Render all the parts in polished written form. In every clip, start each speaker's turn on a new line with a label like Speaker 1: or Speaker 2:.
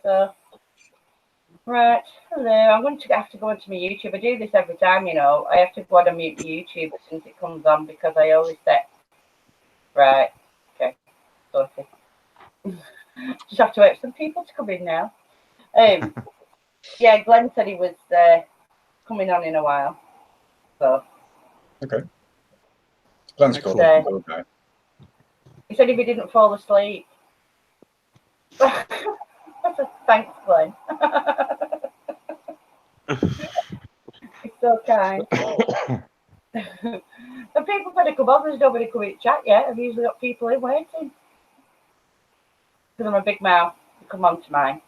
Speaker 1: so right, hello. I'm going to have to go into my YouTube. I do this every time, you know. I have to go on and mute my YouTube as soon as it comes on because I always set right. Okay, sorted. Just have to wait for some people to come in now. Yeah, Glenn said he was coming on in a while. So
Speaker 2: okay. Glenn's cool. Okay.
Speaker 1: He said if he didn't fall asleep. Thanks, Glenn. It's so kind. The people better come on. There's nobody coming to chat yet. I've usually got people in waiting. Because I'm a big mouth. Come on to mine.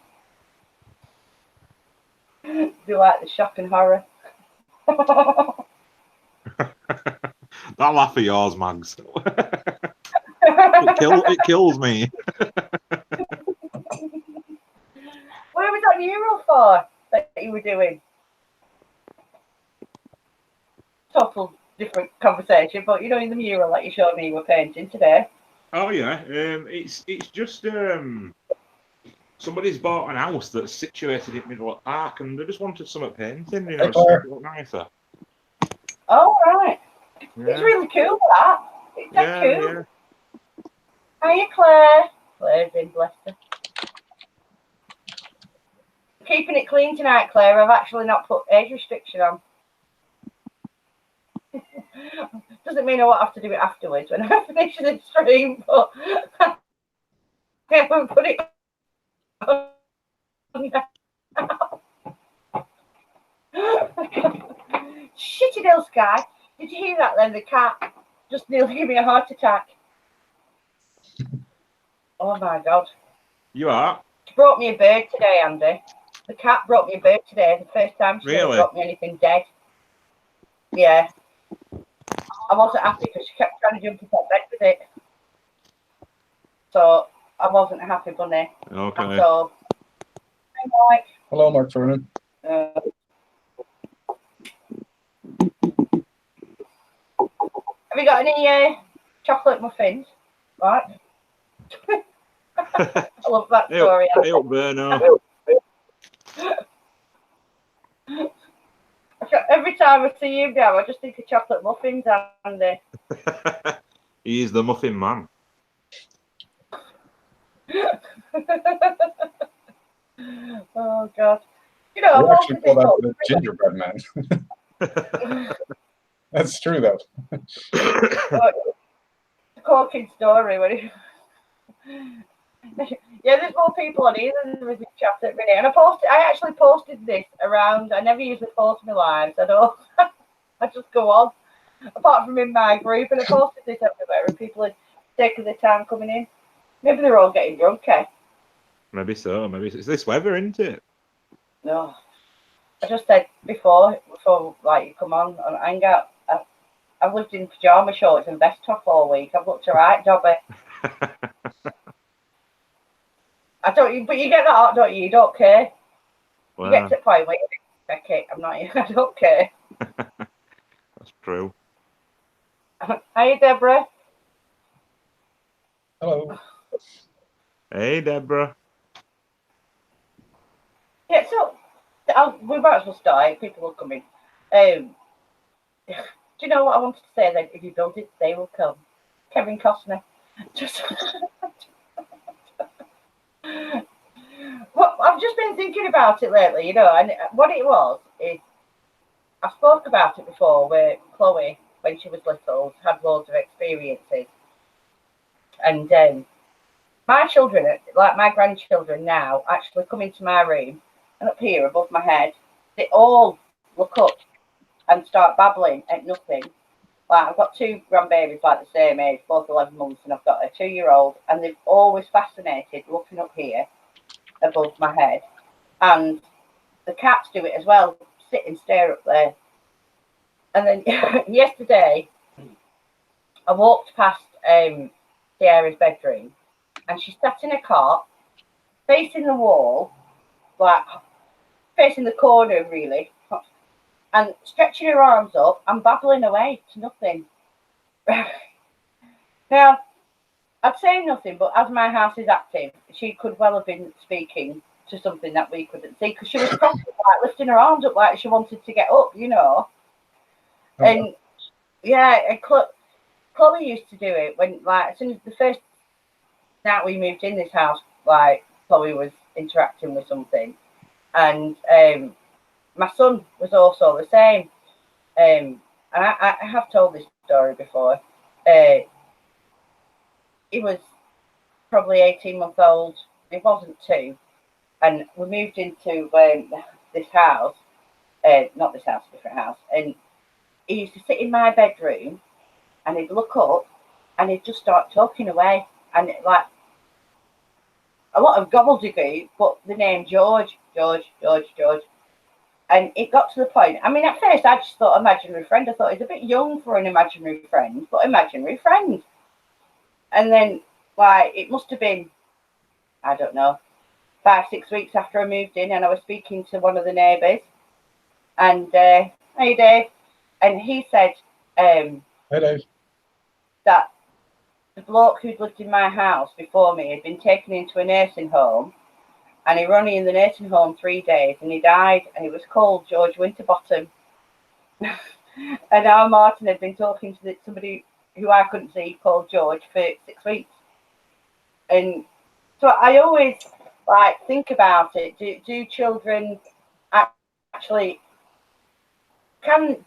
Speaker 1: Do you like the shock and horror?
Speaker 3: That laugh of yours, Mags. It kills me.
Speaker 1: What was that mural for that you were doing? Total different conversation, but you know, in the mural that you showed me you were painting today.
Speaker 3: Oh yeah, it's just somebody's bought an house that's situated in the middle of the park, and they just wanted some painting, you know, to look nicer.
Speaker 1: Oh right,
Speaker 3: yeah.
Speaker 1: It's really cool that. It's cool.
Speaker 3: Yeah.
Speaker 1: Hiya, Claire. Claire's in, bless her. Keeping it clean tonight, Claire. I've actually not put age restriction on. Doesn't mean I won't have to do it afterwards when I finish the stream, but I haven't put it on now. Shitty little Sky. Did you hear that then? The cat just nearly gave me a heart attack. Oh my God.
Speaker 3: You are?
Speaker 1: She brought me a bird today, Andy. The cat brought me a bird today. The first time she ever brought me anything dead. Yeah. I wasn't happy because she kept trying to jump into bed with it. So I wasn't happy, Bunny.
Speaker 3: Okay.
Speaker 1: So, hey, Mike.
Speaker 2: Hello, Mark Vernon.
Speaker 1: Have you got any chocolate muffins? Right. I love that story.
Speaker 3: Hey up, Berno.
Speaker 1: Every time I see you now, I just think of chocolate muffins, Andy.
Speaker 3: He is the muffin man.
Speaker 1: Oh God! You know,
Speaker 2: we actually call that the gingerbread man. That's true, though.
Speaker 1: The corking story. Yeah, there's more people on here than there is in chat at the minute. And I actually posted this around. I never usually post my lives. I don't. I just go on. Apart from in my group, and I posted this everywhere, and people are taking their time coming in. Maybe they're all getting drunk, eh?
Speaker 3: Maybe so. Maybe it's this weather, isn't it?
Speaker 1: No. I just said before like you come on and hang out. I've lived in pyjama shorts and vest top all week. I've looked alright, Dobby. But you get that out, don't you? You don't care. Wow. You get to the point where you think, okay, I don't care.
Speaker 3: That's true.
Speaker 1: Hi, Deborah.
Speaker 2: Hello.
Speaker 3: Hey, Deborah.
Speaker 1: Yeah, so we might as well start. People will come in. Do you know what I wanted to say then? If you build it, they will come. Kevin Costner. Just. Well, I've just been thinking about it lately, you know, and what it was is I spoke about it before where Chloe, when she was little, had loads of experiences. And my children, like my grandchildren now, actually come into my room and up here above my head, they all look up and start babbling at nothing. Like I've got two grandbabies like the same age, both 11 months, and I've got a 2-year-old, and they've always fascinated looking up here above my head. And the cats do it as well, sit and stare up there. And then yesterday, I walked past Sierra's bedroom, and she sat in a cot, facing the wall, like facing the corner really, and stretching her arms up and babbling away to nothing. Now, I'd say nothing, but as my house is active, she could well have been speaking to something that we couldn't see because she was probably like lifting her arms up like she wanted to get up, you know.
Speaker 2: Oh,
Speaker 1: And yeah, and Chloe used to do it when, like, as soon as the first night we moved in this house, like, Chloe was interacting with something, and my son was also the same. And I have told this story before. He was probably 18 months old. He wasn't 2, and we moved into this house. Not this house, different house. And he used to sit in my bedroom, and he'd look up, and he'd just start talking away, and like a lot of gobbledygook, but the name George. And it got to the point, I mean, at first I just thought imaginary friend. I thought he's a bit young for an imaginary friend, but imaginary friend. And then, like, it must have been, I don't know, 5, 6 weeks after I moved in, and I was speaking to one of the neighbours. And, hey, Dave. And he said
Speaker 2: hey, Dave.
Speaker 1: that the bloke who'd lived in my house before me had been taken into a nursing home, and he was only in the nursing home 3 days, and he died, and he was called George Winterbottom. And our Martin had been talking to somebody who I couldn't see called George for 6 weeks. And so I always like think about it. Do children actually can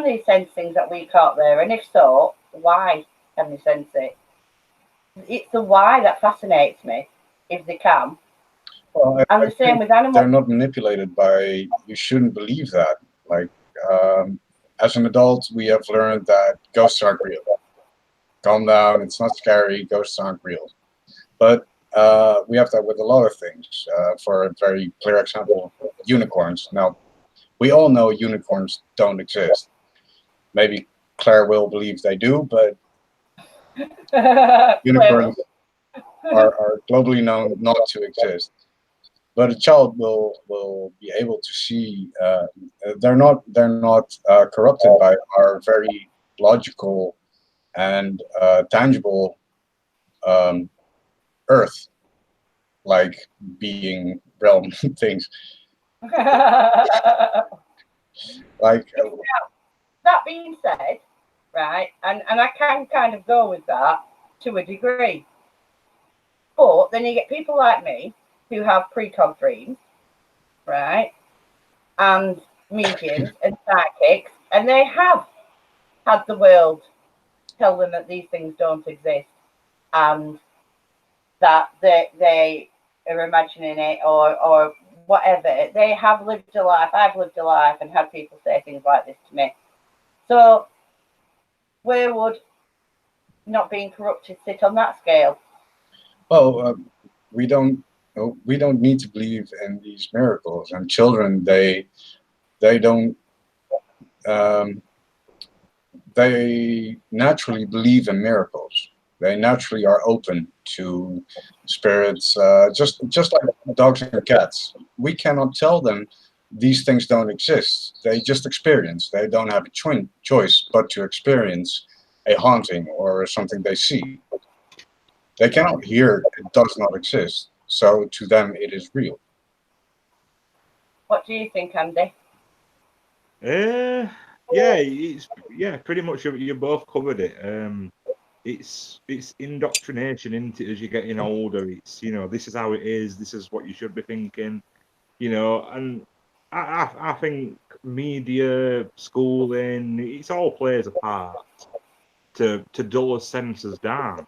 Speaker 1: they sense things that we can't there? And if so, why can they sense it? It's the why that fascinates me, if they can.
Speaker 2: Well,
Speaker 1: And the same with animals.
Speaker 2: They're not manipulated by, you shouldn't believe that. Like, as an adult, we have learned that ghosts aren't real. Calm down, it's not scary, ghosts aren't real. But we have that with a lot of things. For a very clear example, unicorns. Now, we all know unicorns don't exist. Maybe Claire will believe they do, but unicorns are globally known not to exist. But a child will be able to see. They're not corrupted by our very logical and tangible Earth, like being realm things. Like
Speaker 1: that being said, right, and I can kind of go with that to a degree. But then you get people like me who have precog dreams, right, and mediums and psychics, and they have had the world tell them that these things don't exist, and that they are imagining it or whatever. They have lived a life. I've lived a life and had people say things like this to me. So where would not being corrupted sit on that scale?
Speaker 2: Well, we don't need to believe in these miracles, and children they don't they naturally believe in miracles. They naturally are open to spirits, just like dogs and cats. We cannot tell them these things don't exist. They just experience. They don't have a choice but to experience a haunting or something they see. They cannot hear it does not exist. So to them, it is real.
Speaker 1: What do you think, Andy?
Speaker 3: Pretty much you both covered it. It's indoctrination, isn't it? As you're getting older, it's this is how it is. This is what you should be thinking, And I think media, schooling, it's all plays a part to dull us senses down.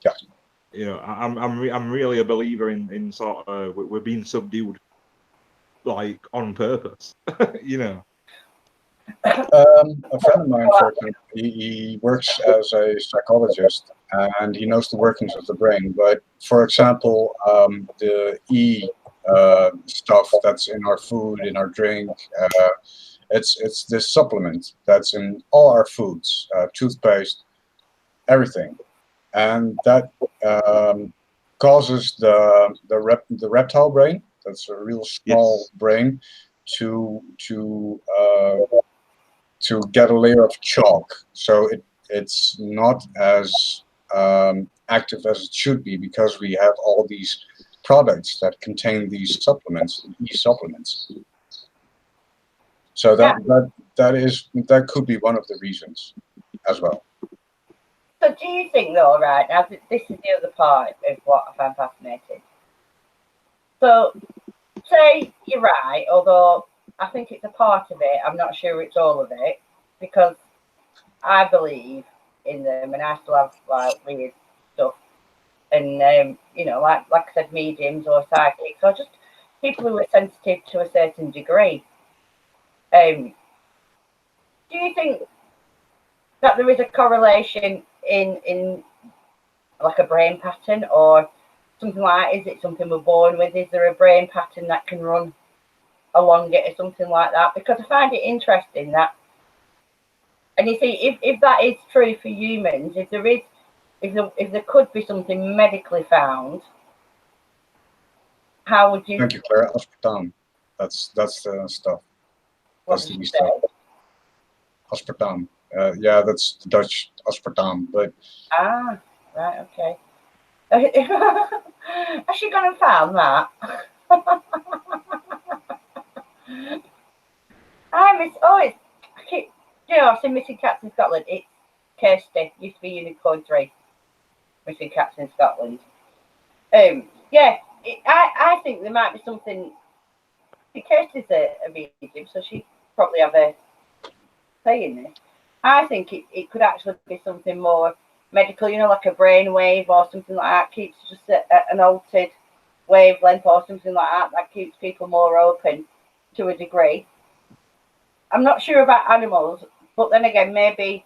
Speaker 2: Yeah.
Speaker 3: I'm really a believer in sort of we're being subdued, like on purpose,
Speaker 2: A friend of mine, for example, he works as a psychologist and he knows the workings of the brain. But for example, the stuff that's in our food, in our drink, it's this supplement that's in all our foods, toothpaste, everything, and that causes the reptile brain. That's a real small brain to get a layer of chalk, so it's not as active as it should be, because we have all these products that contain these supplements, e-supplements. So that could be one of the reasons as well.
Speaker 1: So do you think, though, right, now this is the other part of what I find fascinating. So say you're right, although I think it's a part of it, I'm not sure it's all of it, because I believe in them and I still have like weird stuff. And you know, like I said, mediums or psychics or just people who are sensitive to a certain degree. Do you think that there is a correlation in like a brain pattern or something like that? Is it something we're born with? Is there a brain pattern that can run along it or something like that? Because I find it interesting that, and you see, if that is true for humans, if there could be something medically found, how would you?
Speaker 2: Thank you, Clara. Aspartame. That's the stuff.
Speaker 1: What
Speaker 2: That's
Speaker 1: did
Speaker 2: the
Speaker 1: you
Speaker 2: stuff.
Speaker 1: say?
Speaker 2: Aspartame. Yeah, that's the Dutch aspartame. But
Speaker 1: Right, okay. Has she gone and found that? It's I keep, you know, I've seen Missing Cats in Scotland. It's Kirsty, used to be Unicorn 3, Missing Cats in Scotland. Yeah, I think there might be something. Kirsty's a medium, so she probably have a say in this. I think it could actually be something more medical, you know, like a brain wave or something like that, keeps just an altered wavelength or something like that keeps people more open to a degree. I'm not sure about animals, but then again, maybe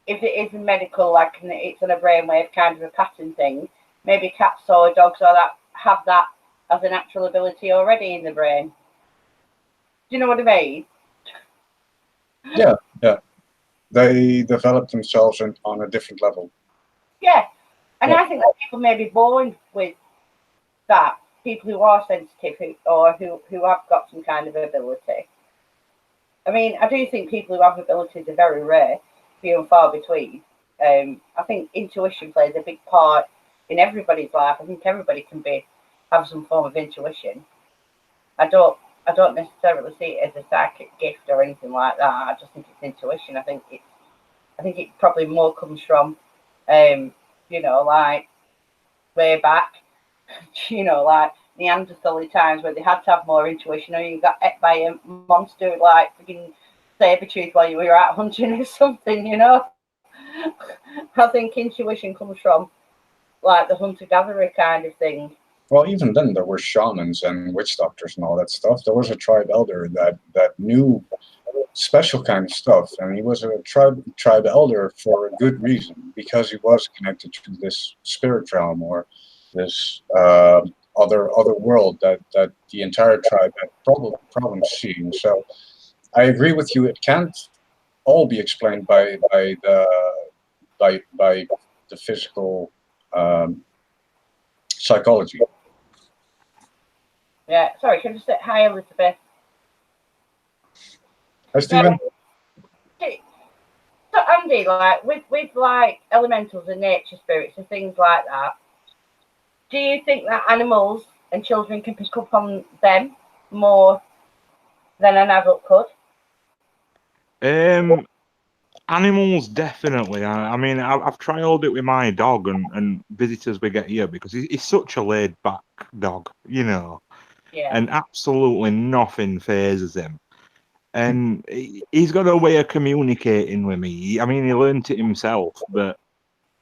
Speaker 1: if it is medical, like it's on a brainwave kind of a pattern thing, maybe cats or dogs or that have that as a natural ability already in the brain. Do you know what I mean?
Speaker 2: yeah. They develop themselves on a different level.
Speaker 1: Yeah. And
Speaker 2: Yeah.
Speaker 1: I think that people may be born with that, people who are sensitive who have got some kind of ability. I mean, I do think people who have abilities are very rare, few and far between. I think intuition plays a big part in everybody's life. I think everybody can have some form of intuition. I don't necessarily see it as a psychic gift or anything like that. I just think it's intuition. I think it probably more comes from, you know, like way back, you know, like Neanderthal times where they had to have more intuition, or you got ate by a monster like freaking saber-tooth while you were out hunting or something, you know. I think intuition comes from like the hunter-gatherer kind of thing.
Speaker 2: Well, even then, there were shamans and witch doctors and all that stuff. There was a tribe elder that knew special kind of stuff, and he was a tribe elder for a good reason, because he was connected to this spirit realm or this other world that the entire tribe had problems seeing. So I agree with you. It can't all be explained by the physical psychology.
Speaker 1: Yeah, sorry, can I just say hi, Elizabeth?
Speaker 2: Hi, Stephen.
Speaker 1: Yeah. So Andy, like with like elementals and nature spirits and things like that, do you think that animals and children can pick up on them more than an adult could?
Speaker 3: Animals, definitely. I mean, I've trialed it with my dog and visitors we get here, because he's such a laid back dog, you know,
Speaker 1: Yeah.
Speaker 3: and absolutely nothing phases him. And he's got a way of communicating with me. I mean, he learned it himself, but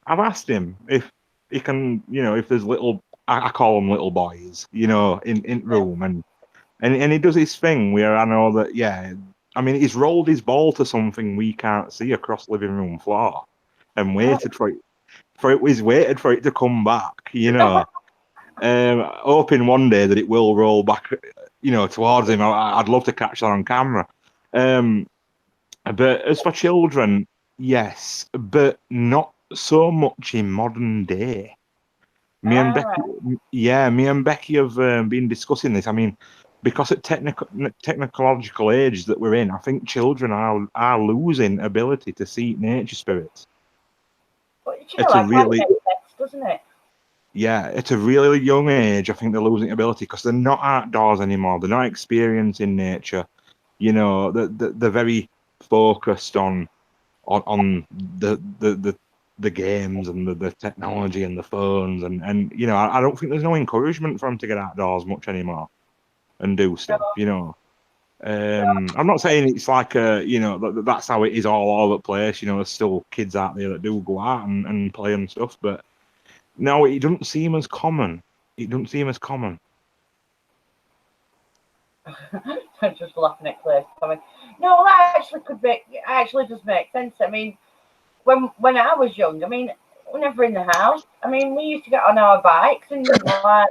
Speaker 3: I've asked him if he can, you know, if there's I call them little boys, you know, in room, and he does his thing where I know that, yeah, I mean, he's rolled his ball to something we can't see across living room floor, and waited for it. He's waited for it to come back, you know, hoping one day that it will roll back, you know, towards him. I'd love to catch that on camera. But as for children, yes, but not so much in modern day. Me and Becky have been discussing this. I mean, because at technological age that we're in, I think children are losing ability to see nature spirits.
Speaker 1: But you know, like
Speaker 3: really,
Speaker 1: pets, doesn't it?
Speaker 3: yeah, at a really young age, I think they're losing ability because they're not outdoors anymore. They're not experiencing nature. You know, they're very focused on the games and the technology and the phones and you know, I don't think there's no encouragement for them to get outdoors much anymore and do stuff. You know, I'm not saying it's like you know that's how it is all over the place. You know, there's still kids out there that do go out and play and stuff, but no, it doesn't seem as common. It doesn't seem as common.
Speaker 1: I'm just laughing at Claire's comment. No, that actually does make sense. I mean, when I was young, I mean, we're never in the house. I mean, we used to get on our bikes and like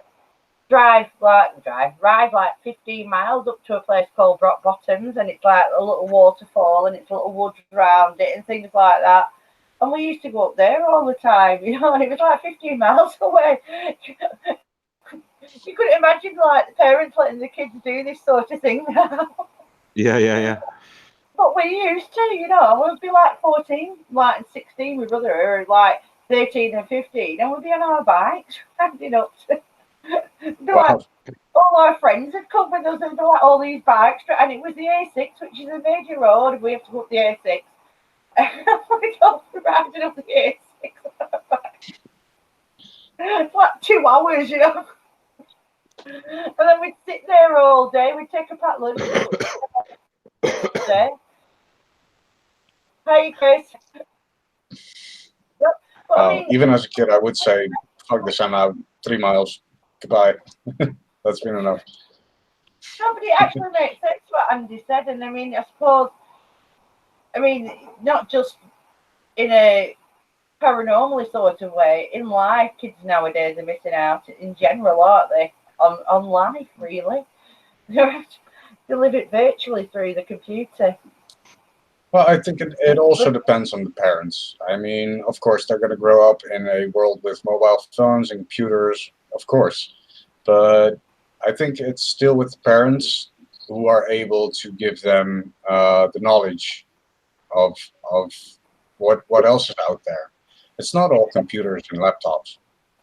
Speaker 1: ride like 15 miles up to a place called Brock Bottoms, and it's like a little waterfall and it's a little woods around it and things like that. And we used to go up there all the time, you know, and it was like 15 miles away. You couldn't imagine like the parents letting the kids do this sort of thing now.
Speaker 3: Yeah.
Speaker 1: But we used to, you know, we'd be like 14, like 16 with brother, or like 13 and 15, and we'd be on our bikes, riding up to
Speaker 2: Wow.
Speaker 1: like, all our friends had come with us and like all these bikes, and it was the A6, which is a major road, and we have to go up the A6. We'd all be riding up the A6. It's like 2 hours, you know. And then we'd sit there all day. We'd take a packed lunch. Hi, Chris. But, I mean,
Speaker 2: Even as a kid, I would say, fuck this, I'm out. 3 miles. Goodbye. That's been enough.
Speaker 1: no, but it actually makes sense what Andy said. And I mean, I suppose, not just in a paranormal sort of way, in life, kids nowadays are missing out in general, aren't they? On life, really. They live it virtually through the computer.
Speaker 2: Well, I think it also depends on the parents. I mean, of course, they're going to grow up in a world with mobile phones and computers, of course. But I think it's still with the parents who are able to give them the knowledge of what else is out there. It's not all computers and laptops.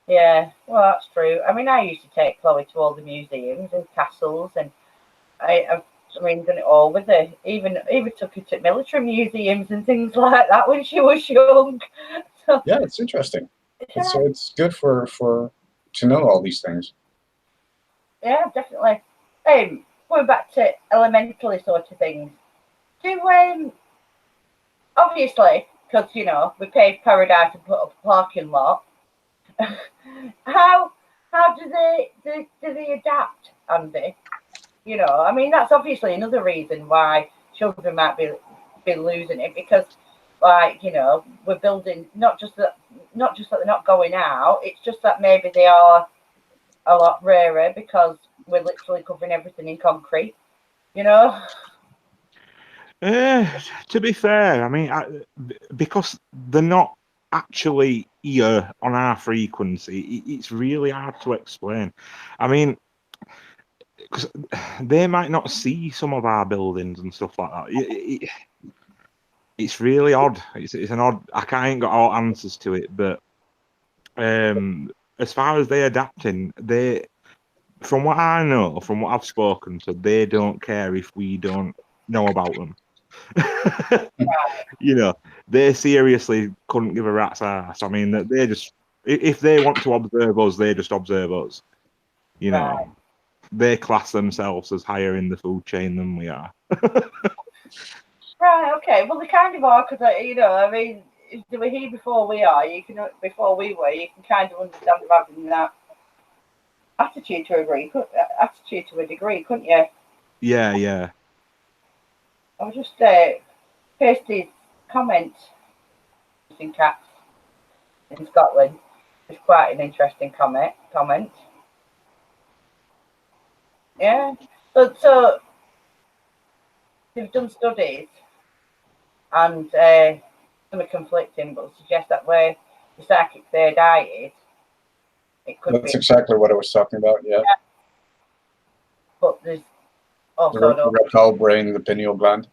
Speaker 1: Yeah, well, that's true. I mean, I used to take Chloe to all the museums and castles, and I've done it all with her. Even took her to military museums and things like that when she was young. So,
Speaker 2: Yeah, it's interesting.
Speaker 1: yeah,
Speaker 2: It's good for to know all these things.
Speaker 1: yeah, definitely. Going back to elementally sort of things. Do obviously, because you know we paid Paradise to put up a parking lot. how do they adapt, Andy? You know, I mean, that's obviously another reason why children might be losing it, because, like, you know, we're building not just that they're not going out. It's just that maybe they are a lot rarer because we're literally covering everything in concrete. You know.
Speaker 3: To be fair, I mean, because they're not actually here on our frequency, it's really hard to explain. I mean, because they might not see some of our buildings and stuff like that. It's really odd. It's an odd. I ain't got all answers to it, but as far as they adapting, from what I know, from what I've spoken to, they don't care if we don't know about them. You know, they seriously couldn't give a rat's ass. I mean, they just, if they want to observe us, they just observe us. You know, they class themselves as higher in the food chain than we are.
Speaker 1: Right. Okay. Well, they kind of are, because you know, I mean, if they were here before we are, you can kind of understand them having that attitude to a degree, couldn't you?
Speaker 3: Yeah.
Speaker 1: I'll just paste his comment in caps in Scotland. It's quite an interesting comment. Yeah. So they've done studies, and some are conflicting, but suggest that where the psychic third eye is, it could
Speaker 2: That's
Speaker 1: be.
Speaker 2: exactly what I was talking about. Yeah.
Speaker 1: But there's also
Speaker 2: The reptile brain, the pineal gland.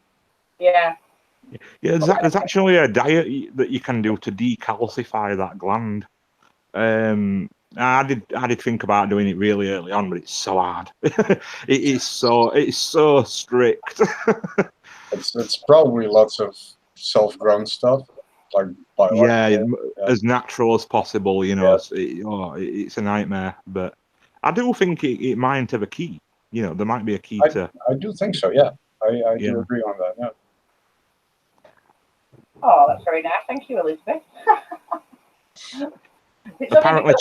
Speaker 1: Yeah.
Speaker 3: Yeah, there's actually a diet that you can do to decalcify that gland. I did think about doing it really early on, but it's so hard. It's so strict.
Speaker 2: It's probably lots of self-grown stuff, like biological. Yeah.
Speaker 3: As natural as possible.
Speaker 2: Yeah.
Speaker 3: It's a nightmare. But I do think it might have a key. There might be a key to.
Speaker 2: I do think so. Yeah, I do agree on that. Yeah.
Speaker 1: Oh, that's very nice. Thank you, Elizabeth.
Speaker 3: Apparently,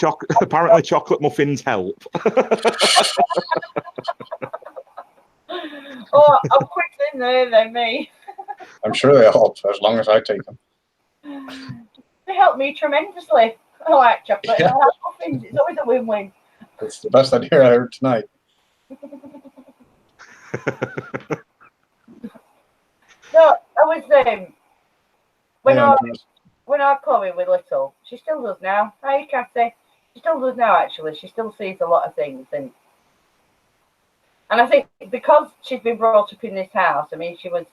Speaker 3: chocolate muffins help.
Speaker 1: Oh, I'm quick in there than me.
Speaker 2: I'm sure they help as long as I take them.
Speaker 1: They help me tremendously. I like chocolate.
Speaker 2: Yeah.
Speaker 1: I like muffins. It's always a win-win.
Speaker 2: It's the best idea I heard tonight.
Speaker 1: No, I was when our Chloe was little, she still does now. Hi, Kathy. She still does now. Actually, she still sees a lot of things, and I think because she's been brought up in this house. I mean, she was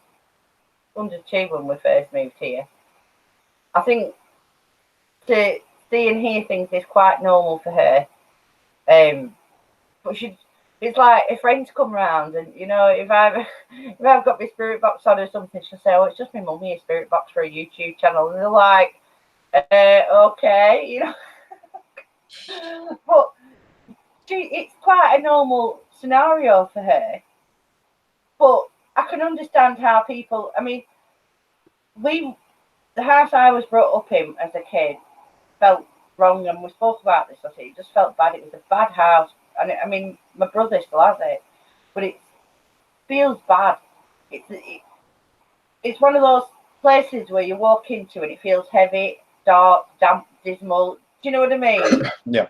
Speaker 1: under 2 when we first moved here. I think to see and hear things is quite normal for her. But it's like if friends come round and if I've got my spirit box on or something, she'll say, "Oh, it's just my mummy, a spirit box for a YouTube channel," and they're like, "Okay," But it's quite a normal scenario for her. But I can understand how people. I mean, the house I was brought up in as a kid felt wrong, and we spoke about this. I think it just felt bad. It was a bad house. And I mean, my brother still has it, but it feels bad. It's one of those places where you walk into and it feels heavy, dark, damp, dismal. Do you know what I mean?
Speaker 2: Yeah.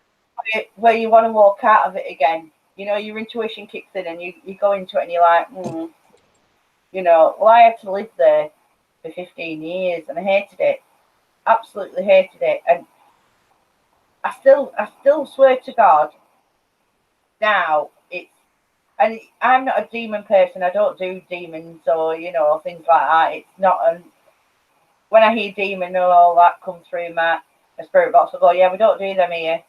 Speaker 1: Where you want to walk out of it again. Your intuition kicks in and you go into it and you're like, well, I had to live there for 15 years and I hated it. Absolutely hated it. And I still swear to God, now I'm not a demon person. I don't do demons or things like that. It's not when I hear demon and all that come through my spirit box, I go, yeah, we don't do them here.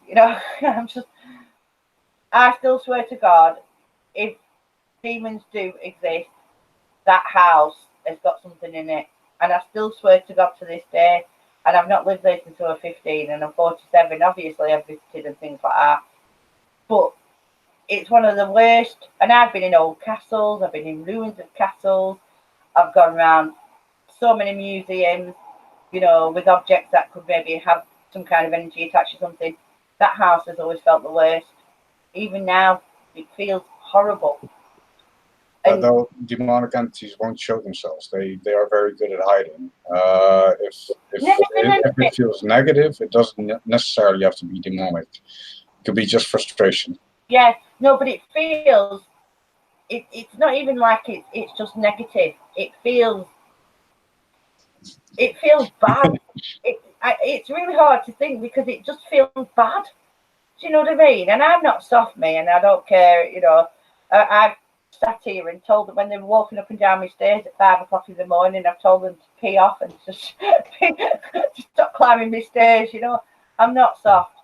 Speaker 1: I still swear to God, if demons do exist, that house has got something in it, and I still swear to God to this day. And I've not lived there since I was 15, and I'm 47. Obviously, I've visited and things like that, but it's one of the worst. And I've been in old castles, I've been in ruins of castles, I've gone around so many museums, with objects that could maybe have some kind of energy attached to something. That house has always felt the worst. Even now, it feels horrible.
Speaker 2: Though demonic entities won't show themselves, they are very good at hiding. If it feels negative, it doesn't necessarily have to be demonic. It could be just frustration.
Speaker 1: Yeah, no, but it feels. It's not even like it's just negative. It feels bad. It's really hard to think because it just feels bad. Do you know what I mean? And I'm not soft, me, and I don't care. I've sat here and told them when they were walking up and down my stairs at 5 o'clock in the morning, I've told them to pee off and just to stop climbing my stairs. I'm not soft.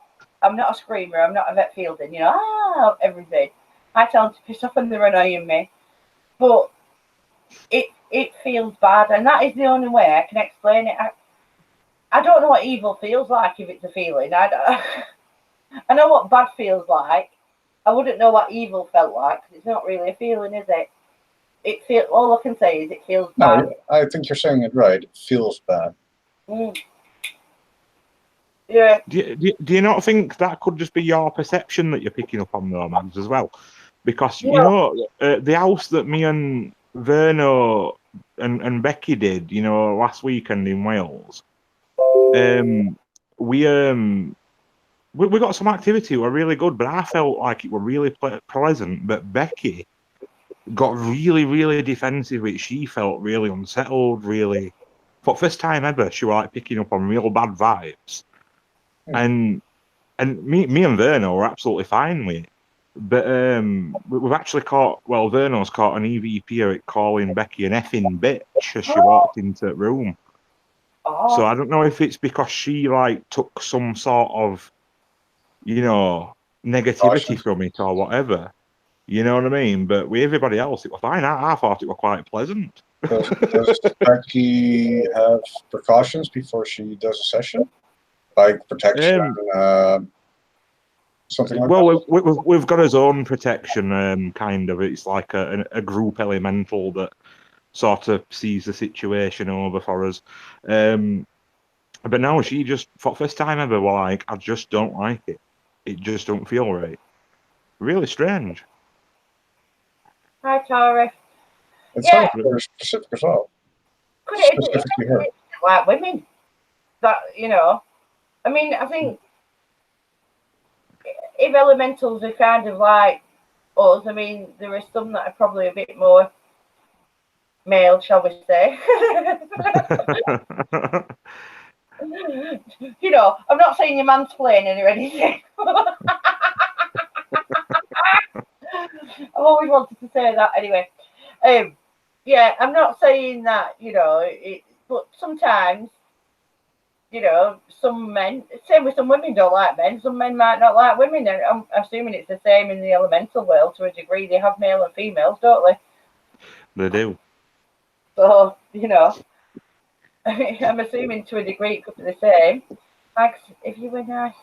Speaker 1: I'm not a screamer. I'm not a vet fielding. Everything. I tell them to piss off when they're annoying me. But it feels bad, and that is the only way I can explain it. I don't know what evil feels like if it's a feeling. I know what bad feels like. I wouldn't know what evil felt like because it's not really a feeling, is it? All I can say is it feels bad.
Speaker 2: No, I think you're saying it right. It feels bad.
Speaker 1: Yeah.
Speaker 3: Do you not think that could just be your perception that you're picking up on, though, Mags, as well? Because the house that me and Verno and Becky did, last weekend in Wales, we got some activity. It were really good, but I felt like it were really pleasant. But Becky got really, really defensive. She felt really unsettled. Really, for the first time ever, she was like picking up on real bad vibes. And me and Verno were absolutely fine with it. But we've actually caught. Well, Verno's caught an EVP at calling Becky an effing bitch as she walked into the room. So I don't know if it's because she took some sort of you know, negativity from it or whatever. You know what I mean? But with everybody else, it was fine. I thought it was quite pleasant.
Speaker 2: Does Becky have precautions before she does a session, like protection, something like
Speaker 3: Well,
Speaker 2: that?
Speaker 3: we've got his own protection, kind of. It's like a group elemental that sort of sees the situation over for us. But no, she just, for the first time ever, was like, I just don't like it. It just don't feel right. Really strange.
Speaker 1: Hi, Tara.
Speaker 2: It sounds very specific as well.
Speaker 1: Could it
Speaker 2: Specifically her.
Speaker 1: like women? That, you know, I mean, I think if elementals are kind of like us, I mean, there are some that are probably a bit more male, shall we say. You know, I'm not saying you're mansplaining or anything. I've always wanted to say that anyway. Yeah, I'm not saying that, you know, but sometimes, you know, some men, same with some women, don't like men. Some men might not like women. And I'm assuming it's the same in the elemental world to a degree. They have male and females, don't they?
Speaker 3: They do.
Speaker 1: So, you know, I'm assuming to a degree it could be the same. Like, if you were nice,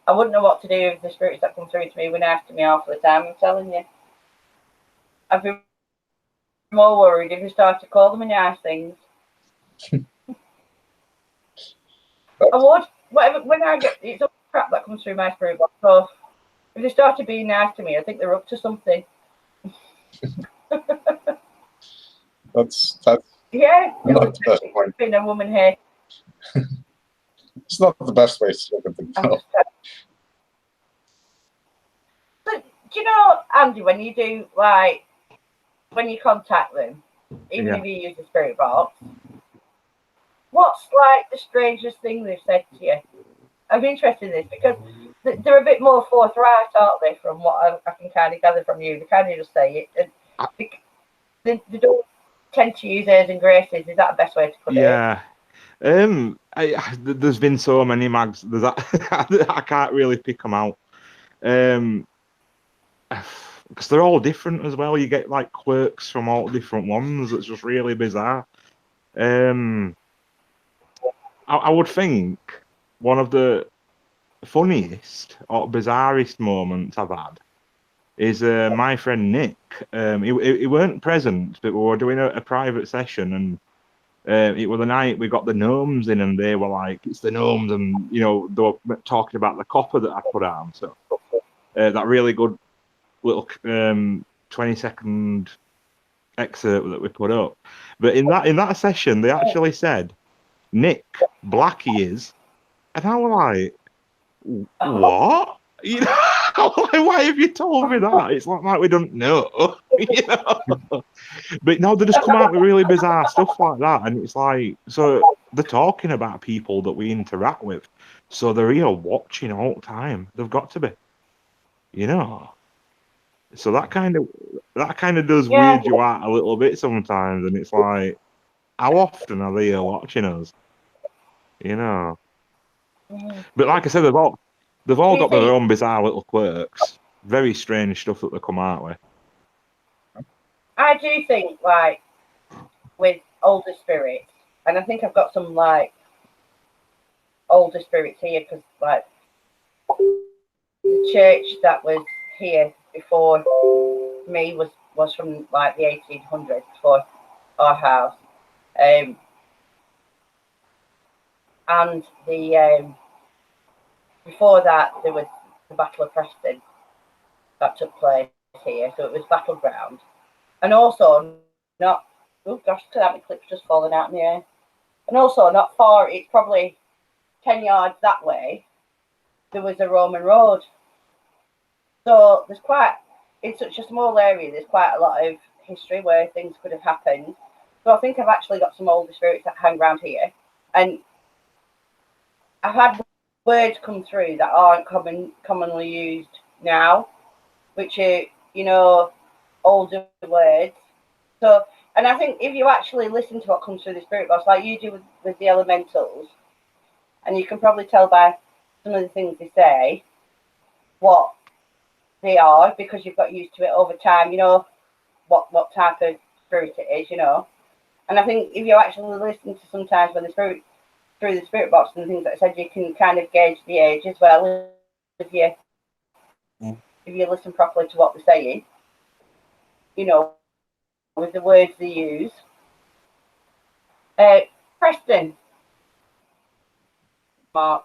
Speaker 1: I wouldn't know what to do if the spirits that come through to me were nice to me half the time, I'm telling you. I'd be more worried if you start to call them nice things. I would. Whatever, when I get, it's all crap that comes through my spirit box. So if they started being nice to me, I think they're up to something.
Speaker 2: That's
Speaker 1: Yeah,
Speaker 2: not the best point.
Speaker 1: Being a woman here.
Speaker 2: It's not the best way to look at things. No.
Speaker 1: But do you know, Andy, when you do when you contact them, even if you use the spirit box, what's like the strangest thing they've said to you? I'm interested in this because they're a bit more forthright, aren't they? From what I can kind of gather from you, they kind of just say it. And they don't tend to use airs and graces. Is that the best way to put it?
Speaker 3: Yeah. There's been so many mags. I can't really pick them out. Because they're all different as well. You get like quirks from all different ones. It's just really bizarre. I would think one of the funniest or bizarrest moments I've had is my friend Nick. He weren't present, but we were doing a private session, and it was the night we got the gnomes in, and they were like, "It's the gnomes," and you know they were talking about the copper that I put on. So that really good little 20-second excerpt that we put up. But in that session, they actually said, "Nick, black he is," and I was like, "What?" You know, why have you told me that? It's like we don't know, you know. But no, they just come out with really bizarre stuff like that, and it's like, so they're talking about people that we interact with, so they're here watching all the time. They've got to be, you know. So that kind of does weird you out a little bit sometimes, and it's like, how often are they here watching us? You know. But like I said, they've all got their own bizarre little quirks, very strange stuff that they come out with.
Speaker 1: I do think, like, with older spirits, and I think I've got some, like, older spirits here, because, like, the church that was here before me was from, like, the 1800s, before our house. And the before that, there was the Battle of Preston that took place here, so it was battleground. And also, not, oh gosh, look at that, my clip's just falling out in the air. And also, not far, it's probably 10 yards that way, there was a Roman road. So there's quite, in such a small area, there's quite a lot of history where things could have happened. So I think I've actually got some older spirits that hang around here. And I've had words come through that aren't commonly used now, which are, you know, older words. So, and I think if you actually listen to what comes through the spirit box, like you do with the elementals, and you can probably tell by some of the things they say, what they are because you've got used to it over time. You know what type of spirit it is. You know, and I think if you actually listen to sometimes when the spirit through the spirit box and things like I said, you can kind of gauge the age as well if you listen properly to what they're saying. You know, with the words they use. Preston. Mark.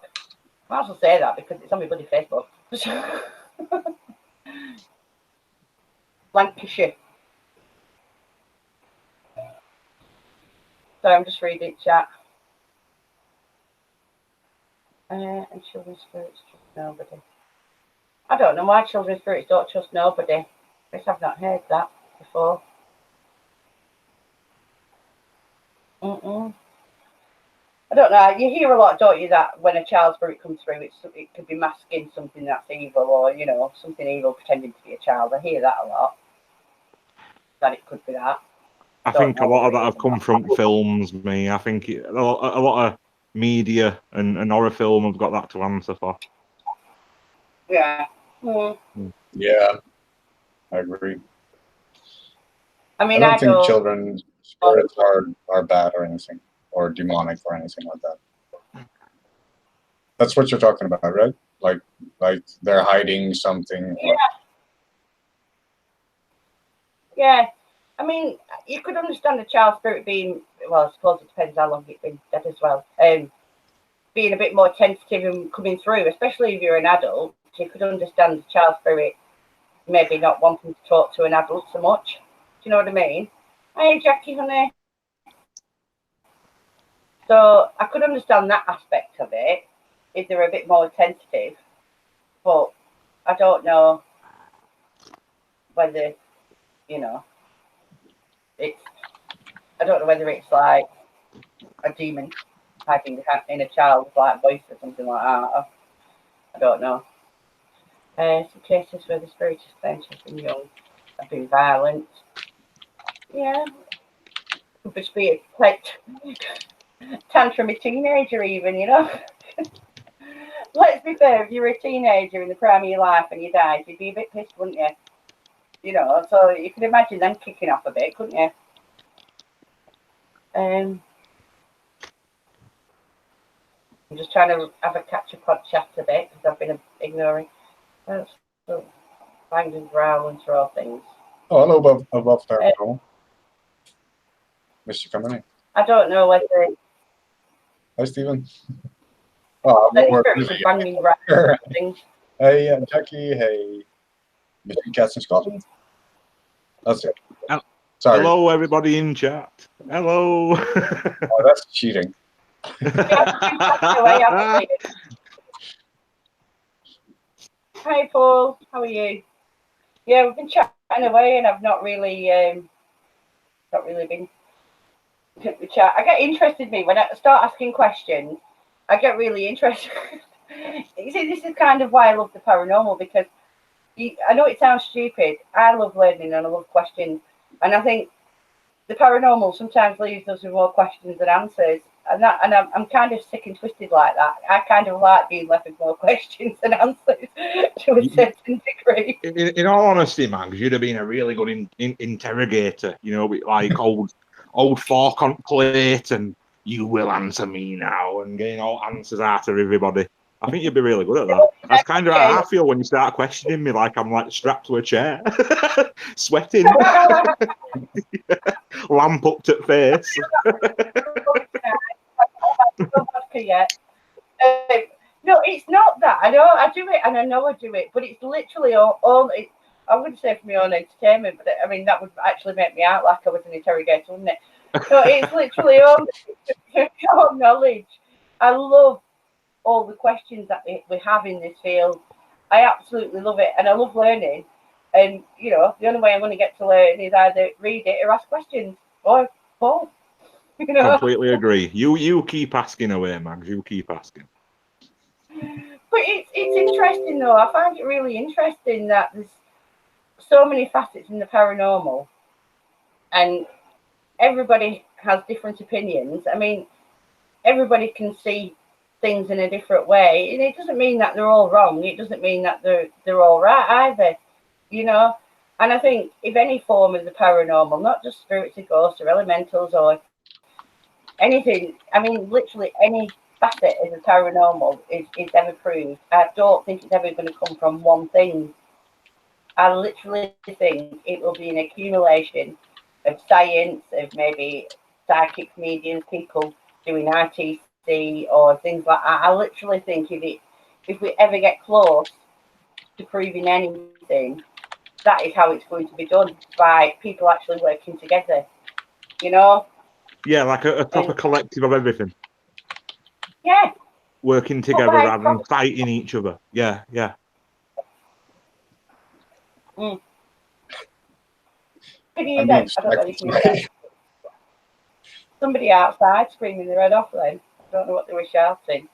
Speaker 1: I might as well say that because it's on my bloody Facebook. Lancashire. So I'm just reading chat. And children's spirits trust nobody. I don't know why children's spirits don't trust nobody. I guess I've not heard that before. I don't know. You hear a lot, don't you, that when a child spirit comes through, it could be masking something that's evil, or you know, something evil pretending to be a child. I hear that a lot. That it could be that.
Speaker 3: I think a lot of that have come from films. I think a lot of media and horror film have got that to answer for.
Speaker 1: Yeah.
Speaker 2: Yeah, I agree.
Speaker 1: I mean,
Speaker 2: I don't think children's spirits are bad or anything, or demonic or anything like that. That's what you're talking about, right? Like they're hiding something.
Speaker 1: Yeah. Yeah. I mean, you could understand a child spirit being, well, I suppose it depends how long it's been dead as well, being a bit more tentative and coming through, especially if you're an adult. You could understand the child spirit maybe not wanting to talk to an adult so much. Do you know what I mean? Hey, Jackie, honey. So I could understand that aspect of it if they're a bit more tentative, but I don't know whether, you know, I don't know whether it's like a demon hiding in a child's like voice or something like that. I don't know. Some cases where the spirit is claimed to have been young, have been violent. Yeah. Could just be like tantrum a teenager even, you know. Let's be fair, if you're a teenager in the prime of your life and you died, you'd be a bit pissed, wouldn't you? You know, so you can imagine them kicking off a bit, couldn't you? I'm just trying to have a catch-up on chat a bit because I've been ignoring. So bang and growl and throw things.
Speaker 2: Oh, hello above there, Mr. Coming.
Speaker 1: I don't know whether.
Speaker 2: Hi, Stephen. Oh,
Speaker 1: banging growl things.
Speaker 2: Hey, Jackie. Hey, Mr. Cats in Scotland. That's it. Sorry.
Speaker 3: Hello, everybody in chat. Hello.
Speaker 2: Oh, that's cheating.
Speaker 1: Hi, Paul. How are you? Yeah, we've been chatting away, and I've not really been the chat. I get interested when I start asking questions. I get really interested. You see, this is kind of why I love the paranormal, because I know it sounds stupid. I love learning and I love questions, and I think the paranormal sometimes leaves us with more questions than answers. And I'm kind of sick and twisted like that. I kind of like being left with more questions than answers to a certain degree.
Speaker 3: In all honesty, man, you'd have been a really good interrogator, you know, with like old fork on plate and you will answer me now and getting all answers out of everybody. I think you'd be really good at that. That's kind of how I feel when you start questioning me, like I'm like strapped to a chair, sweating, lamp up to face.
Speaker 1: No, it's not that. I know I do it, and I know I do it, but it's literally all. I wouldn't say for my own entertainment, but I mean that would actually make me out like I was an interrogator, wouldn't it? So it's literally all knowledge. I love all the questions that we have in this field. I absolutely love it, and I love learning. And you know, the only way I'm going to get to learn is either read it or ask questions, or both. You know?
Speaker 3: Completely agree. You keep asking away, Mags. You keep asking.
Speaker 1: But it's interesting though. I find it really interesting that there's so many facets in the paranormal, and everybody has different opinions. I mean, everybody can see things in a different way. And it doesn't mean that they're all wrong. It doesn't mean that they're all right either, you know. And I think if any form of the paranormal, not just spirits or ghosts or elementals or anything, I mean, literally any facet of the paranormal is ever proved, I don't think it's ever going to come from one thing. I literally think it will be an accumulation of science, of maybe psychic mediums, people doing ITC or things like that. I literally think if we ever get close to proving anything, that is how it's going to be done, by people actually working together, you know?
Speaker 3: Yeah, like a proper collective of everything.
Speaker 1: Yeah.
Speaker 3: Working together rather than fighting each other. Yeah, yeah.
Speaker 1: Mm. Somebody outside screaming their head off then. I don't know what they were shouting.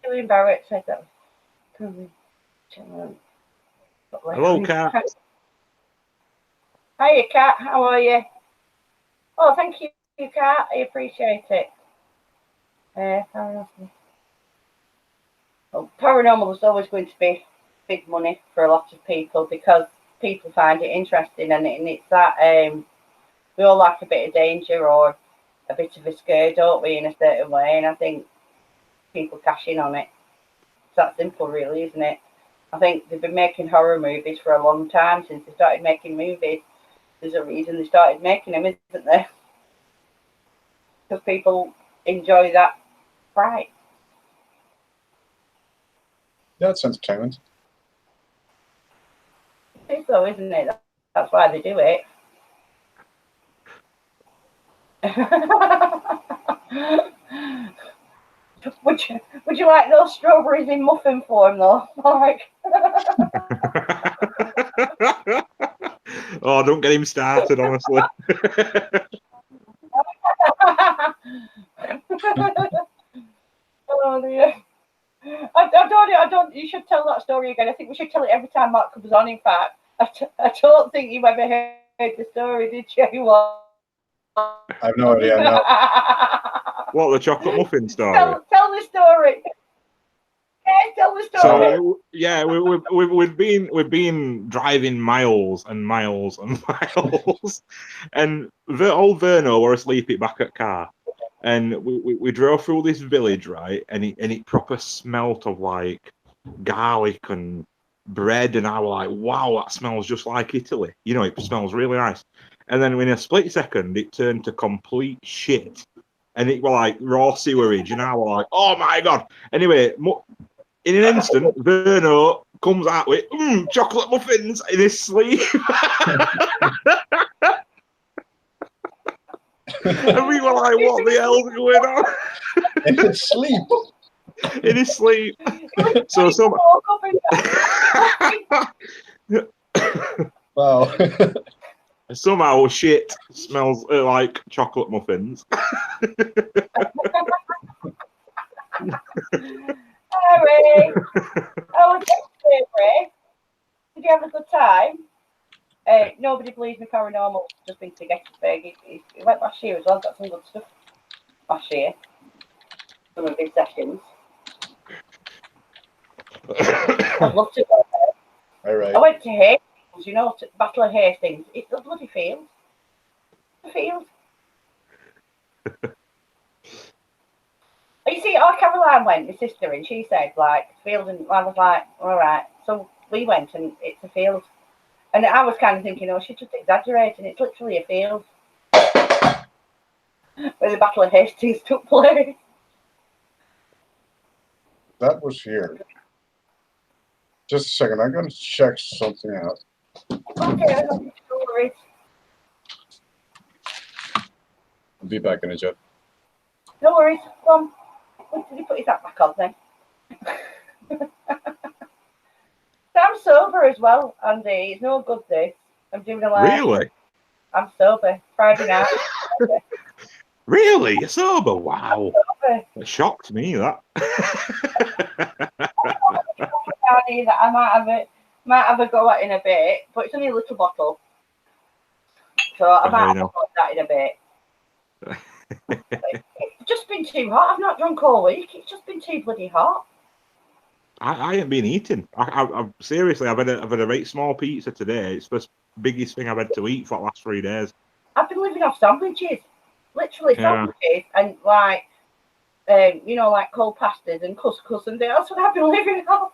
Speaker 1: Gillian Barrett said that.
Speaker 3: Hello, Kat.
Speaker 1: Hiya, Kat. How are you? Oh, thank you, Kat. I appreciate it. Paranormal is always going to be big money for a lot of people because people find it interesting, and it's that we all like a bit of danger or a bit of a scare, don't we, in a certain way? And I think people cash in on it. It's that simple, really, isn't it? I think they've been making horror movies for a long time. Since they started making movies, there's a reason they started making them, isn't there? Because people enjoy that fright.
Speaker 2: Yeah, it's entertainment.
Speaker 1: It's so, isn't it? That's why they do it. Would you like those strawberries in muffin form though? Like.
Speaker 3: Oh, don't get him started, honestly.
Speaker 1: Oh dear. I don't. You should tell that story again. I think we should tell it every time Mark comes on. In fact, I don't think you ever heard the story, did you?
Speaker 2: I have no idea. No.
Speaker 3: What, the chocolate muffin story?
Speaker 1: Tell the story. Yeah, tell the story.
Speaker 3: So yeah, we've been driving miles and miles and miles, and old Verno were asleep at back at car, and we drove through this village, right, and it proper smelt of like garlic and bread, and I was like, wow, that smells just like Italy. You know, it smells really nice. And then in a split second, it turned to complete shit, and it was like raw sewerage, and I was like, oh my god. Anyway, in an instant, Verno comes out with chocolate muffins in his sleep. And we were like, what the hell's going on?
Speaker 2: In his sleep.
Speaker 3: In his sleep. So
Speaker 2: Wow.
Speaker 3: Somehow shit smells like chocolate muffins.
Speaker 1: Harry! Oh, Ray. Did you have a good time? Nobody believes me paranormal. Just been to Gettysburg. He went last year as well. Got some good stuff last year. Some of his sessions. I'd love to go there.
Speaker 2: All right.
Speaker 1: I went to Hastings, you know, to Battle of Hastings. It's a bloody field. The field. You see, our Caroline went, my sister, and she said, like, field, and I was like, all right. So we went, and it's a field. And I was kind of thinking, oh, she's just exaggerating. It's literally a field where the Battle of Hastings took place.
Speaker 2: That was here. Just a second, I'm going to check something out.
Speaker 1: Okay, no worries.
Speaker 2: I'll be back in a jet.
Speaker 1: No worries. Come on. Did he put his hat back on then? I'm sober as well, Andy. It's no good this. I'm doing a live.
Speaker 3: Really?
Speaker 1: I'm sober. Friday night.
Speaker 3: Really? You're sober? Wow.
Speaker 1: Sober.
Speaker 3: It shocked me, that.
Speaker 1: I might have a go at in a bit, but it's only a little bottle. So I might have a go at that in a bit. It's just been too hot. I've not drunk all week. It's just been too bloody hot.
Speaker 3: I ain't been eating. I've seriously, I've had a very small pizza today. It's the biggest thing I've had to eat for the last 3 days.
Speaker 1: I've been living off sandwiches, literally
Speaker 3: Yeah.
Speaker 1: sandwiches, and like, you know, like cold pastas and couscous, and that's what I've been living off.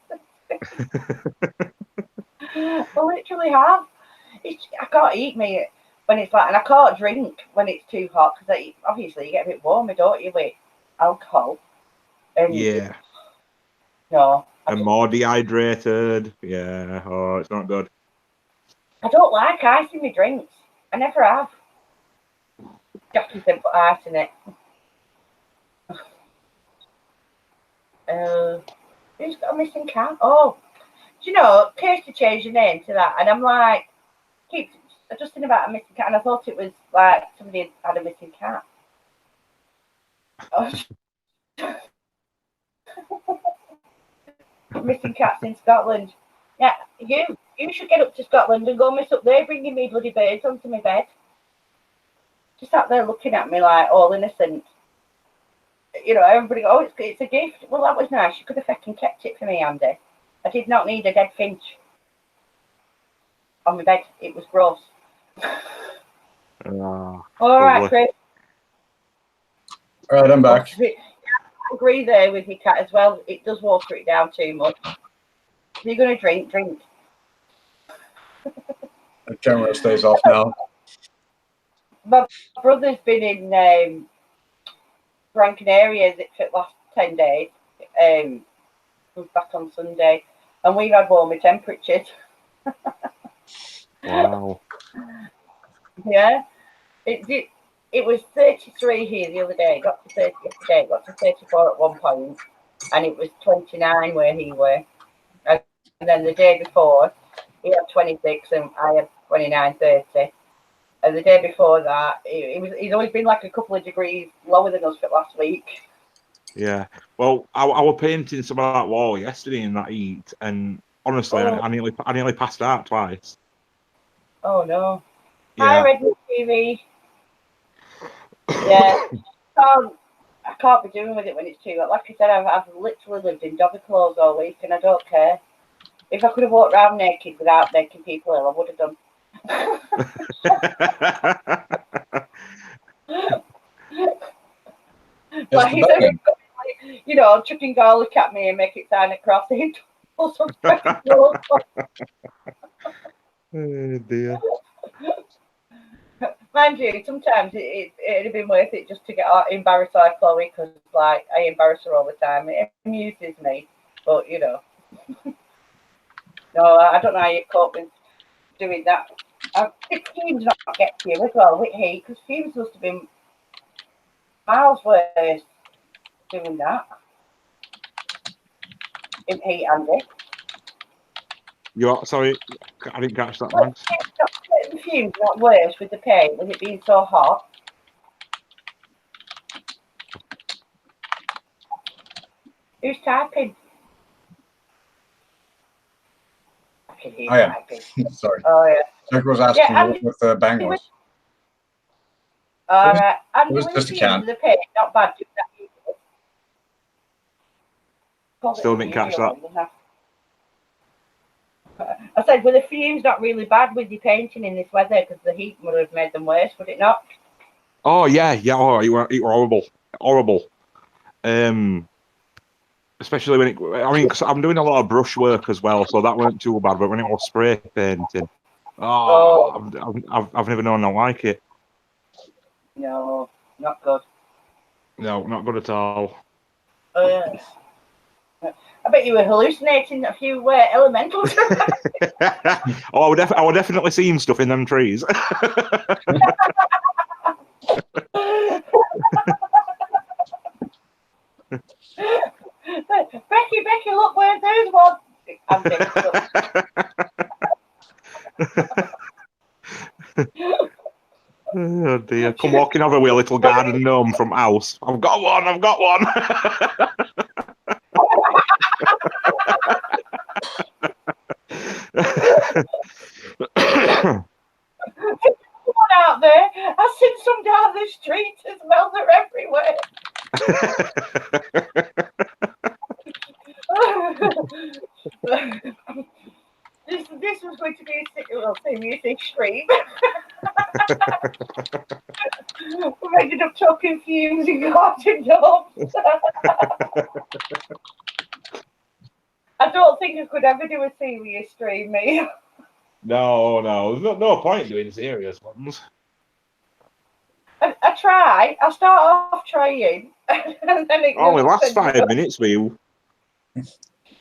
Speaker 1: I literally have. I can't eat meat when it's like, and I can't drink when it's too hot because obviously you get a bit warmer, don't you, with alcohol? And
Speaker 3: Yeah.
Speaker 1: no.
Speaker 3: And more dehydrated. Yeah. Oh, it's not good.
Speaker 1: I don't like ice in my drinks. I never have. Jackie said put ice in it. Who's got a missing cat? Oh, do you know, Kirsty changed her name to that, and I'm like, keep adjusting about a missing cat, and I thought it was like somebody had a missing cat. Oh. Missing cats in Scotland. Yeah, you should get up to Scotland and go miss up there, bringing me bloody birds onto my bed. Just sat there looking at me like all innocent. You know, everybody go, oh, it's a gift. Well, that was nice. You could have fucking kept it for me, Andy. I did not need a dead finch on my bed. It was gross. All right, Chris.
Speaker 2: All right, I'm back.
Speaker 1: I agree there with your cat as well. It does water it down too much. If you're going to drink.
Speaker 2: The camera stays off now.
Speaker 1: My brother's been in Gran Canaria for the last 10 days. Was back on Sunday, and we've had warmer temperatures.
Speaker 3: Wow.
Speaker 1: Yeah. It was 33 here the other day. It got to 30 yesterday. It got to 34 at one point, and it was 29 where he were. And then the day before, he had 26, and I had 29, 30. And the day before that, he's always been like a couple of degrees lower than us for last week.
Speaker 3: Yeah. Well, I was painting some of that wall yesterday in that heat, and honestly, I nearly passed out twice.
Speaker 1: Oh no.
Speaker 3: Yeah.
Speaker 1: Hi, Redwood TV. Yeah. I can't be doing with it when it's too hot. Like I said, I've literally lived in doggy clothes all week, and I don't care. If I could have walked around naked without making people ill, I would have done. Like, you know, chucking garlic at me and make it sound a crossing. Oh
Speaker 3: dear.
Speaker 1: Mind you, sometimes it'd have been worth it just to embarrass our Chloe, because like I embarrass her all the time. It amuses me, but you know, no, I don't know how you cope with doing that. It fumes not get to you as well with heat, because fumes must have been miles worse doing that in heat, Andy.
Speaker 3: Sorry, I didn't catch that one.
Speaker 1: The fumes not worse with the paint, with it being so hot. Who's typing? I can hear
Speaker 2: I am.
Speaker 1: typing.
Speaker 2: Sorry.
Speaker 1: Oh yeah.
Speaker 2: Jack was asking what the bang was.
Speaker 1: All right.
Speaker 2: It was just a can.
Speaker 1: The paint, not bad.
Speaker 3: Still didn't catch that.
Speaker 1: I said, were the fumes not really bad with your painting in this weather, because the heat would have made them worse, would it not?
Speaker 3: Oh yeah. Oh, it were horrible. Especially when because I'm doing a lot of brush work as well, so that weren't too bad. But when it was spray painting, I've never known I like it.
Speaker 1: No, not good.
Speaker 3: No, not good at all.
Speaker 1: I bet you were hallucinating a few elementals.
Speaker 3: I was definitely seeing stuff in them trees.
Speaker 1: Becky, look where there's one.
Speaker 3: Oh dear! Come walking over with a little garden gnome from house. I've got one.
Speaker 1: Out there, I've seen some down the street as well. They're This was going to be a serious extreme. We ended up talking fumes and garden gnomes. I don't think I could ever do a serious stream, mate.
Speaker 3: No, there's no point doing serious ones.
Speaker 1: I try. I'll start off trying. And then it
Speaker 3: Only last 5 minutes for you.
Speaker 1: Hey,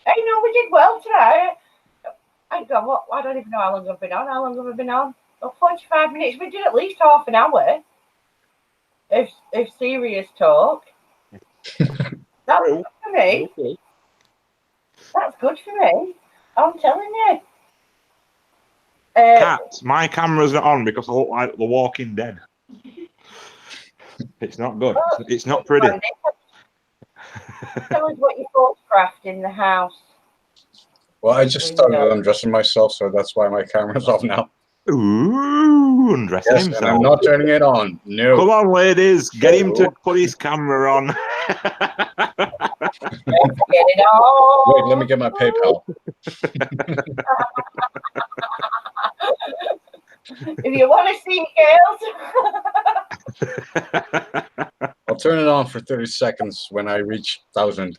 Speaker 1: no, we did well today. I don't even know how long I've been on. How long have I been on? Oh, 45 minutes. We did at least half an hour of serious talk. That's good for me.
Speaker 3: Okay.
Speaker 1: That's good for me. I'm telling you.
Speaker 3: Cat, my camera's not on because I look like The Walking Dead. It's not good. It's not pretty.
Speaker 1: Tell us what you photographed in the house.
Speaker 2: Well, I just started undressing myself, so that's why my camera's off now.
Speaker 3: Ooh, undressing himself.
Speaker 2: And I'm not turning it on. No.
Speaker 3: Come on, ladies, get him to put his camera on.
Speaker 1: Get it on.
Speaker 2: Wait, let me get my PayPal.
Speaker 1: If you want to see girls.
Speaker 2: I'll turn it on for 30 seconds when I reach 1,000.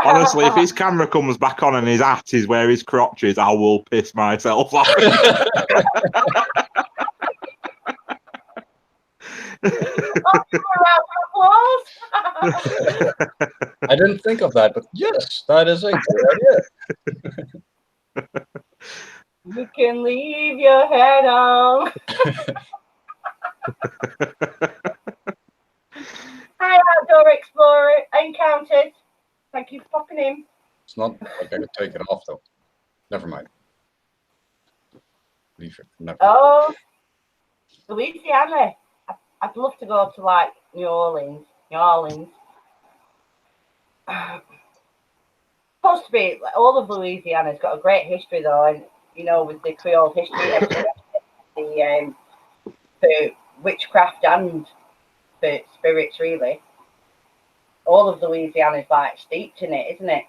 Speaker 3: Honestly, if his camera comes back on and his hat is where his crotch is, I will piss myself off.
Speaker 2: I didn't think of that, but yes, that is a good idea.
Speaker 1: You can leave your head on. Hi, Outdoor Explorer Encounters. Thank you for popping in.
Speaker 2: It's not like I could take it off, though. Never mind. Leave it. Never.
Speaker 1: Oh, Louisiana. I'd love to go to, like, New Orleans. Supposed to be, like, all of Louisiana's got a great history, though, and, you know, with the Creole history, the for witchcraft and for spirits, really. All of Louisiana's like steeped in it, isn't it?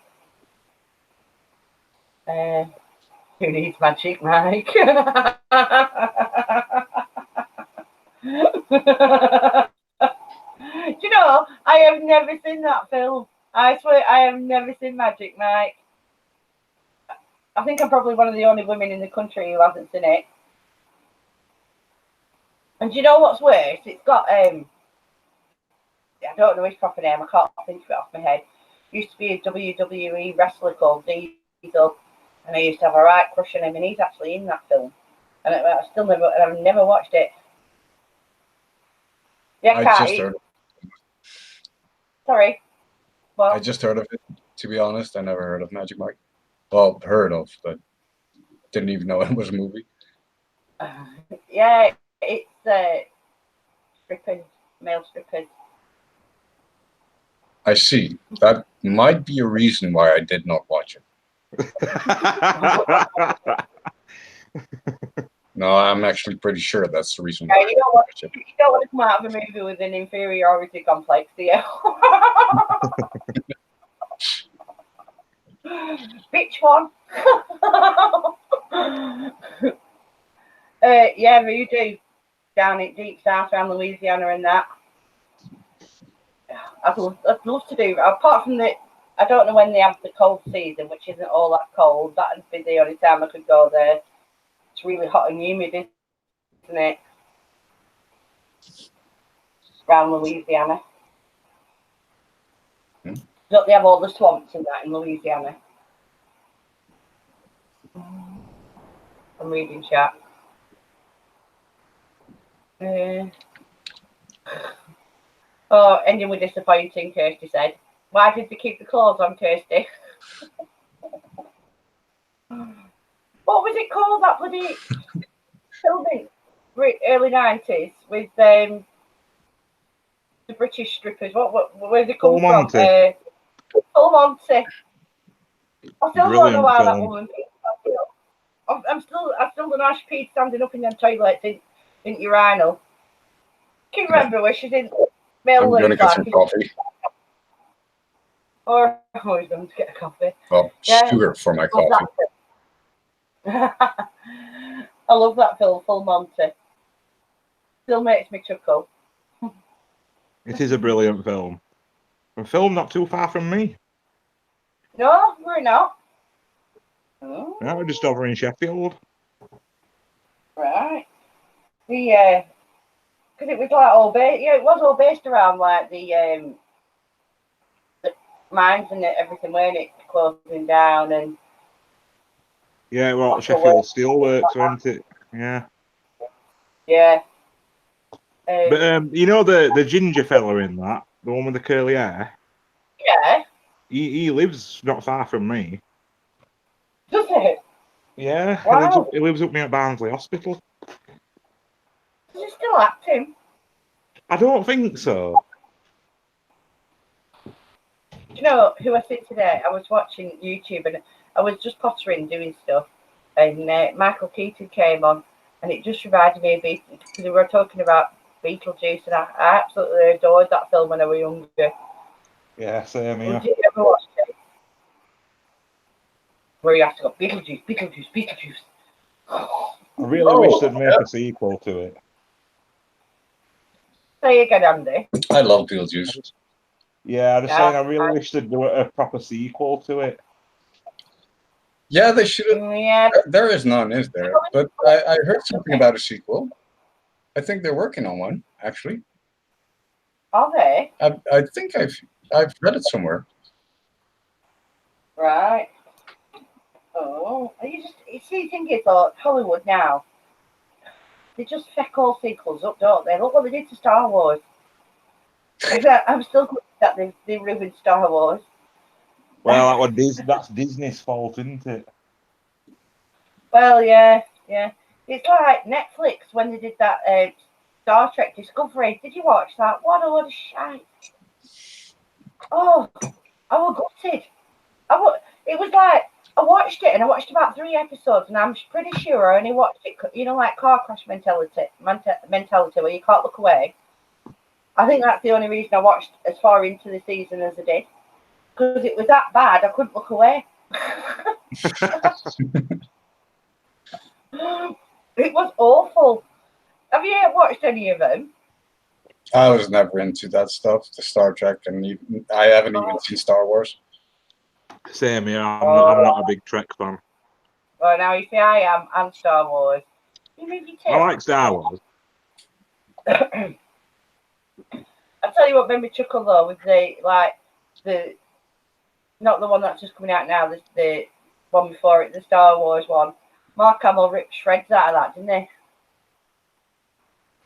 Speaker 1: Who needs Magic Mike? Do you know, I have never seen that film. I swear I have never seen Magic Mike. I think I'm probably one of the only women in the country who hasn't seen it. And do you know what's worse? It's got I don't know his proper name. I can't think of it off my head. Used to be a WWE wrestler called Diesel, and I used to have a right crush on him, and he's actually in that film. And I've never watched it. Yeah,
Speaker 2: I just heard.
Speaker 1: Sorry. Well,
Speaker 2: I just heard of it. To be honest, I never heard of Magic Mike. Well, heard of, but didn't even know it was a movie.
Speaker 1: Yeah, it's strippers, male strippers.
Speaker 2: I see. That might be a reason why I did not watch it. No, I'm actually pretty sure that's the reason why.
Speaker 1: You don't want to come out of a movie with an inferiority complex, do you? Which one? Yeah, voodoo down in deep south around Louisiana and that. I'd love to do. Apart from I don't know when they have the cold season, which isn't all that cold. That'd be the only time I could go there. It's really hot and humid, isn't it? Around Louisiana. Don't they have all the swamps and that in Louisiana? I'm reading chat. Oh, ending with disappointing, Kirsty said. Why did they keep the clothes on, Kirsty? What was it called, that bloody filming? Early 90s with the British strippers. Where they come from? Full Monty. I still don't know how that woman peed. I still don't know how she peed standing up in them toilets in urinal. Can you remember where she's in?
Speaker 2: I'm going to get some coffee.
Speaker 1: Or I'm always going to get a coffee.
Speaker 2: Well,
Speaker 1: Yeah.
Speaker 2: sugar for my
Speaker 1: Love
Speaker 2: coffee.
Speaker 1: that film. I love that film, Full Monty. Still makes me chuckle.
Speaker 3: It is a brilliant film. A film not too far from me.
Speaker 1: No, we're not. Oh,
Speaker 3: Yeah, we're just over in Sheffield.
Speaker 1: right. The because it was like all based. Yeah, it was all based around like the mines and everything, weren't it? Closing down and
Speaker 3: Yeah, well,
Speaker 1: After
Speaker 3: Sheffield Steelworks, weren't it? Yeah.
Speaker 1: yeah.
Speaker 3: But you know the ginger fella in that, the one with the curly hair.
Speaker 1: Yeah.
Speaker 3: He lives not far from me.
Speaker 1: Does it?
Speaker 3: Yeah,
Speaker 1: Wow.
Speaker 3: he lives up near Barnsley Hospital.
Speaker 1: Does he still acting?
Speaker 3: I don't think so.
Speaker 1: Do you know who I see today? I was watching YouTube and I was just pottering, doing stuff, and Michael Keaton came on, and it just reminded me of because we were talking about Beetlejuice, and I absolutely adored that film when I was younger.
Speaker 3: Yeah, same here.
Speaker 1: Did you ever watch it? Where you have to go, Beetlejuice, Beetlejuice, Beetlejuice.
Speaker 3: I really wish they'd make a sequel to it.
Speaker 1: Say again, Andy.
Speaker 2: I love Beetlejuice.
Speaker 3: Yeah, I'm just saying, I really wish they'd do a proper sequel to it.
Speaker 2: Yeah, they should have.
Speaker 1: Yeah.
Speaker 2: There is none, is there? But I heard something about a sequel. I think they're working on one, actually.
Speaker 1: Are they?
Speaker 2: I think I've read it somewhere.
Speaker 1: Right. Oh, you see, think it's all Hollywood now. They just feck all sequels up, don't they? Look what they did to Star Wars. I'm still glad that they ruined Star Wars.
Speaker 3: Well, that's Disney's fault, isn't it?
Speaker 1: Well, yeah. It's like Netflix when they did that Star Trek Discovery. Did you watch that? What a load of shite. Oh, I was gutted. It was like, I watched it and I watched about 3 episodes and I'm pretty sure I only watched it, like car crash mentality where you can't look away. I think that's the only reason I watched as far into the season as I did. Because it was that bad, I couldn't look away. It was awful. Have you watched any of them?
Speaker 2: I was never into that stuff, the Star Trek, and I haven't even seen Star Wars.
Speaker 3: Same here. I'm not a big Trek fan.
Speaker 1: Well, now you see, I am, and Star Wars.
Speaker 3: I like Star Wars.
Speaker 1: I'll tell you what made me chuckle though, with the not the one that's just coming out now, the one before it, the Star Wars one. Mark Hamill ripped shreds out of that, didn't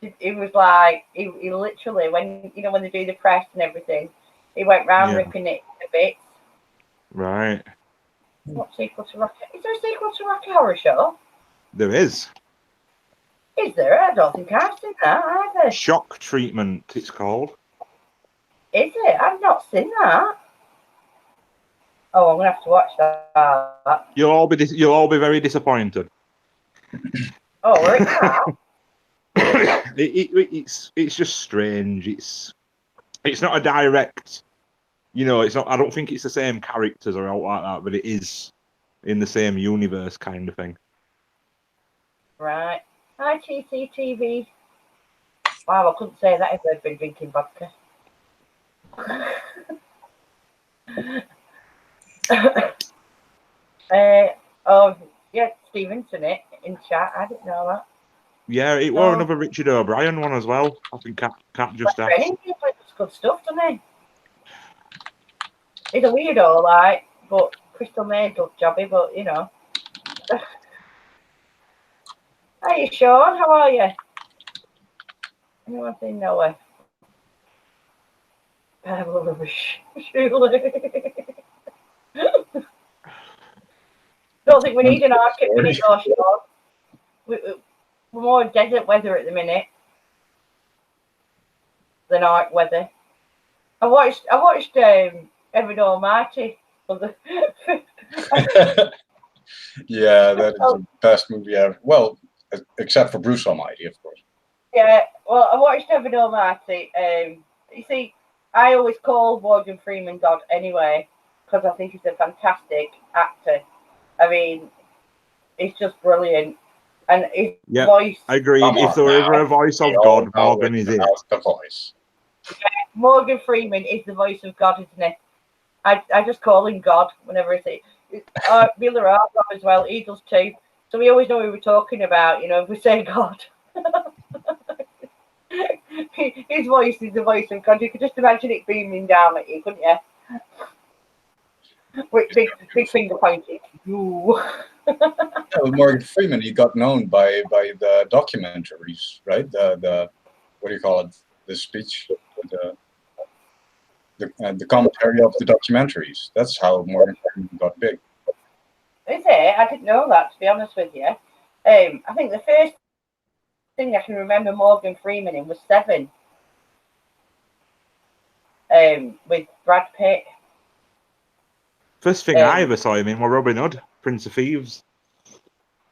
Speaker 1: he? It was like he literally when they do the press and everything, he went round ripping it a bit.
Speaker 3: Right.
Speaker 1: What sequel to Rocky? Is there a sequel to Rocky Horror Show?
Speaker 3: There is.
Speaker 1: Is there? I don't think I've seen that either.
Speaker 3: Shock Treatment, it's called.
Speaker 1: Is it? I've not seen that. Oh, I'm gonna have to watch that.
Speaker 3: You'll all be very disappointed.
Speaker 1: Oh, where is that?
Speaker 3: It's just strange. It's not a direct. It's not. I don't think it's the same characters or out like that, but it is in the same universe kind of thing.
Speaker 1: Right. Hi, TCTV. Wow, I couldn't say that if I'd been drinking vodka. Oh, yeah, Stevenson in chat. I didn't know that.
Speaker 3: Yeah, it was another Richard O'Brien one as well. I think Cat just asked.
Speaker 1: He plays good stuff, doesn't he? He's a weirdo, but Crystal Maid looked jobby, but Hi, Sean. How are you? Anyone seen Noah? Don't think we need an Arctic minute, though, Sean. We're more desert weather at the minute than Arctic weather. I watched Evan Almighty.
Speaker 2: Yeah, that is the best movie ever. Well, except for Bruce Almighty, of course.
Speaker 1: Yeah, well, I watched Evan Almighty. You see, I always call Morgan Freeman God anyway, because I think he's a fantastic actor. I mean, he's just brilliant. And his voice...
Speaker 3: Agreed. If there were ever a voice of God, Morgan is it.
Speaker 2: The voice.
Speaker 1: Morgan Freeman is the voice of God, isn't he? I just call him God whenever I say it. Wheeler Hargrave as well, he does too. So we always know who we're talking about, you know, if we say God. His voice is the voice of God. You could just imagine it beaming down at you, couldn't you? With big finger pointing.
Speaker 2: Morgan Freeman, he got known by the documentaries, right? The what do you call it? The speech, the commentary of the documentaries. That's how Morgan Freeman got big.
Speaker 1: Is it? I didn't know that, to be honest with you. I think the first thing I can remember Morgan Freeman in was Seven. With Brad Pitt.
Speaker 3: First thing I ever saw him in was Robin Hood, Prince of Thieves.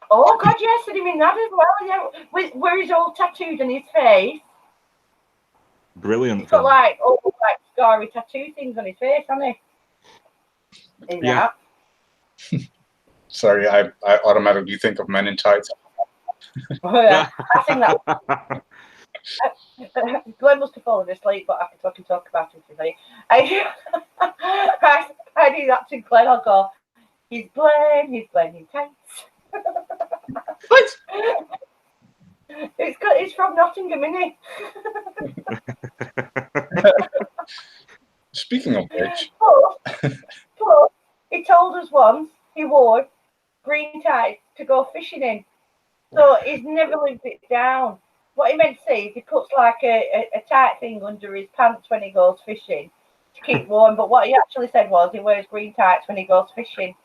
Speaker 1: Oh God, yes, and him in that as well. Yeah, where he's all tattooed on his face.
Speaker 3: Brilliant.
Speaker 1: He's got like scarry tattoo things on his face, hasn't he? In that.
Speaker 2: Sorry, I automatically think of Men in Tights.
Speaker 1: I think that. Glenn must have fallen asleep, but I can talk about him today. I do that to Glenn. I'll go, he's Glenn in tights.
Speaker 2: What?
Speaker 1: It's from Nottingham, isn't it?
Speaker 2: Speaking of which,
Speaker 1: but he told us once he wore green tights to go fishing in, so he's never lived it down. What he meant to say is he puts like a tight thing under his pants when he goes fishing to keep warm. But what he actually said was he wears green tights when he goes fishing.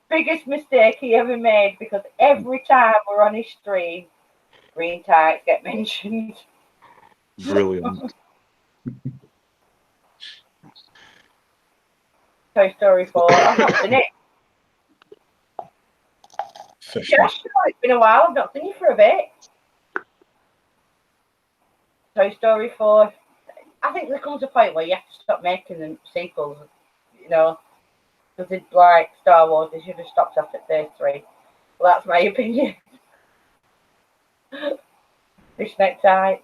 Speaker 1: Biggest mistake he ever made, because every time we're on his stream, green tights get mentioned.
Speaker 3: Brilliant.
Speaker 1: Toy Story 4. I've not seen it. Yeah, sure. It's been a while. I've not seen you for a bit. Toy Story 4. I think there comes a point where you have to stop making the sequels, you know, because it's like Star Wars. They should have stopped after phase 3. Well, that's my opinion. Fish necktie.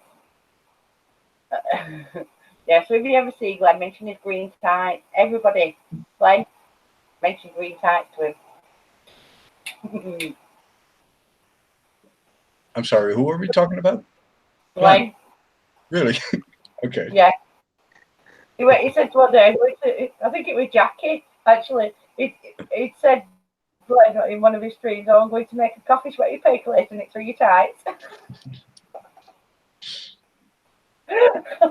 Speaker 1: Yeah, so if you ever see Glenn mention his green tights, everybody, Glenn, mention green tights to him.
Speaker 2: I'm sorry, who are we talking about?
Speaker 1: Glenn.
Speaker 2: Really? Okay.
Speaker 1: Yeah. He said one day, I think it was Jackie, actually. He said Glenn in one of his streams, oh, I'm going to make a coffee sweaty percolate and it's through your tights.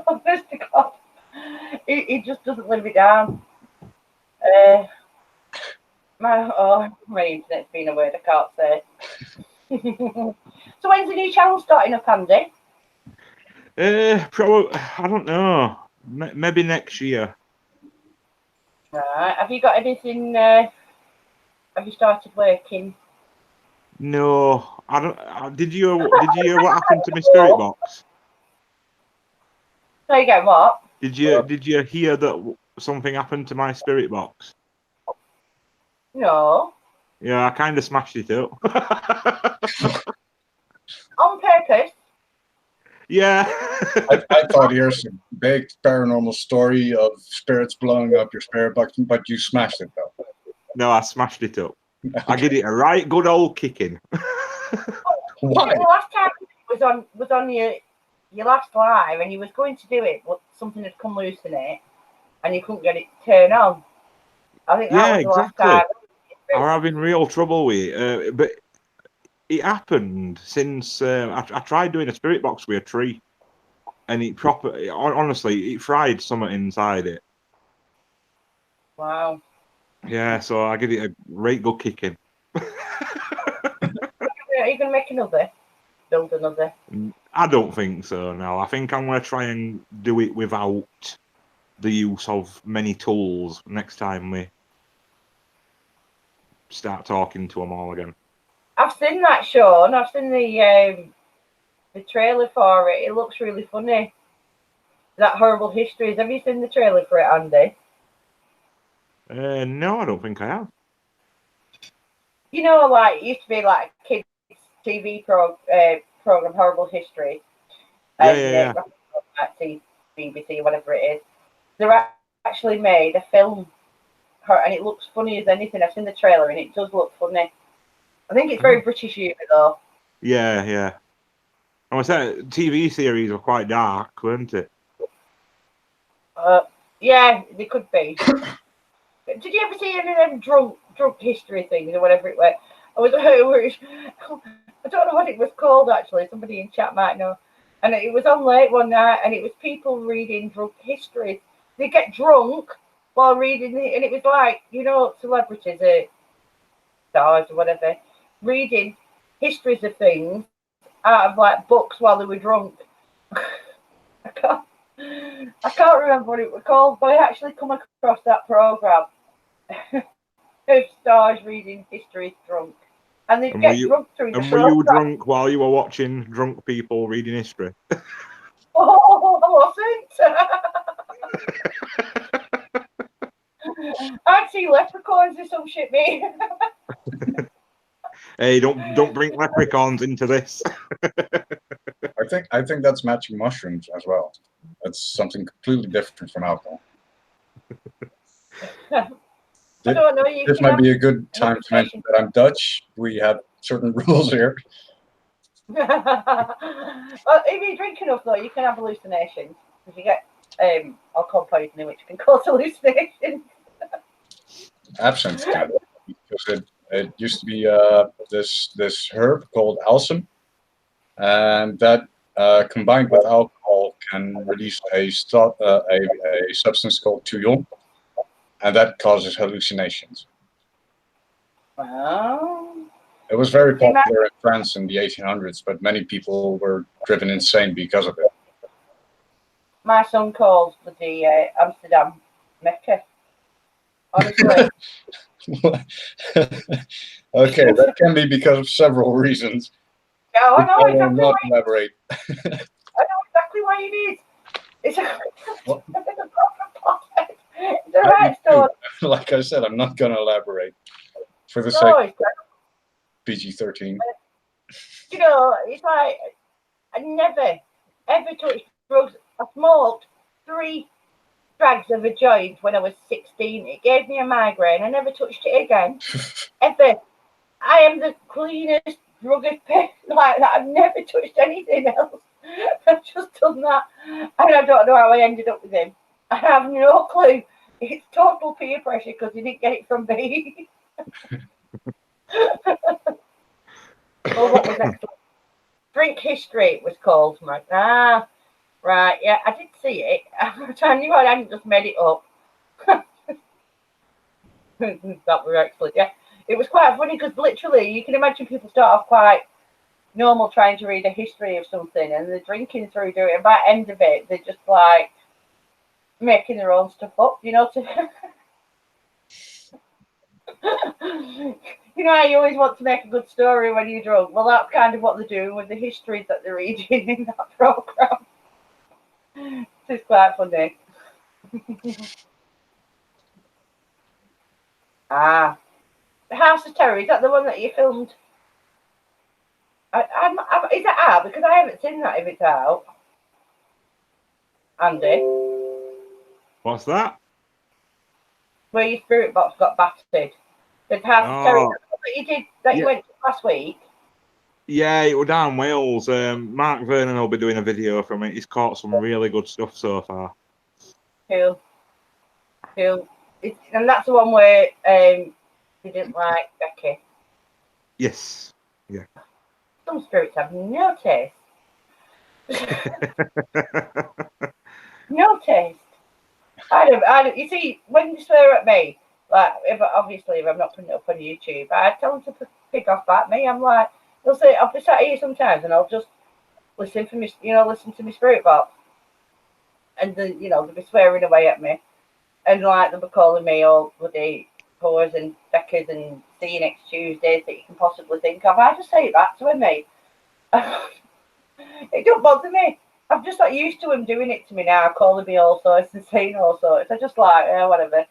Speaker 1: Honest to God. He just doesn't live it down. My internet's been a word I can't say. So when's the new channel starting up, Andy?
Speaker 3: Probably, I don't know. Maybe next year.
Speaker 1: Right. Have you got anything? Have you started working?
Speaker 3: No, I don't. Did you hear what happened to my spirit box?
Speaker 1: So you go what?
Speaker 3: Did you hear that something happened to my spirit box?
Speaker 1: No.
Speaker 3: Yeah, I kind of smashed it up.
Speaker 1: On purpose?
Speaker 3: Yeah.
Speaker 2: I thought here's a big paranormal story of spirits blowing up your spirit box, but you smashed it though.
Speaker 3: No, I smashed it up. Okay. I gave it a right good old kicking.
Speaker 2: Why?
Speaker 1: The last time it was on your last live, and you was going to do it, but something had come loose in it, and you couldn't get it to turn on. I think that was the last time.
Speaker 3: I'm having real trouble with it, but it happened since I tried doing a spirit box with a tree, and honestly, it fried something inside it.
Speaker 1: Wow.
Speaker 3: Yeah, so I give it a great good kicking.
Speaker 1: Are you going to make another? Build another?
Speaker 3: I don't think so, no. I think I'm going to try and do it without the use of many tools next time we start talking to them all again.
Speaker 1: I've seen that, Sean. I've seen the trailer for it. It looks really funny. That Horrible Histories. Have you seen the trailer for it, Andy?
Speaker 3: No, I don't think I have.
Speaker 1: You know, like it used to be like a kids TV program, Horrible History,
Speaker 3: Yeah,
Speaker 1: and like BBC, whatever it is. They're actually made a film, and it looks funny as anything. I've seen the trailer, and it does look funny. I think it's very British humour, though.
Speaker 3: Yeah. I was saying TV series were quite dark, weren't it?
Speaker 1: Yeah, they could be. Did you ever see any of them drunk history things or whatever it was? I don't know what it was called actually. Somebody in chat might know. And it was on late one night, and it was people reading drunk history. They get drunk while reading it, and it was like, you know, celebrities, stars or whatever, reading histories of things out of like books while they were drunk. I can't remember what it was called, but I actually come across that program of stars reading histories drunk, and they get drunk through the program.
Speaker 3: And were you drunk while you were watching drunk people reading history?
Speaker 1: Oh, I wasn't. I'd see leprechauns or some shit, mate.
Speaker 3: Hey, don't bring leprechauns into this.
Speaker 2: I think that's magic mushrooms as well. That's something completely different from alcohol.
Speaker 1: I don't know.
Speaker 2: This might be a good time to mention that I'm Dutch. We have certain rules here.
Speaker 1: Well, if you drink enough, though, you can have hallucinations. If you get alcohol poisoning, which can cause hallucinations.
Speaker 2: Absinthe can, because it used to be this herb called alsam, and that combined with alcohol can release a substance called touillon, and that causes hallucinations.
Speaker 1: Wow.
Speaker 2: It was very popular in France in the 1800s, but many people were driven insane because of it.
Speaker 1: My son calls the Amsterdam Mecca. Honestly.
Speaker 2: Okay, that can be because of several reasons.
Speaker 1: Yeah, I know exactly
Speaker 2: will not elaborate.
Speaker 1: I know exactly why it is. It's a it's a right story.
Speaker 2: Like I said, I'm not going to elaborate for the sake of PG-13.
Speaker 1: You know, it's like I never ever touched drugs. I smoked 3 drags of a joint when I was 16. It gave me a migraine. I never touched it again. Ever. I am the cleanest, druggist person like that. I've never touched anything else. I've just done that. And I don't know how I ended up with him. I have no clue. It's total peer pressure because he didn't get it from me. Well, what was that? Drink History it was called. Right, yeah, I did see it. I knew I hadn't just made it up. That was excellent, yeah. It was quite funny because literally you can imagine people start off quite normal trying to read a history of something and they're drinking through doing it, and by the end of it they're just like making their own stuff up, you know, you know how you always want to make a good story when you're drunk. Well, that's kind of what they're doing with the histories that they're reading in that program. It's quite funny. The House of Terror, is that the one that you filmed? Is it out? Because I haven't seen that if it's out. Andy?
Speaker 3: What's that?
Speaker 1: Where your spirit box got battered. The House of Terror that you did, that you went to last week.
Speaker 3: Yeah, it was down Wales. Mark Vernon will be doing a video from it. He's caught some really good stuff so far. Cool.
Speaker 1: And that's the one where you didn't like Becky.
Speaker 3: Yes. Yeah.
Speaker 1: Some spirits have no taste. No taste. I don't. You see, when you swear at me, like if I'm not putting it up on YouTube, I tell them to pick off at me. I'm like, they'll say I'll be sat here sometimes, and I'll just listen to my spirit box, and then they'll be swearing away at me, and like they'll be calling me all bloody whores and feckers and see you next Tuesdays that you can possibly think of. I just say that to me. It don't bother me. I've just got used to him doing it to me now, calling me all sorts and saying all sorts. I just like, yeah, whatever.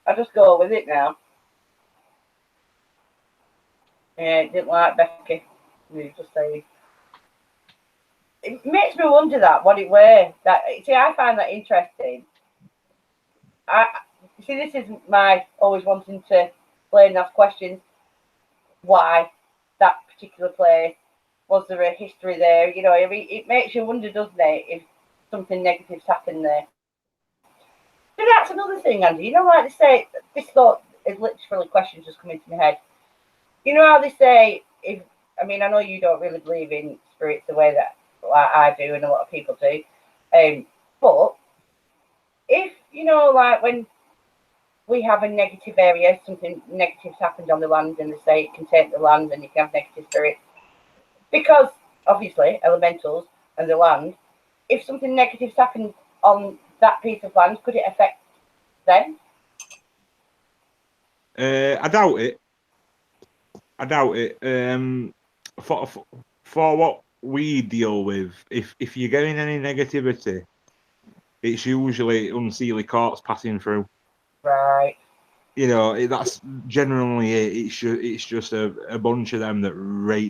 Speaker 1: I just go with it now. Yeah, didn't like Becky. You just say. It makes me wonder that what it were. That see, I find that interesting. I see. This is my always wanting to explain and ask questions. Why that particular place? Was there a history there? You know, I mean, it makes you wonder, doesn't it, if something negative's happened there. But that's another thing, Andy. You know, like they say, this thought is literally questions just come into my head. You know how they say, I know you don't really believe in spirits the way that like I do and a lot of people do. But if, you know, like when we have a negative area, something negative's happened on the land and they say it can take the land and you can have negative spirits. Because obviously, elementals and the land, if something negative's happened on that piece of land, could it affect them?
Speaker 3: I doubt it. For what we deal with, if you're getting any negativity, it's usually unseelie courts passing through.
Speaker 1: Right.
Speaker 3: You know, that's generally it. It's just a bunch of them that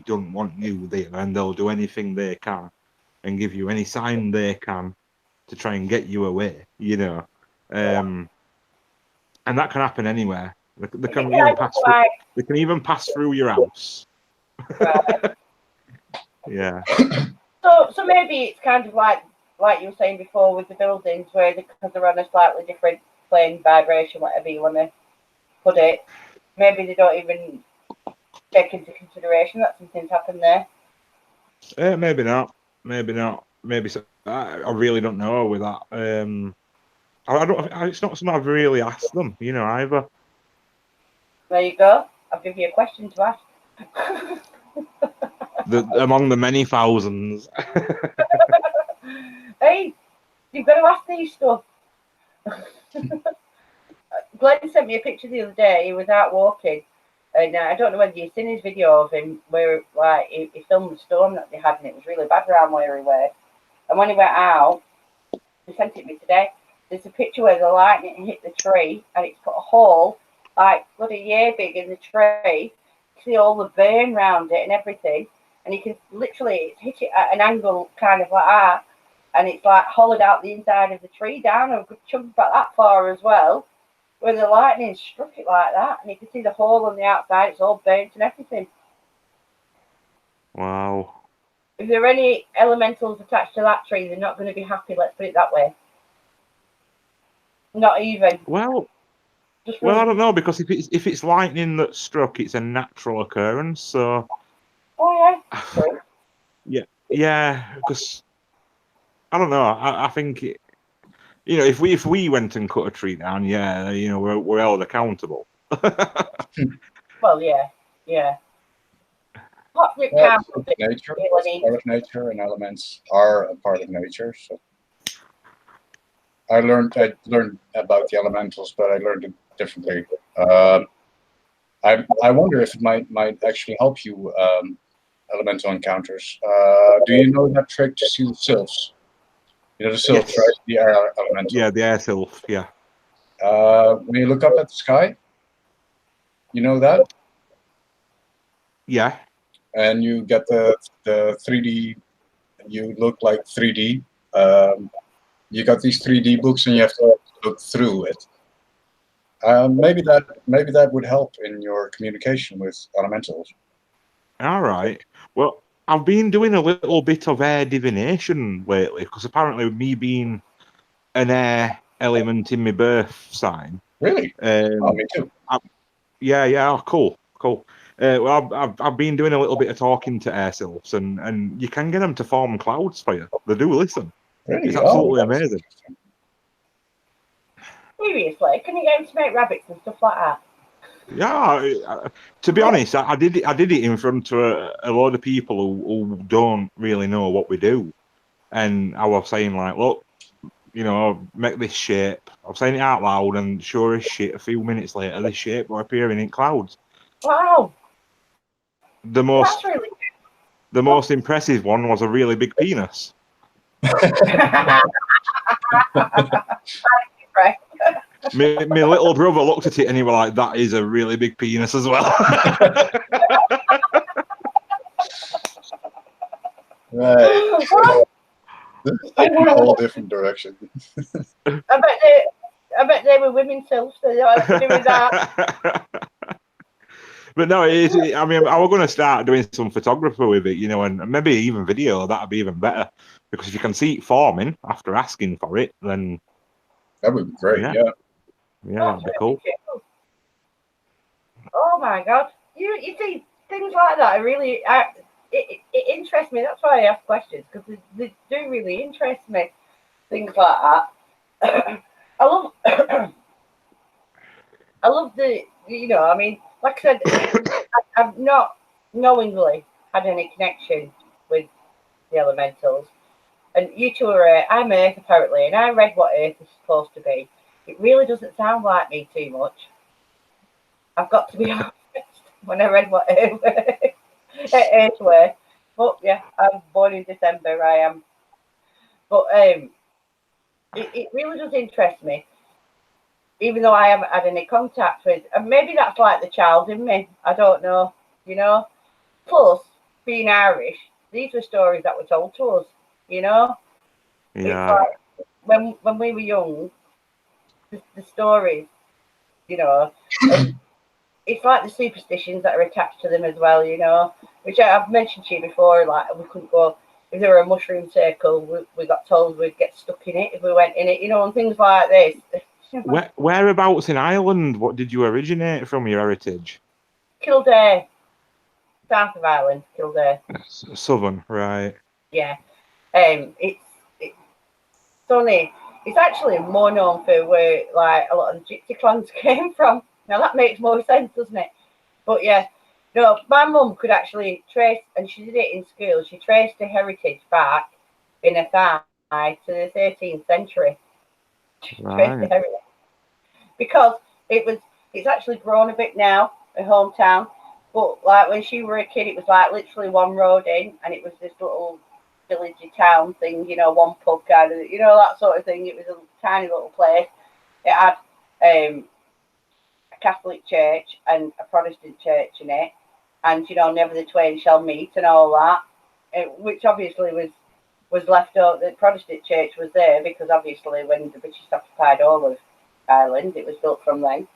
Speaker 3: don't want you there, and they'll do anything they can and give you any sign they can to try and get you away. You know, and that can happen anywhere. They can even pass through your house.
Speaker 1: Right.
Speaker 3: Yeah.
Speaker 1: So maybe it's kind of like you were saying before with the buildings, where because they're on a slightly different plane, vibration, whatever you want to put it, maybe they don't even take into consideration that something's happened there.
Speaker 3: Maybe not. Maybe so. I really don't know with that. I don't. It's not something I've really asked them, you know, either.
Speaker 1: There you go. I'll give you a question to ask.
Speaker 3: Among the many thousands.
Speaker 1: Hey, you've got to ask these stuff. Glenn sent me a picture the other day. He was out walking, and I don't know whether you've seen his video of him where like he filmed the storm that they had, and it was really bad around where he was. And when he went out, he sent it me today. There's a picture where the lightning hit the tree, and it's put a hole like bloody year big in the tree. You see all the burn around it and everything, and you can literally hit it at an angle kind of like that, and it's like hollowed out the inside of the tree down a good chunk about that far as well, where the lightning struck it like that, and you can see the hole on the outside. It's all burnt and everything.
Speaker 3: Wow.
Speaker 1: If there are any elementals attached to that tree, they're not going to be happy. Let's put it that way. Not even.
Speaker 3: Well, I don't know, because if it's lightning that struck, it's a natural occurrence. So.
Speaker 1: Oh yeah. True.
Speaker 3: Yeah. Because I don't know. I think it, you know, if we went and cut a tree down, yeah, you know, we're held accountable.
Speaker 1: Well, yeah.
Speaker 2: Nature, it's part of nature, and elements are a part of nature. So I learned about the elementals, but I learned it differently. I wonder if it might actually help you, elemental encounters. Do you know that trick to see the sylphs? You know the sylphs,
Speaker 3: Yes.
Speaker 2: right? The air elemental.
Speaker 3: Yeah, the air sylph. Yeah.
Speaker 2: When you look up at the sky, you know that?
Speaker 3: Yeah.
Speaker 2: And you get the 3D. You look like 3D. You got these 3D books, and you have to look through it. Maybe that would help in your communication with elementals.
Speaker 3: All right. Well, I've been doing a little bit of air divination lately, because apparently me being an air element in my birth sign.
Speaker 2: Really? Me too.
Speaker 3: Yeah. Oh, cool. Well, I've been doing a little bit of talking to air sylphs, and you can get them to form clouds for you. They do listen.
Speaker 2: Really?
Speaker 3: It's absolutely amazing.
Speaker 1: Seriously, can you get him to make rabbits and stuff like that?
Speaker 3: Yeah, to be honest, I did it in front of a lot of people who don't really know what we do, and I was saying like, look, you know, make this shape. I was saying it out loud, and sure as shit, a few minutes later, this shape were appearing in clouds.
Speaker 1: Wow,
Speaker 3: The most impressive one was a really big penis. My little brother looked at it and he was like, "That is a really big penis as well."
Speaker 2: Right. So, this is taking a whole different direction.
Speaker 1: I bet they were women too, so they don't have to do with that.
Speaker 3: But no, I mean, I was going to start doing some photography with it, and maybe even video. That'd be even better, because if you can see it forming after asking for it, then
Speaker 2: That would be great. Yeah.
Speaker 3: That'd be cool.
Speaker 1: Oh my God, you see things like that. It interests me. That's why I ask questions, because they do really interest me. Things like that. I love. I love the. I mean, like I said, I've not knowingly had any connection with the elementals. And you two are I'm Earth apparently, and I read what Earth is supposed to be. It really doesn't sound like me too much. I've got to be honest. When I read what Earth were, but yeah, I'm born in December. I am, but it really does interest me, even though I haven't had any contact with. And maybe that's like the child in me. I don't know. Plus, being Irish, these were stories that were told to us.
Speaker 3: Yeah.
Speaker 1: It's like when we were young, the stories, and it's like the superstitions that are attached to them as well, which I've mentioned to you before. Like, we couldn't go if there were a mushroom circle. We got told we'd get stuck in it if we went in it, and things like this.
Speaker 3: Whereabouts in Ireland? What did you originate from? Your heritage?
Speaker 1: Kildare, south of Ireland, Kildare.
Speaker 3: Southern, right?
Speaker 1: Yeah. It's funny. It's actually more known for where like a lot of the gypsy clans came from. Now that makes more sense, doesn't it? But yeah, no, my mum could actually trace, and she did it in school. She traced the heritage back in her thigh to the 13th century. She traced the heritage because it's actually grown a bit now, her hometown. But like when she were a kid, it was like literally one road in, and it was this little villagey town thing, one pub kind of, that sort of thing. It was a tiny little place. It had a Catholic church and a Protestant church in it, and never the twain shall meet and all that, which obviously was left out. The Protestant church was there because obviously when the British occupied all of Ireland, it was built from them.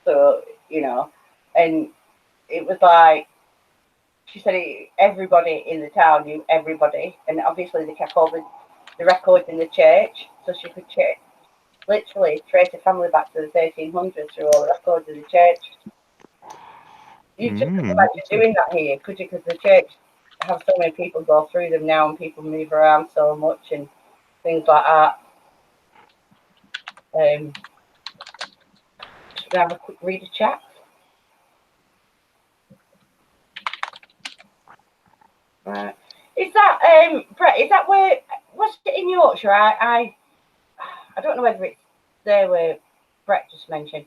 Speaker 1: So and it was like, she said everybody in the town knew everybody, and obviously they kept all the records in the church, so she could literally trace her family back to the 1300s through all the records in the church. You just couldn't imagine doing that here, could you? Because the church have so many people go through them now, and people move around so much and things like that. Just gonna have a quick read of chat. Right. Is that Brett? Is that where? Was it in Yorkshire? I don't know whether it's there where Brett just mentioned.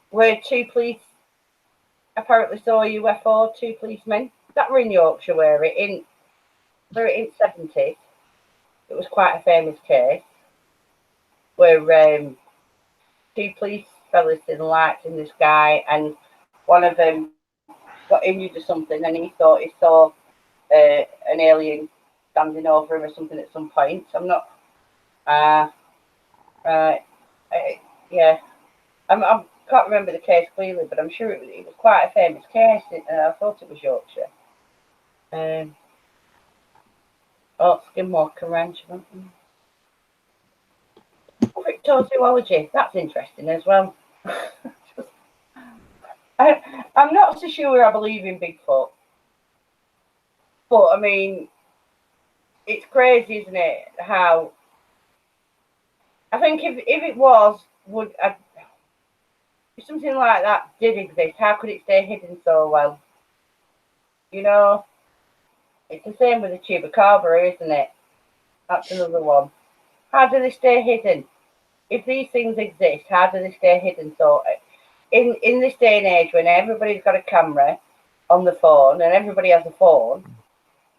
Speaker 1: Where two police apparently saw a UFO. Two policemen. That were in Yorkshire. Were it in 70s? It was quite a famous case where two police fellas in lights in the sky, and one of them got injured or something, and he thought he saw an alien standing over him or something at some point. So I'm not. Yeah, I can't remember the case clearly, but I'm sure it was quite a famous case. I thought it was Yorkshire. Skinwalker Ranch. Cryptozoology. That's interesting as well. I'm not so sure I believe in Bigfoot. But I mean, it's crazy, isn't it? How I think if it was, if something like that did exist, how could it stay hidden so well? It's the same with the chupacabra, isn't it? That's another one. How do they stay hidden? If these things exist, how do they stay hidden? So, in this day and age, when everybody's got a camera on the phone and everybody has a phone,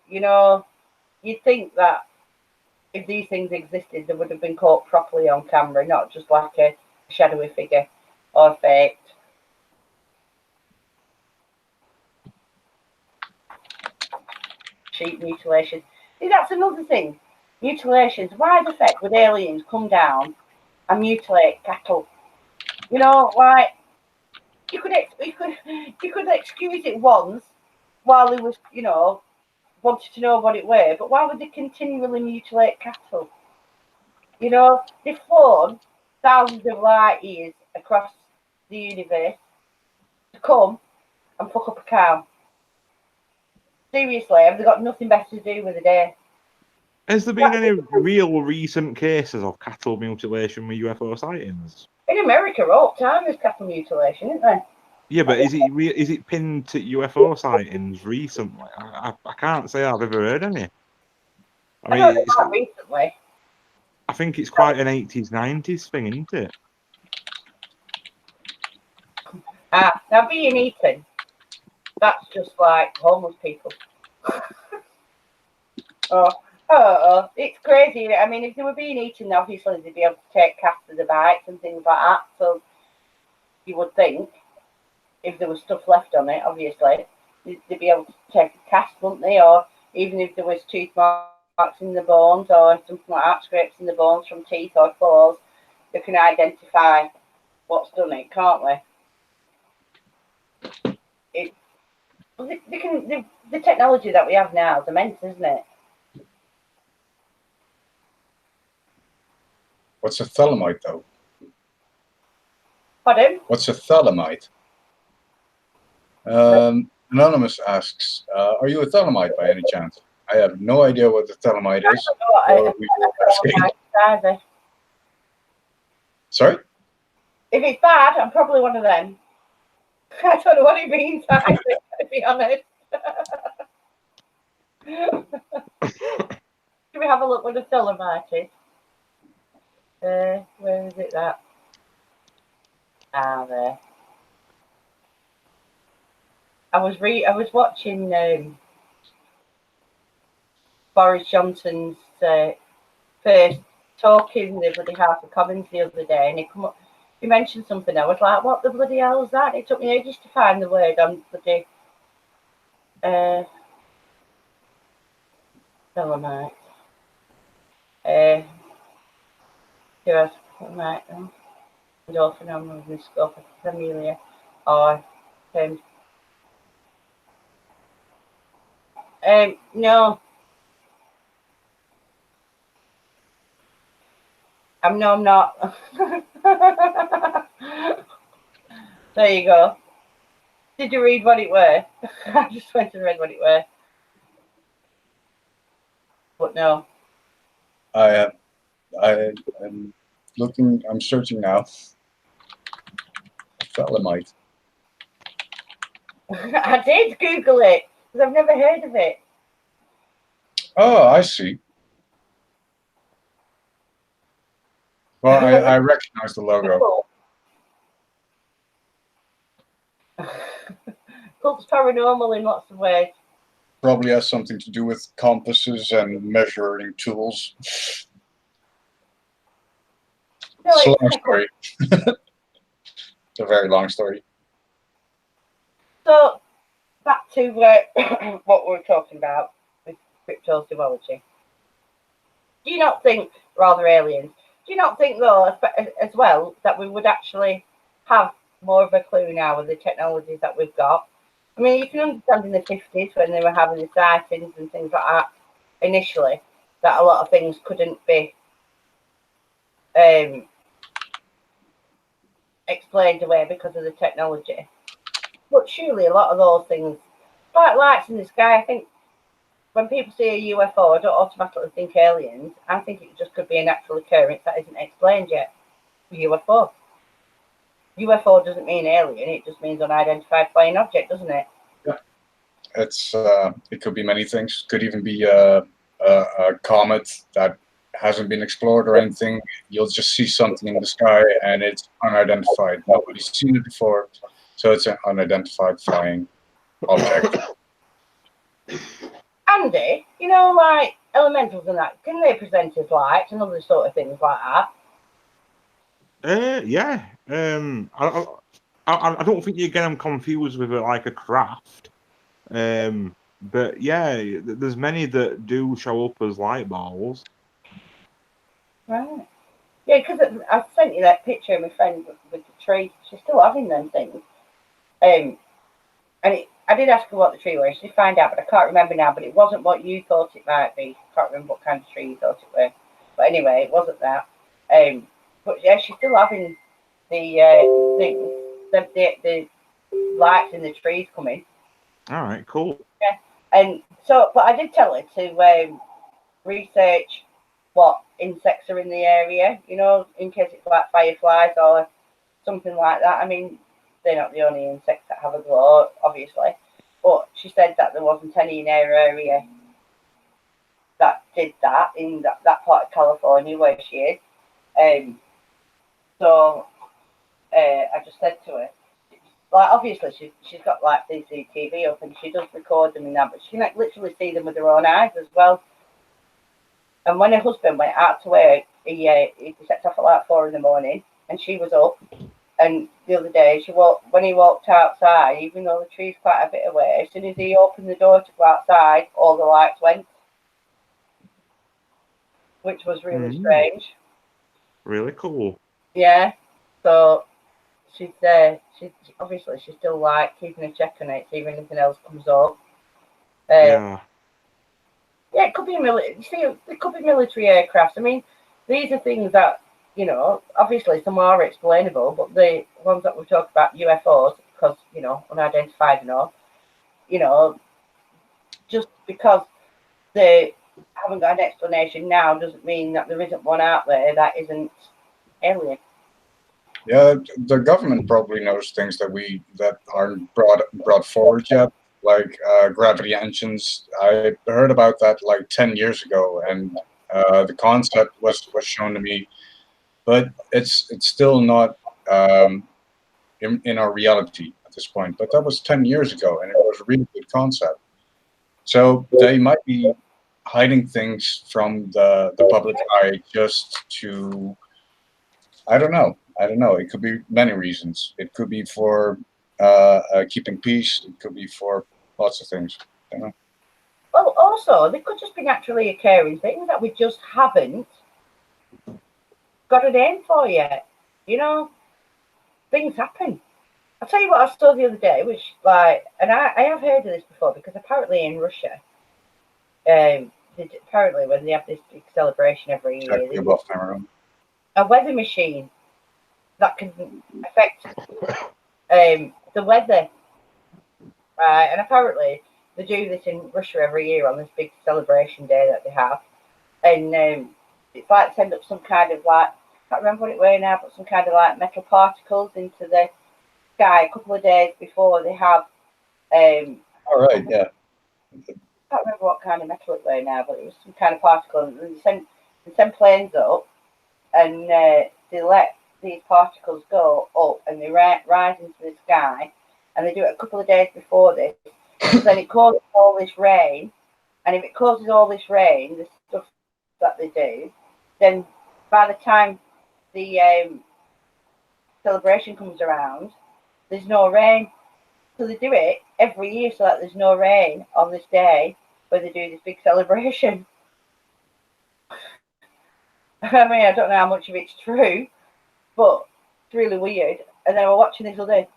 Speaker 1: you'd think that if these things existed, they would have been caught properly on camera, not just like a shadowy figure or faked. Sheep mutilations. See, that's another thing. Mutilations. Why the heck would aliens come down and mutilate cattle? You know, like you could excuse it once while they was, you know, wanted to know what it were, but why would they continually mutilate cattle? You know, they've flown thousands of light years across the universe to come and fuck up a cow. Seriously, have they got nothing better to do with the day?
Speaker 3: Has there been any real recent cases of cattle mutilation with UFO sightings?
Speaker 1: In America, all the time there's cattle mutilation, isn't there?
Speaker 3: Yeah, but is it pinned to UFO sightings recently? I can't say I've ever heard any. I mean,
Speaker 1: I don't know recently.
Speaker 3: I think it's quite an 80s, 90s thing, isn't it?
Speaker 1: Now being eaten, that's just like homeless people. It's crazy. I mean, if they were being eaten, obviously they'd be able to take cast of the bites and things like that. So you would think, if there was stuff left on it, obviously, they'd be able to take a cast, wouldn't they? Or even if there was tooth marks in the bones or something like that, scrapes in the bones from teeth or claws, they can identify what's done it, can't they? The technology that we have now is immense, isn't it?
Speaker 2: What's a Thelemite, though?
Speaker 1: Pardon?
Speaker 2: What's a Thelemite? Anonymous asks, are you a Thelemite by any chance? I have no idea what a Thelemite is. Sorry?
Speaker 1: If it's bad, I'm probably one of them. I don't know what it means, to be honest. Should we have a look what a Thelemite is? Where is it that? There. I was watching Boris Johnson's first talk in the bloody House of Commons the other day, and he mentioned something. I was like, what the bloody hell is that? It took me ages to find the word on bloody Thelemite. Who has Thelemite now? Or phenomenon in the scope of familiar or terms. No. I'm not. There you go. Did you read what it were? I just went and read what it were. But no.
Speaker 2: I am looking, I'm searching now. Thelemite.
Speaker 1: I did Google it because I've never heard of it.
Speaker 2: Oh, I see. Well, I recognize the logo.
Speaker 1: Cult's paranormal in lots of ways.
Speaker 2: Probably has something to do with compasses and measuring tools.
Speaker 1: No,
Speaker 2: it's a long story. It's a very long story.
Speaker 1: So, back to what we're talking about with cryptozoology. Do you not think, rather aliens, do you not think, though, as well, that we would actually have more of a clue now with the technologies that we've got? I mean, you can understand in the 50s when they were having the sightings and things like that initially, that a lot of things couldn't be explained away because of the technology. But surely a lot of those things, like lights in the sky, I think when people see a UFO, I don't automatically think aliens. I think it just could be a natural occurrence that isn't explained yet. UFO. UFO doesn't mean alien, it just means unidentified flying object, doesn't it?
Speaker 2: Yeah. It's it could be many things. Could even be a comet that hasn't been explored or anything. You'll just see something in the sky and it's unidentified. Nobody's seen it before, so it's an unidentified flying object.
Speaker 1: Andy, you know, like elementals and that, can they present as lights and other sort of things like that?
Speaker 3: Yeah. I don't think you get them confused with like a craft. But yeah, there's many that do show up as light balls.
Speaker 1: Right. Yeah, because I sent you that picture of my friend with the tree. She's still having them things. And I did ask her what the tree was. She did find out, but I can't remember now. But it wasn't what you thought it might be. I can't remember what kind of tree you thought it was. But anyway, it wasn't that. But yeah, she's still having the things, the lights in the trees coming.
Speaker 3: All right, cool.
Speaker 1: Yeah, and so, but I did tell her to research what insects are in the area, you know, in case it's like fireflies or something like that. I mean, they're not the only insects that have a glow, obviously, but she said that there wasn't any in her area that did that in that part of California where she is. So I just said to her, like, obviously she's got like CCTV up and she does record them and that, but she can like literally see them with her own eyes as well. And when her husband went out to work, he set off at like 4 a.m, and she was up. And the other day, when he walked outside, even though the tree's quite a bit away, as soon as he opened the door to go outside, all the lights went, which was really strange.
Speaker 3: Really cool.
Speaker 1: Yeah. So she's obviously she's still like keeping a check on it, see if anything else comes up.
Speaker 3: Yeah.
Speaker 1: Yeah, it could be it could be military aircrafts. I mean, these are things that, you know, obviously some are explainable, but the ones that we talk about, UFOs, because, you know, unidentified and all, you know, just because they haven't got an explanation now doesn't mean that there isn't one out there that isn't alien.
Speaker 2: Yeah, the government probably knows things that aren't brought forward yet, like gravity engines. I heard about that like 10 years ago, and the concept was shown to me, but it's still not in our reality at this point. But that was 10 years ago, and it was a really good concept. So they might be hiding things from the public eye just to, I don't know. I don't know. It could be many reasons. It could be for keeping peace. It could be for lots of things. I don't know.
Speaker 1: Well, also, they could just be naturally occurring things that we just haven't got a name for yet. You know, things happen. I'll tell you what I saw the other day, which, like, and I have heard of this before because apparently in Russia, apparently when they have this big celebration every year, they
Speaker 2: Above camera.
Speaker 1: a weather machine that can affect the weather. And apparently they do this in Russia every year on this big celebration day that they have. And it's like send up some kind of like, I can't remember what it was now, but some kind of like metal particles into the sky a couple of days before they have.
Speaker 2: All right, yeah.
Speaker 1: I can't remember what kind of metal it was now, but it was some kind of particle. And they send planes up and they let these particles go up and they rise into the sky, and they do it a couple of days before this. So then it causes all this rain, and if it causes all this rain, the stuff that they do, then by the time the celebration comes around, there's no rain. So they do it every year so that there's no rain on this day where they do this big celebration. I mean, I don't know how much of it's true, but it's really weird. And then I was watching this other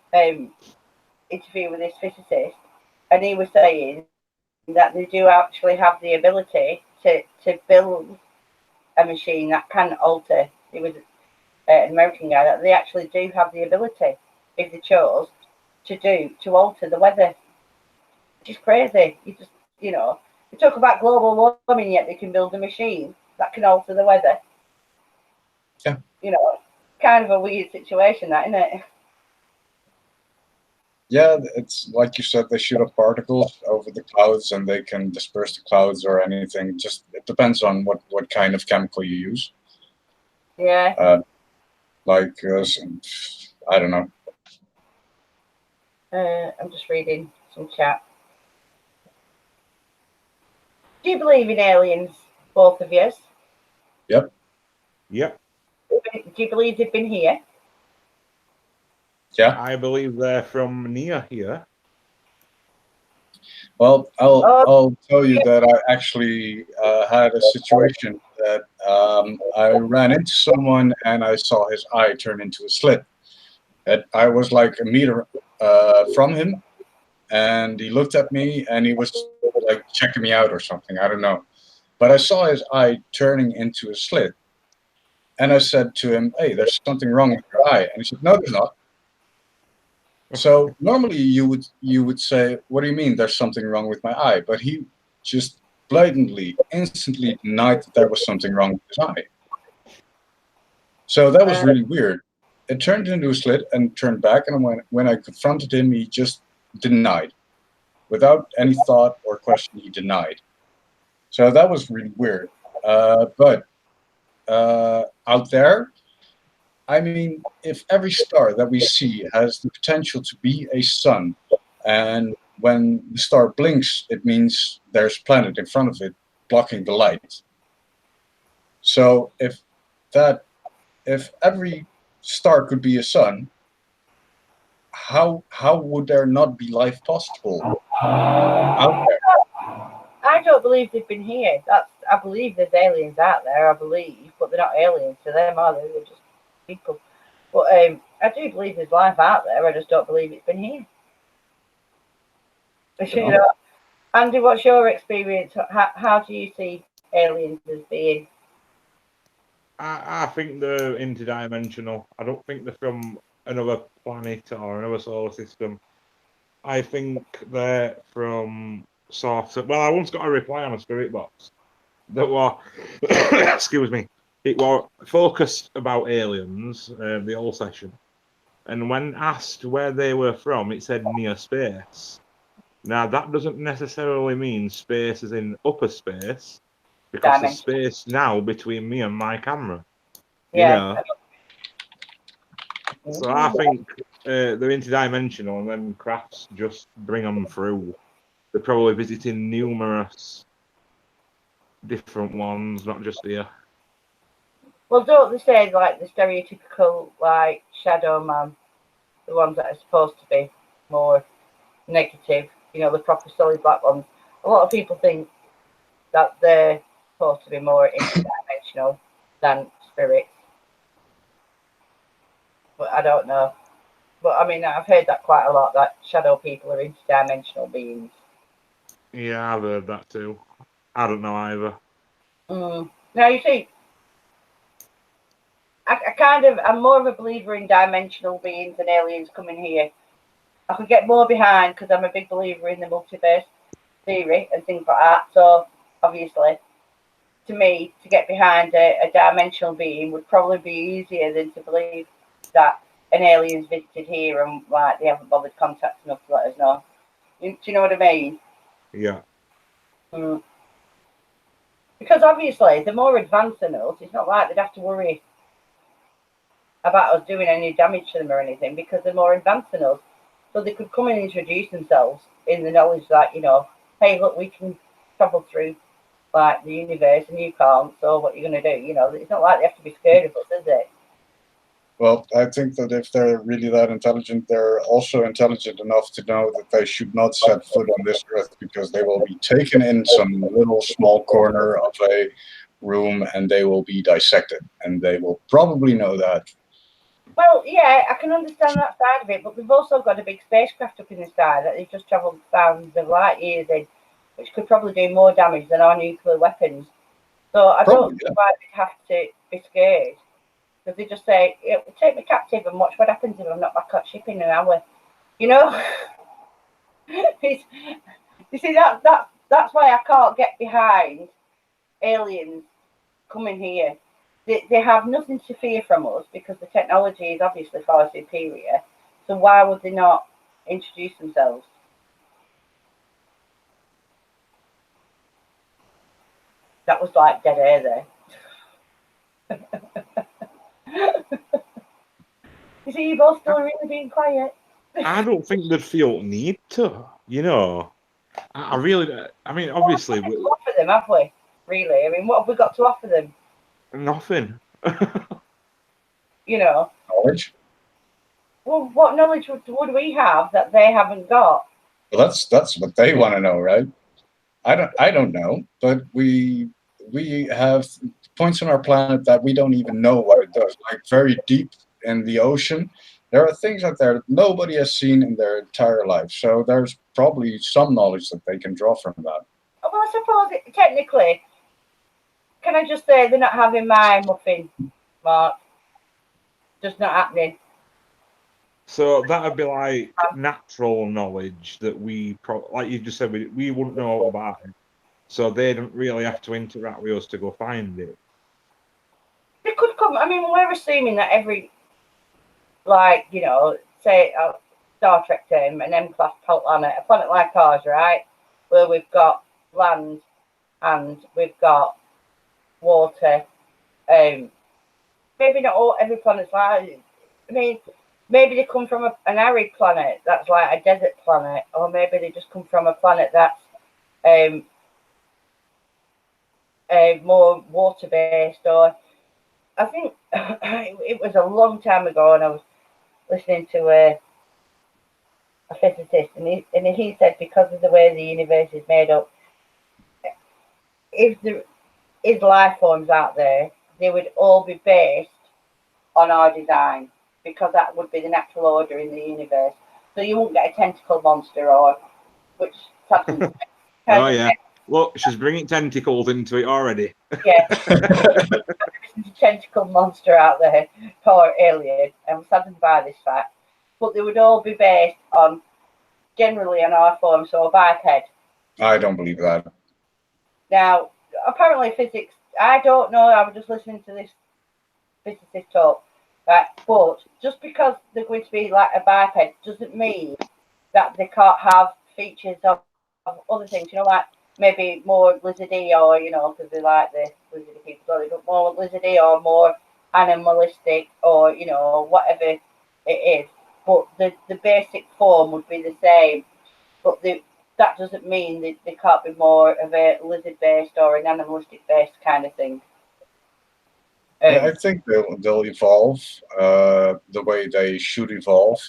Speaker 1: interview with this physicist, and he was saying that they do actually have the ability to build a machine that can alter. It was an American guy that they actually do have the ability, if they chose, to alter the weather, which is crazy. You know, we talk about global warming, yet they can build a machine that can alter the weather.
Speaker 2: Yeah.
Speaker 1: You know, kind of a weird situation, that, isn't it?
Speaker 2: Yeah, it's like you said, they shoot up particles over the clouds and they can disperse the clouds or anything. Just it depends on what kind of chemical you use.
Speaker 1: Yeah.
Speaker 2: I don't know.
Speaker 1: I'm just reading some chat. Do you believe in aliens, both of you?
Speaker 2: Yep.
Speaker 3: Yep.
Speaker 1: Do you believe they've been here?
Speaker 2: Yeah.
Speaker 3: I believe they're from near here.
Speaker 2: Well, I'll tell you that I actually had a situation that I ran into someone and I saw his eye turn into a slit. And I was like a meter from him, and he looked at me and he was like checking me out or something. I don't know. But I saw his eye turning into a slit. And I said to him, "Hey, there's something wrong with your eye." And he said, "No, there's not." So normally you would say, "What do you mean there's something wrong with my eye?" But he just blatantly, instantly denied that there was something wrong with his eye. So that was really weird. It turned into a slit and turned back, and when I confronted him, he just denied. Without any thought or question, he denied. So that was really weird. But out there, I mean, if every star that we see has the potential to be a sun, and when the star blinks, it means there's a planet in front of it blocking the light. So if every star could be a sun, how would there not be life possible out there?
Speaker 1: I don't believe they've been here. I believe there's aliens out there. I believe, but they're not aliens to them, are they? They're just people. But I do believe there's life out there. I just don't believe it's been here. You know, Andy, what's your experience? How do you see aliens as being?
Speaker 3: I think they're interdimensional. I don't think they're from another planet or another solar system. I think they're from sort of. Well, I once got a reply on a spirit box that was, excuse me, it was focused about aliens, the whole session. And when asked where they were from, it said near space. Now, that doesn't necessarily mean space is in upper space, because there's space now between me and my camera. You know? So I think they're interdimensional, and then crafts just bring them through. They're probably visiting numerous different ones, not just here.
Speaker 1: Well, don't they say like the stereotypical like shadow man, the ones that are supposed to be more negative, you know, the proper solid black ones. A lot of people think that they're supposed to be more interdimensional than spirits. But I don't know. But I mean, I've heard that quite a lot, that shadow people are interdimensional beings.
Speaker 3: Yeah, I've heard that too. I don't know either.
Speaker 1: Now, you see, I'm more of a believer in dimensional beings and aliens coming here. I could get more behind because I'm a big believer in the multiverse theory and things like that. So, obviously, to me, to get behind a dimensional being would probably be easier than to believe that an alien's visited here and like they haven't bothered contacting us to let us know. Do you know what I mean?
Speaker 3: Yeah.
Speaker 1: Because obviously, they're more advanced than us. It's not like they'd have to worry about us doing any damage to them or anything because they're more advanced than us. So they could come and introduce themselves in the knowledge that, you know, hey, look, we can travel through like the universe and you can't, so what are you going to do? You know, it's not like they have to be scared of us, is it?
Speaker 2: Well, I think that if they're really that intelligent, they're also intelligent enough to know that they should not set foot on this earth because they will be taken in some little small corner of a room and they will be dissected. And they will probably know that.
Speaker 1: Well, yeah, I can understand that side of it, but we've also got a big spacecraft up in the sky that they've just travelled thousands of light years in, which could probably do more damage than our nuclear weapons. So I don't see why they'd have to be scared. Because they just say, take me captive and watch what happens if I'm not back at ship in an hour. You know? You see, that's why I can't get behind aliens coming here. They have nothing to fear from us because the technology is obviously far superior. So why would they not introduce themselves? That was like dead air there. You see, you both still really being quiet.
Speaker 3: I don't think they'd feel need to, you know. I really, I mean, obviously.
Speaker 1: For them, have we? Really? I mean, what have we got to offer them?
Speaker 3: Nothing.
Speaker 1: You know.
Speaker 2: Knowledge.
Speaker 1: Well, what knowledge would we have that they haven't got?
Speaker 2: Well, that's what they want to know, right? I don't know, but we have points on our planet that we don't even know what it does. Like very deep in the ocean, there are things out there that nobody has seen in their entire life. So there's probably some knowledge that they can draw from that.
Speaker 1: Well, I suppose technically, can I just say they're not having my muffin, Mark? Just not happening.
Speaker 3: So that would be like natural knowledge that we, like you just said, we wouldn't know about it. So they don't really have to interact with us to go find it.
Speaker 1: They could come. I mean, we're assuming that every, like, you know, say Star Trek term, an M-class planet, a planet like ours, right, where we've got land and we've got water. Maybe not every planet's like. I mean, maybe they come from an arid planet that's like a desert planet, or maybe they just come from a planet that's more water-based. Or I think it was a long time ago, and I was listening to a physicist, and he said because of the way the universe is made up, if there is life forms out there, they would all be based on our design, because that would be the natural order in the universe. So you won't get a tentacle monster, or which happens.
Speaker 3: Oh yeah, look, she's bringing tentacles into it already.
Speaker 1: Yeah, there's a tentacle monster out there, or alien. I'm saddened by this fact, but they would all be based on generally on our form, so a biped.
Speaker 2: I don't believe that.
Speaker 1: Now, apparently physics, I don't know, I was just listening to this physicist talk, right? But just because they're going to be like a biped doesn't mean that they can't have features of other things, you know, like maybe more lizardy, or, you know, because they like the lizardy people, so they got more lizardy or more animalistic, or, you know, whatever it is. But the basic form would be the same. But that doesn't mean that they can't be more of a lizard-based or an animalistic-based kind of thing.
Speaker 2: Yeah, I think they'll evolve the way they should evolve.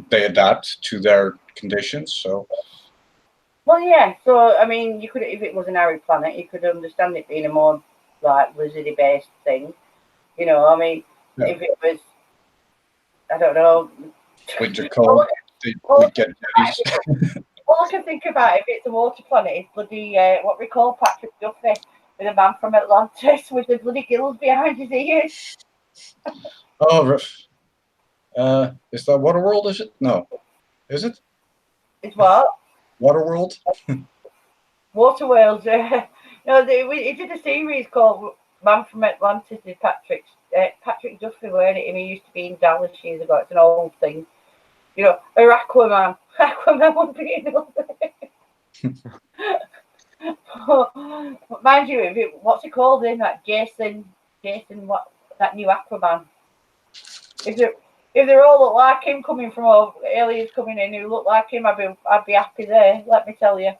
Speaker 2: They adapt to their conditions. So.
Speaker 1: Well, yeah. So I mean, you could, if it was an arid planet, you could understand it being a more like lizardy-based thing. You know, I mean,
Speaker 2: Yeah.
Speaker 1: If it was, I don't know.
Speaker 2: Winter cold, we get daddies.
Speaker 1: All I can think about, if it's a water planet, is bloody what we call Patrick Duffy, with a man from Atlantis with the bloody gills behind his ears.
Speaker 2: Oh, is that Waterworld? Is it? No, is it?
Speaker 1: It's what?
Speaker 2: Waterworld.
Speaker 1: Waterworld. No, he did a series called Man from Atlantis with Patrick Duffy, weren't it? He used to be in Dallas years ago. It's an old thing. You know, or Aquaman. Aquaman would be another. But mind you, what's it called in that Jason, what, that new Aquaman? If they all look like him, coming from aliens coming in who look like him, I'd be happy there. Let me tell you.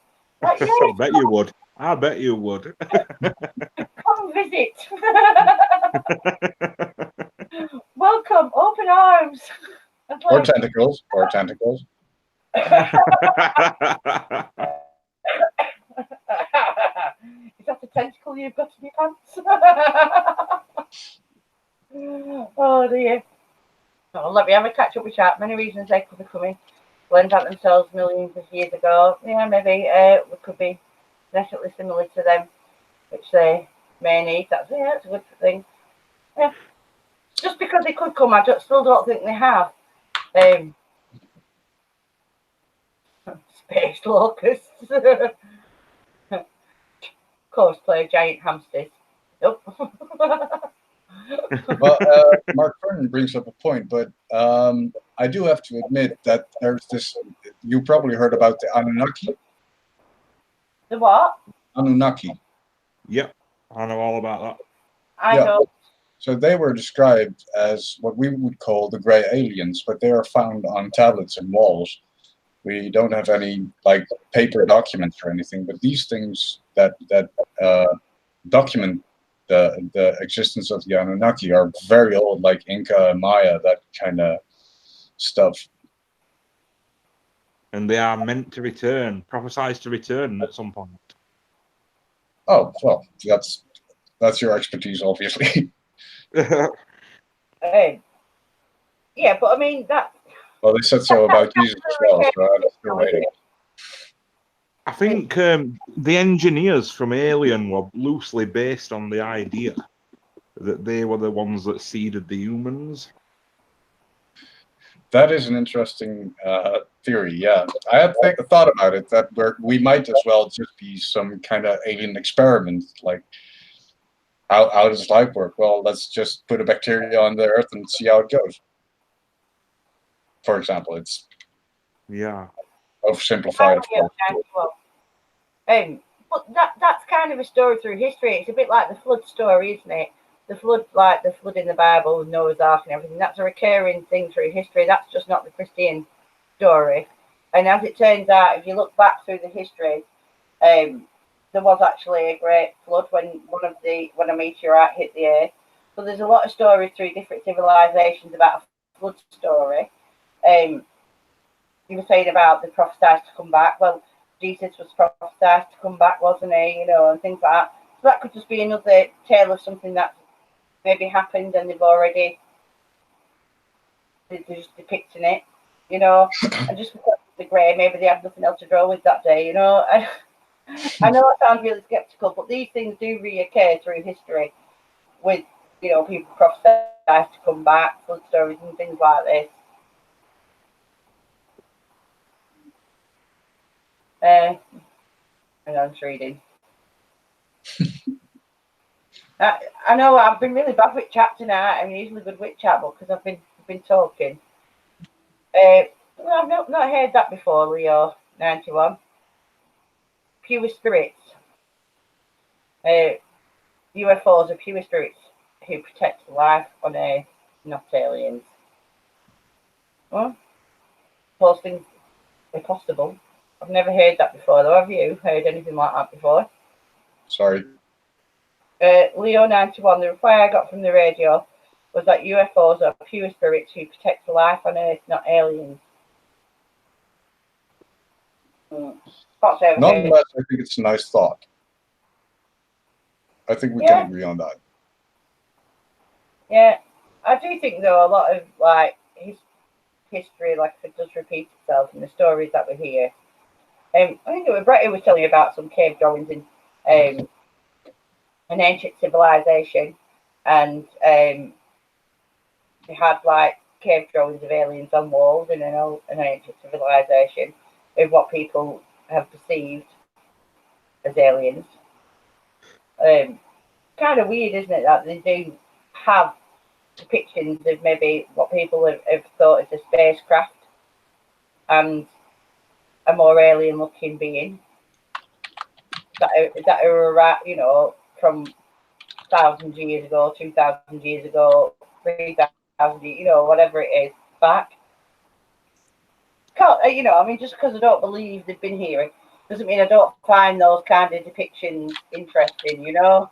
Speaker 1: Like, yes,
Speaker 3: I bet you would. I bet you would.
Speaker 1: come visit. Welcome, open arms.
Speaker 2: Or tentacles. Or tentacles.
Speaker 1: Is that the tentacle you've got in your pants? Oh dear. Oh, let me have a catch up with chat. Many reasons they could be coming. Blend out themselves millions of years ago. Yeah, maybe we could be genetically similar to them, which they may need. That's a good thing. Yeah. Just because they could come, I still don't think they have. Space locusts. Cosplay giant hamsters. Nope.
Speaker 2: Well, Mark Vernon brings up a point, but I do have to admit that there's this. You probably heard about the Anunnaki.
Speaker 1: The what?
Speaker 2: Anunnaki.
Speaker 3: Yep, I know all about that.
Speaker 1: I know.
Speaker 2: So they were described as what we would call the grey aliens, but they are found on tablets and walls. We don't have any like paper documents or anything, but these things that document the existence of the Anunnaki are very old, like Inca, Maya, that kind of stuff.
Speaker 3: And they are meant to return, prophesized to return at some point.
Speaker 2: Oh well, that's your expertise, obviously.
Speaker 1: Yeah, but I mean that.
Speaker 2: Well, they said so about Jesus as well, so I'm still waiting.
Speaker 3: I think the engineers from Alien were loosely based on the idea that they were the ones that seeded the humans.
Speaker 2: That is an interesting theory. Yeah, I had thought about it. That we might as well just be some kind of alien experiment. Like, how does life work? Well, let's just put a bacteria on the Earth and see how it goes. For example, it's oversimplified, of course.
Speaker 1: But that's kind of a story through history. It's a bit like the flood story, isn't it? The flood, like the flood in the Bible, Noah's Ark and everything. That's a recurring thing through history. That's just not the Christian story. And as it turns out, if you look back through the history, there was actually a great flood when a meteorite hit the Earth. So there's a lot of stories through different civilizations about a flood story. You were saying about the prophesied to come back. Well, Jesus was prophesied to come back, wasn't he? You know, and things like that. So that could just be another tale of something that maybe happened and they've already they're just depicting it, you know. And just because it's the grey, maybe they have nothing else to draw with that day, you know. I know I sound really skeptical, but these things do reoccur through history with, you know, people prophesied to come back, flood stories and things like this. And I'm just reading. I know I've been really bad with chat tonight. I'm usually good with chat, but because I've been talking. Well, I've not heard that before, Leo 91. Pure spirits. UFOs are pure spirits who protect life on Earth, not aliens. Well, those things are possible. I've never heard that before, though. Have you heard anything like that before?
Speaker 2: Sorry.
Speaker 1: Leo 91, the reply I got from the radio was that UFOs are pure spirits who protect life on Earth, not aliens.
Speaker 2: Nonetheless, I think it's a nice thought. I think we can agree on that.
Speaker 1: Yeah, I do think though a lot of like history, like it does repeat itself in the stories that we hear. I think it was Brett who was telling me about some cave drawings in an ancient civilization, and they had like cave drawings of aliens on walls in an ancient civilization of what people have perceived as aliens. Kind of weird, isn't it, that they do have depictions of maybe what people have thought is a spacecraft and a more alien-looking being that are, you know, from 1,000 years ago, 2,000 years ago, 3,000, you know, whatever it is, back. Can't, you know, I mean, just because I don't believe they've been here doesn't mean I don't find those kind of depictions interesting, you know.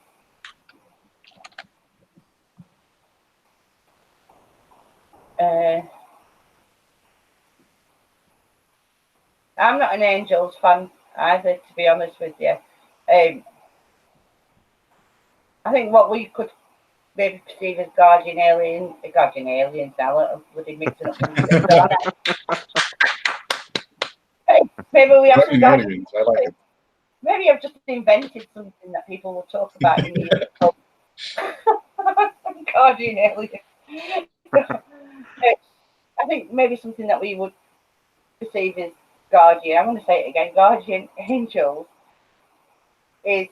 Speaker 1: I'm not an Angels fan either, to be honest with you. I think what we could maybe perceive as guardian aliens now, bloody mixing up. Maybe we have some guardian
Speaker 2: aliens. I like it.
Speaker 1: Maybe I've just invented something that people will talk about in the guardian alien. I think maybe something that we would perceive as guardian, I'm going to say it again, guardian angels is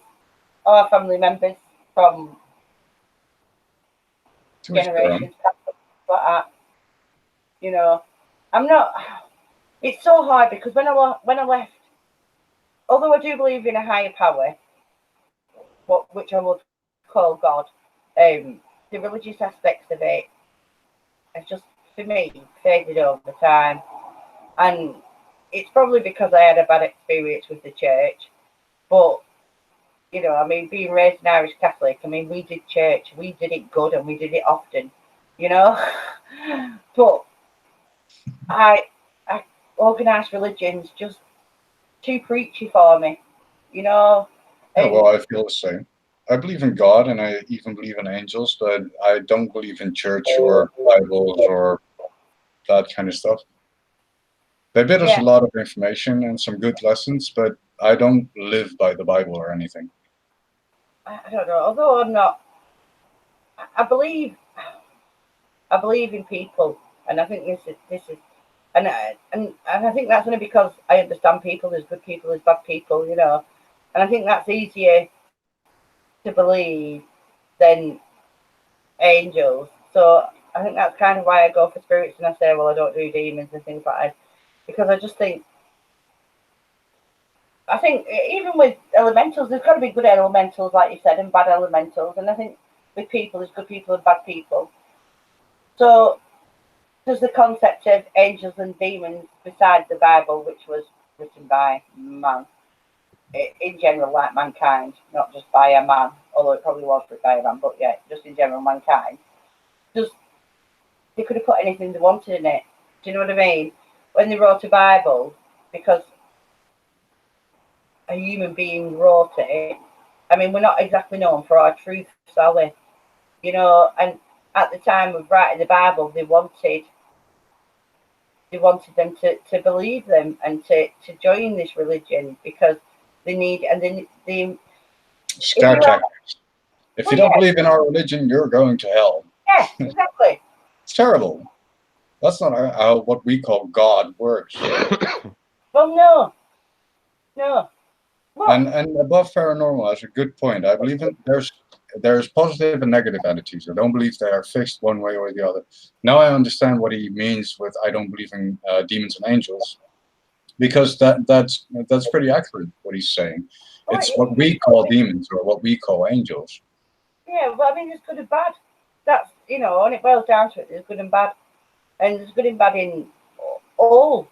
Speaker 1: our family members from generations past, like that. You know, I'm not. It's so hard because when I left, although I do believe in a higher power, which I would call God, the religious aspects of it have just, for me, faded over time. And it's probably because I had a bad experience with the church. But, you know, I mean, being raised an Irish Catholic, I mean, we did church, we did it good and we did it often, you know. But I organised religions just too preachy for me, you know.
Speaker 2: Yeah,
Speaker 1: And
Speaker 2: well, I feel the same. I believe in God and I even believe in angels, but I don't believe in church or Bibles or that kind of stuff. They bid us
Speaker 1: yeah,
Speaker 2: a lot of information and some good lessons, but I don't live by the Bible or anything.
Speaker 1: I don't know. Although I'm not, I believe in people, and I think this is, and I think that's only because I understand people. There's good people, there's bad people, you know, and I think that's easier to believe than angels. So I think that's kind of why I go for spirits and I say, well, I don't do demons and things like that, because I just think. I think even with elementals, there's got to be good elementals, like you said, and bad elementals. And I think with people, there's good people and bad people. So there's the concept of angels and demons beside the Bible, which was written by man, in general, like mankind, not just by a man, although it probably was written by a man, but yeah, just in general, mankind. Just they could have put anything they wanted in it. Do you know what I mean? When they wrote a Bible, because a human being wrote it. I mean, we're not exactly known for our truths, are we? You know, and at the time of writing the Bible, they wanted them to believe them and to join this religion because they need and they if
Speaker 2: Scare
Speaker 1: you have,
Speaker 2: tactics. If you
Speaker 1: well,
Speaker 2: don't believe in our religion, you're going to hell.
Speaker 1: yeah, exactly.
Speaker 2: It's terrible. That's not how what we call God works.
Speaker 1: Well, no. What?
Speaker 2: And above paranormal, that's a good point. I believe in there's positive and negative entities. I don't believe they are fixed one way or the other. Now I understand what he means with I don't believe in demons and angels, because that's pretty accurate what he's saying.
Speaker 1: Well,
Speaker 2: It's what we call demons or what we call angels.
Speaker 1: yeah, well, I mean, there's good and bad. That's and it boils down to it. There's good and bad, and there's good and bad in all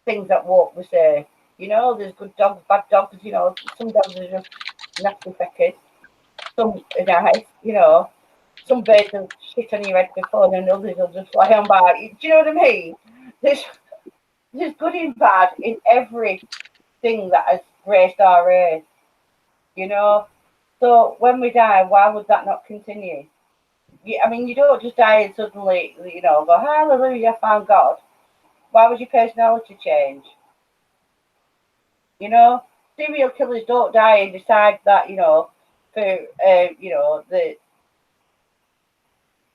Speaker 1: things that walk. We say, there's good dogs, bad dogs. Some dogs are just nasty feckers. Some are nice. Some birds will shit on your head before, and others will just fly on by. Do you know what I mean? There's good and bad in everything that has graced our earth. So when we die, why would that not continue? I mean, you don't just die and suddenly, go, hallelujah, I found God. Why would your personality change? Serial killers don't die and decide that, for,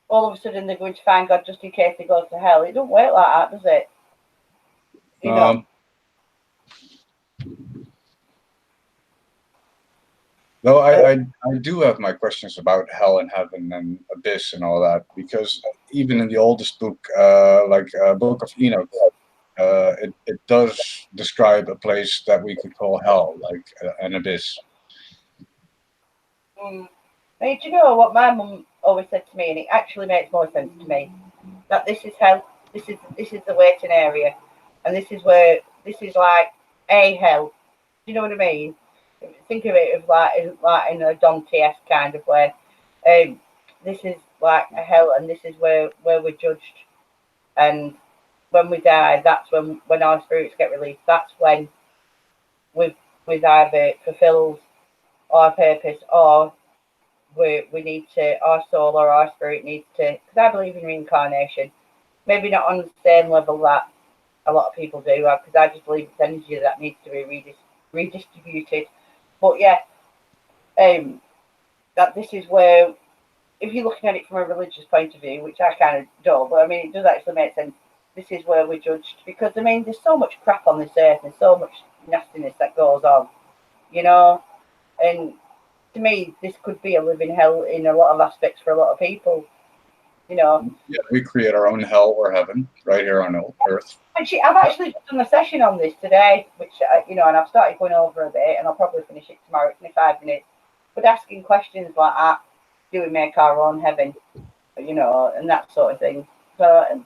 Speaker 1: all of a sudden they're going to find God just in case they go to hell. It don't work like that, does it?
Speaker 2: Though I do have my questions about hell and heaven and abyss and all that, because even in the oldest book, like Book of Enoch, it does describe a place that we could call hell, like an abyss.
Speaker 1: I mean, do you know what my mum always said to me, and it actually makes more sense to me, that this is hell, this is the waiting area, and this is like a hell. Do you know what I mean? Think of it as like in a Dante-esque kind of way. This is like a hell, and this is where we're judged. And when we die, that's when our spirits get released. That's when we've either fulfilled our purpose, or we need to, our soul or our spirit needs to. Because I believe in reincarnation, maybe not on the same level that a lot of people do, because I just believe it's energy that needs to be redistributed. But yeah, that this is where, if you're looking at it from a religious point of view, which I kind of don't, but I mean, it does actually make sense. This is where we're judged, because I mean, there's so much crap on this earth and so much nastiness that goes on, and to me, this could be a living hell in a lot of aspects for a lot of people,
Speaker 2: Yeah, we create our own hell or heaven right here on Earth.
Speaker 1: Actually, I've actually done a session on this today, which, and I've started going over a bit, and I'll probably finish it tomorrow. It's only 5 minutes. But asking questions like that, do we make our own heaven, and that sort of thing. So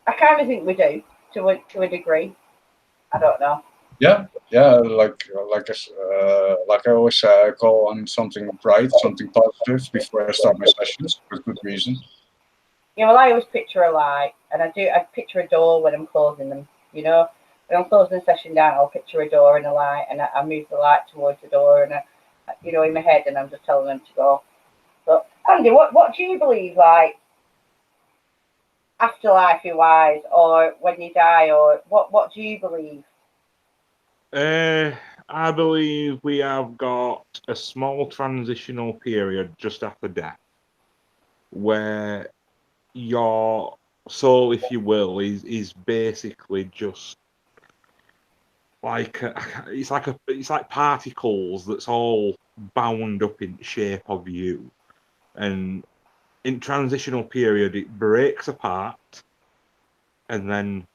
Speaker 1: I kind of think we do. to a degree. I don't know.
Speaker 2: Yeah, like I always say, I call on something bright, something positive before I start my sessions with good reason.
Speaker 1: Yeah, well, I always picture a light, and I picture a door when I'm closing them. You know, when I'm closing the session down, I'll picture a door and a light, and I move the light towards the door, and you know, in my head, and I'm just telling them to go. But Andy, what do you believe, like afterlife wise, or when you die, or what do you believe?
Speaker 3: I believe we have got a small transitional period just after death, where your soul, if you will, is basically just like it's like particles that's all bound up in shape of you, and in transitional period it breaks apart and then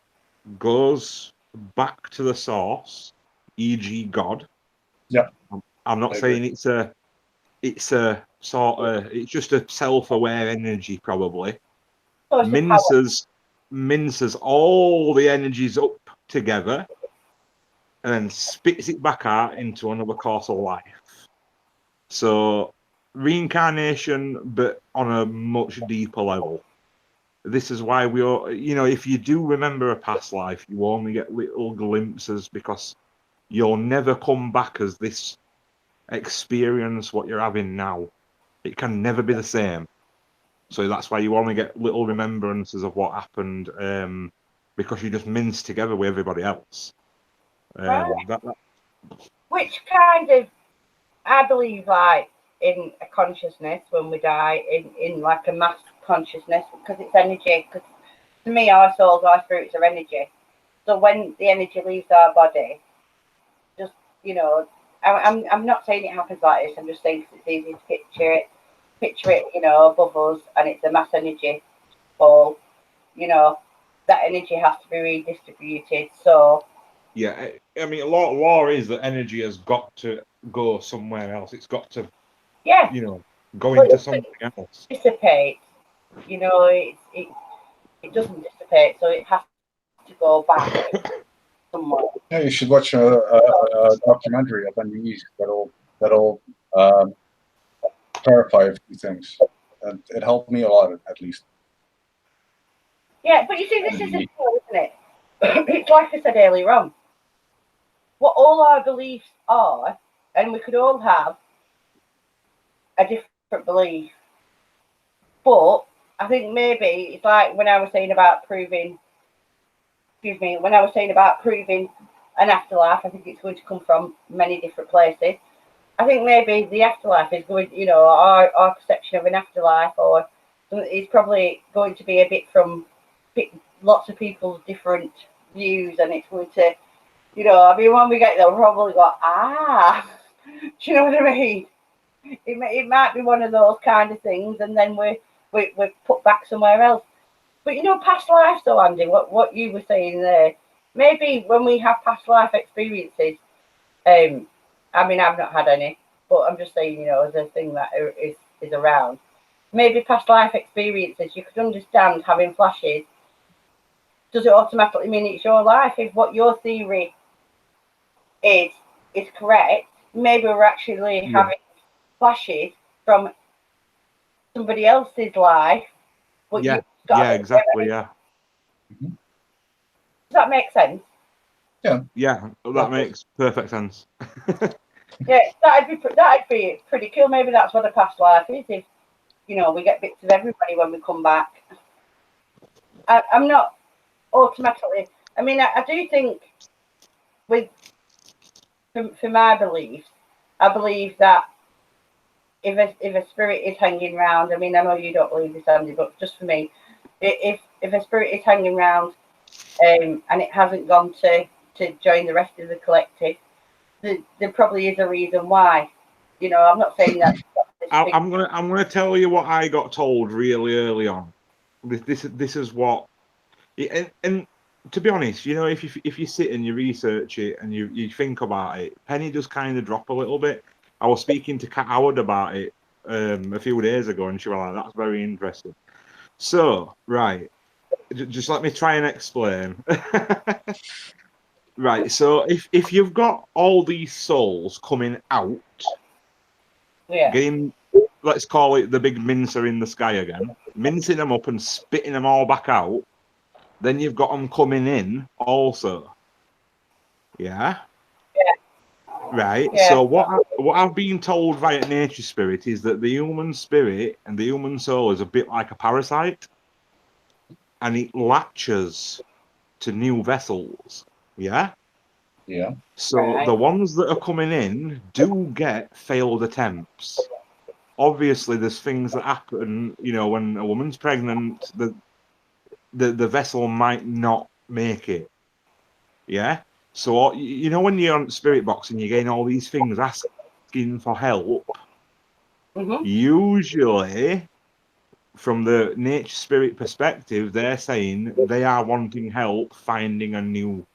Speaker 3: goes back to the source, e.g. God.
Speaker 2: Yeah,
Speaker 3: I'm not saying it's a sort of, it's just a self-aware energy probably.
Speaker 1: So it's just power.
Speaker 3: Minces all the energies up together and then spits it back out into another course of life. So reincarnation, but on a much deeper level. This is why we all, if you do remember a past life, you only get little glimpses because you'll never come back as this experience what you're having now. It can never be the same. So that's why you only get little remembrances of what happened, because you just mince together with everybody else.
Speaker 1: Right.
Speaker 3: That
Speaker 1: Which kind of, I believe, like in a consciousness when we die, in like a mass consciousness, because it's energy. Because to me, our souls, our spirits are energy. So when the energy leaves our body, just I'm not saying it happens like this. I'm just saying 'cause it's easy to picture it, above us, and it's a mass energy ball. That energy has to be redistributed. So
Speaker 3: yeah, I mean, law is that energy has got to go somewhere else. It's got to,
Speaker 1: yeah,
Speaker 3: go
Speaker 1: but
Speaker 3: into
Speaker 1: if
Speaker 3: something else.
Speaker 1: it dissipates, it doesn't dissipate, so it has to go back somewhere.
Speaker 2: yeah. You should watch a documentary of NDEs that'll clarify a few things. And it helped me a lot, at least.
Speaker 1: Yeah, but you see, this is the
Speaker 2: NDE.
Speaker 1: thing, isn't it? It's like I said earlier on. What all our beliefs are, and we could all have a different belief. But I think maybe it's like when I was saying about proving, when I was saying about proving an afterlife, I think it's going to come from many different places. I think maybe the afterlife is going, our perception of an afterlife, or is probably going to be a bit from lots of people's different views, and it's going to, when we get there, we'll probably go, do you know what I mean? It might be one of those kind of things, and then we're put back somewhere else. But past life, though, Andy, what you were saying there, maybe when we have past life experiences, I mean, I've not had any, but I'm just saying, as a thing that is around. Maybe past life experiences, you could understand having flashes. Does it automatically mean it's your life? If what your theory is correct, maybe we're actually having flashes from somebody else's life. But
Speaker 3: Yeah, exactly, yeah.
Speaker 1: Does that make sense?
Speaker 3: Yeah, that makes perfect sense.
Speaker 1: Yeah, that'd be pretty cool. Maybe that's what a past life is. If we get bits of everybody when we come back. I'm not automatically. I mean, I do think for my beliefs, I believe that if a spirit is hanging around, I mean, I know you don't believe this, Andy, but just for me, if a spirit is hanging around, and it hasn't gone to join the rest of the collective, there probably is a reason why. I'm not saying that.
Speaker 3: I'm gonna tell you what I got told really early on. This is what, and to be honest, if you sit and you research it and you think about it, penny does kind of drop a little bit. I was speaking to Kat Howard about it a few days ago, and she was like, "That's very interesting." So, right, just let me try and explain. Right, so if you've got all these souls coming out,
Speaker 1: Yeah.
Speaker 3: getting, let's call it the big mincer in the sky again, mincing them up and spitting them all back out, then you've got them coming in also. Yeah? Right.
Speaker 1: Yeah.
Speaker 3: So what I've been told via nature spirit is that the human spirit and the human soul is a bit like a parasite, and it latches to new vessels. Yeah.
Speaker 2: Yeah.
Speaker 3: So
Speaker 1: Right.
Speaker 3: the ones that are coming in do get failed attempts. Obviously, there's things that happen. You know, when a woman's pregnant, the vessel might not make it. Yeah. So you know when you're on spirit box and you're getting all these things asking for help.
Speaker 1: Mm-hmm.
Speaker 3: Usually, from the nature spirit perspective, they're saying they are wanting help finding a new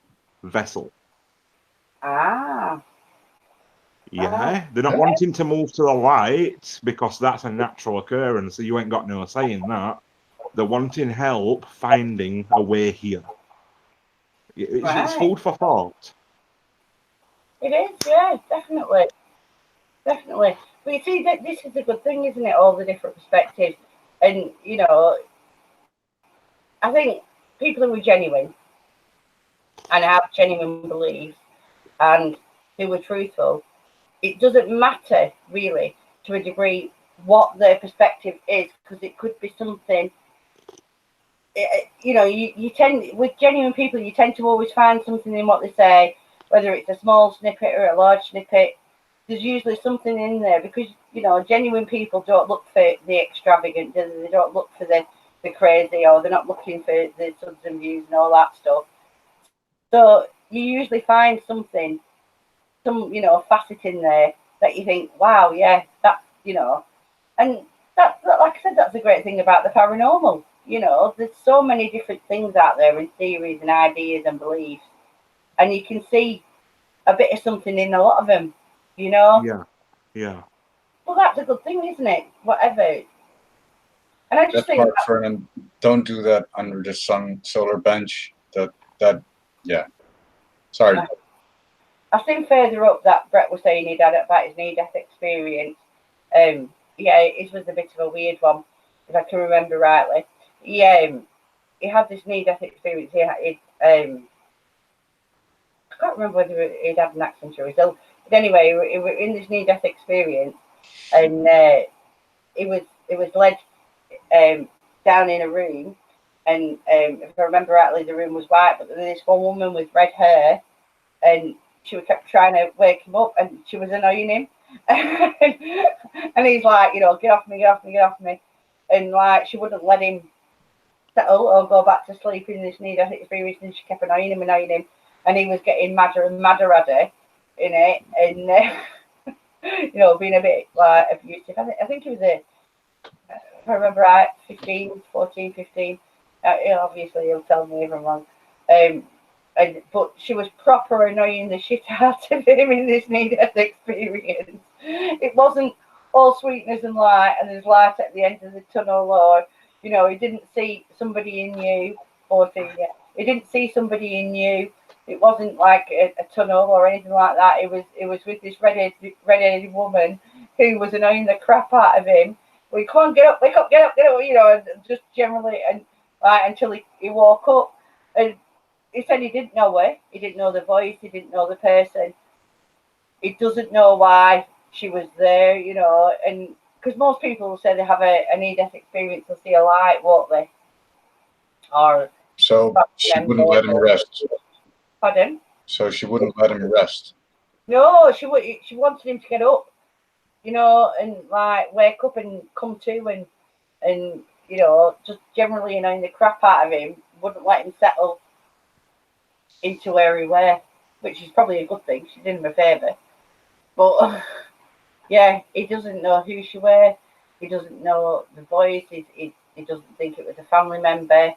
Speaker 3: vessel.
Speaker 1: Ah.
Speaker 3: Yeah, they're not
Speaker 2: Yeah.
Speaker 3: wanting to move to the light because that's a natural occurrence. So you ain't got no say in that. They're wanting help finding a way here. It's
Speaker 1: Right.
Speaker 3: food for thought.
Speaker 1: It is. Yeah. Definitely. Definitely. But you see, that this is a good thing, isn't it? All the different perspectives, and you know, I think people who are genuine and have genuine beliefs and who are truthful, it doesn't matter really to a degree what their perspective is, because it could be something. You know, you tend, with genuine people, you tend to always find something in what they say, whether it's a small snippet or a large snippet. There's usually something in there, because you know, genuine people don't look for the extravagant, they don't look for the crazy, or they're not looking for the subs and views and all that stuff. So you usually find something, some, you know, facet in there that you think, wow, yeah, that's, you know, and that, like I said, that's the great thing about the paranormal. You know, there's so many different things out there, and theories and ideas and beliefs, and you can see a bit of something in a lot of them. You know,
Speaker 3: Yeah, yeah.
Speaker 1: well, that's a good thing, isn't it? Whatever. And I just
Speaker 2: That
Speaker 1: think
Speaker 2: part, Fernand, don't do that under the solar bench. That yeah. Sorry.
Speaker 1: that I've seen further up that Brett was saying he'd had about his near-death experience. Yeah, it was a bit of a weird one, if I can remember rightly. He had this near-death experience. I can't remember whether he'd had an accident or his own. But anyway, he was in this near-death experience, and it was led down in a room, and if I remember rightly, the room was white, but then this one woman with red hair, and she kept trying to wake him up, and she was annoying him. And he's like, you know, get off me, get off me, get off me. And like, she wouldn't let him settle or go back to sleep in this near death experience, and she kept annoying him, and he was getting madder and madder at her in it, and you know, being a bit like abusive. I think he was if I remember right, 15, 14, 15. Obviously, he'll tell me if I'm wrong. But she was proper annoying the shit out of him in this near-death experience. It wasn't all sweetness and light, and there's light at the end of the tunnel, or you know, he didn't see somebody in you, 14. Yeah, he didn't see somebody in you. It wasn't like a tunnel or anything like that. It was with this red-headed woman who was annoying the crap out of him. We can't get up, wake up, get up, get up, you know, and just generally, and like until he woke up, and he said he didn't know her, he didn't know the voice, he didn't know the person, he doesn't know why she was there, you know, and because most people will say they have a near-death experience, they'll see a light, won't they? Or
Speaker 2: So she wouldn't let him rest.
Speaker 1: Pardon?
Speaker 2: So she wouldn't let him rest.
Speaker 1: No, she wanted him to get up, you know, and like wake up and come to, and you know, just generally annoying the crap out of him, wouldn't let him settle into where he were, which is probably a good thing. She did him a favour. But yeah, he doesn't know who she were. He doesn't know the voice. He doesn't think it was a family member.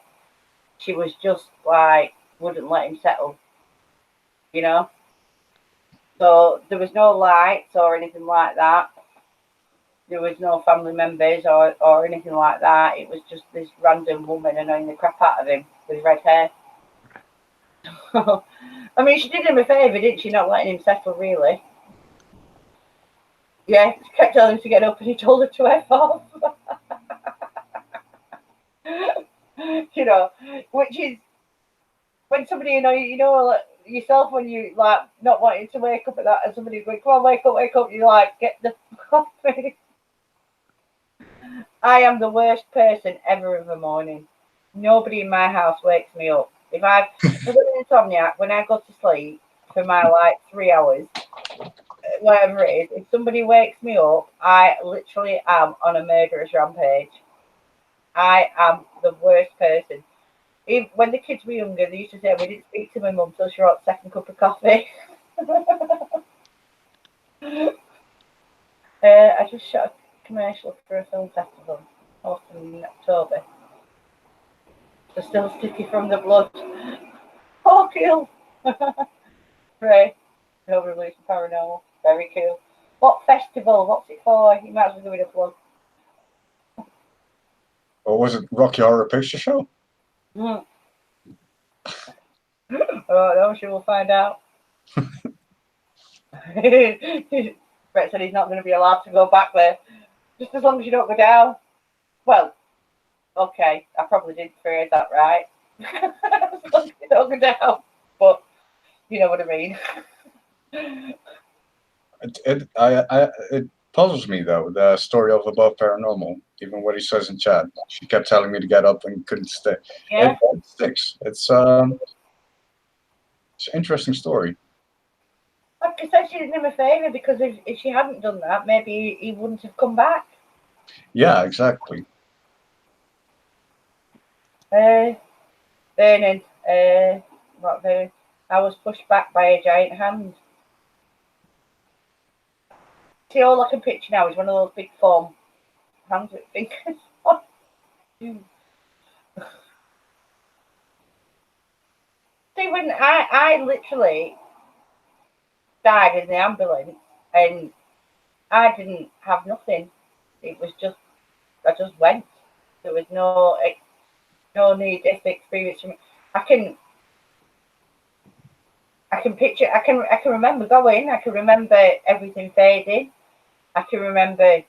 Speaker 1: She was just like, wouldn't let him settle, you know. So there was no lights or anything like that. There was no family members or anything like that. It was just this random woman annoying the crap out of him with red hair. I mean, she did him a favour, didn't she? Not letting him settle, really. Yeah, she kept telling him to get up, and he told her to F off. You know, which is when somebody like yourself when you like not wanting to wake up at that, and somebody's going, "Come on, wake up!" You like get the fuck off me. I am the worst person ever in the morning. Nobody in my house wakes me up. If I'm an insomniac, when I go to sleep for my like 3 hours, whatever it is, if somebody wakes me up, I literally am on a murderous rampage. I am the worst person. Even when the kids were younger, they used to say we didn't speak to my mum till she wrote the second cup of coffee. I just shot a commercial for a film festival in October. They're still sticky from the blood. Oh, cool. Right. Over release Paranormal. Very cool. What festival? What's it for? You might as well give it a plug.
Speaker 2: Or was it Rocky Horror Picture Show?
Speaker 1: Oh, no, sure we'll find out. Brett said he's not going to be allowed to go back there. Just as long as you don't go down. Well, okay, I probably didn't phrase that right. As long as you don't go down. But you know what I mean.
Speaker 2: It puzzles me though, the story of Above Paranormal. Even what he says in chat, she kept telling me to get up and couldn't stay.
Speaker 1: Yeah.
Speaker 2: It sticks. It's an interesting story.
Speaker 1: Like I said, she did him a favour because if she hadn't done that, maybe he wouldn't have come back.
Speaker 2: Yeah, exactly.
Speaker 1: Burning. What burning? I was pushed back by a giant hand. See, all I can picture now is one of those big foam hands with fingers. See, when I literally died in the ambulance and I didn't have nothing. It was just, I just went. There was no near-death experience for me. I can picture, I can remember going, I can remember everything fading. I can remember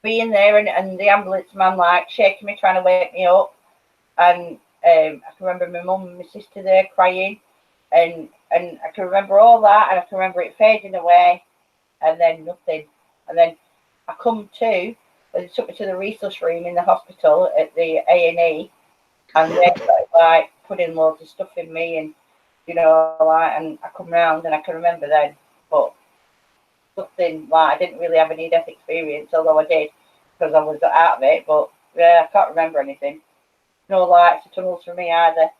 Speaker 1: being there and the ambulance man like shaking me, trying to wake me up. And I can remember my mum and my sister there crying. And I can remember all that, and I can remember it fading away, and then nothing. And then I come to, they took me to the resus room in the hospital at the A&E, and they started like putting loads of stuff in me, and and I come round, and I can remember then, but nothing, like I didn't really have any death experience, although I did because I was out of it. But yeah, I can't remember anything. No lights or tunnels for me either.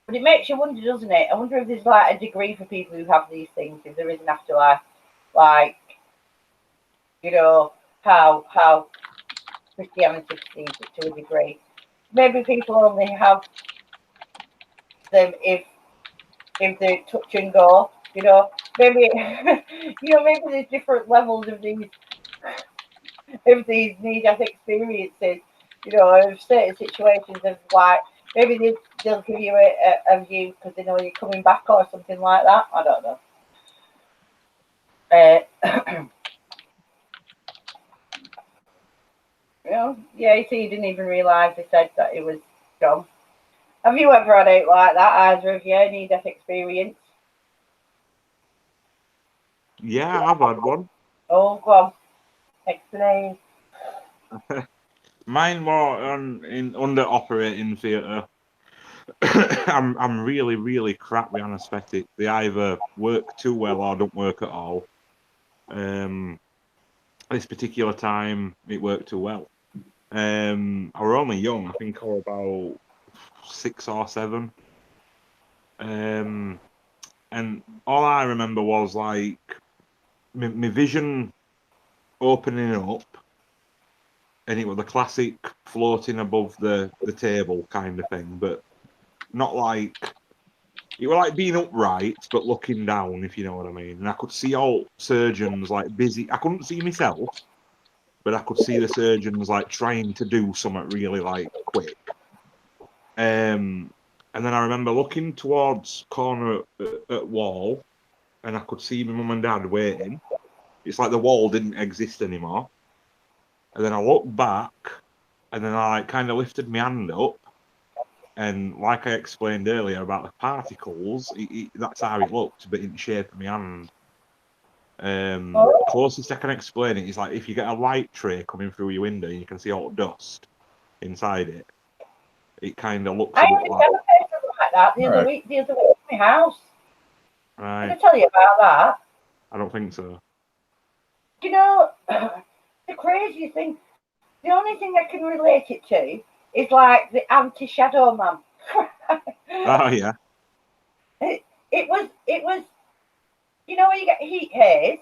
Speaker 1: But it makes you wonder, doesn't it? I wonder if there's like a degree for people who have these things, if there is an afterlife, like how Christianity sees it to a degree. Maybe people only have them if they touch and go. Maybe maybe there's different levels of these near-death experiences. Of certain situations of like maybe they'll give you a view because they know you're coming back or something like that. I don't know. Yeah, you see, you didn't even realise they said that it was John. Have you ever had it like that, either of you, near-death experience?
Speaker 3: Yeah, I've had one.
Speaker 1: Oh, go on. Explain.
Speaker 3: Mine more under operating theatre. I'm really, really crap with anaesthetic. They either work too well or don't work at all. This particular time, it worked too well. I were only young. I think I was about 6 or 7. And all I remember was like my vision opening up, and it was the classic floating above the table kind of thing, but not like it was like being upright but looking down, if you know what I mean. And I could see all surgeons like busy. I couldn't see myself, but I could see the surgeons like trying to do something really like quick. And then I remember looking towards corner at wall, and I could see my mum and dad waiting. It's like the wall didn't exist anymore. And then I looked back, and then I kind of lifted my hand up, and like I explained earlier about the particles, that's how it looked, but in the shape of my hand. Closest I can explain it is like if you get a light tray coming through your window, and you can see all the dust inside it. It kind of looks a
Speaker 1: I
Speaker 3: bit
Speaker 1: had
Speaker 3: like
Speaker 1: something like that the other week in my house.
Speaker 3: right.
Speaker 1: Did I tell you about that?
Speaker 3: I don't think so.
Speaker 1: You know, the craziest thing, the only thing I can relate it to is like the anti-shadow man.
Speaker 3: Oh yeah.
Speaker 1: It was, you know, when you get heat haze.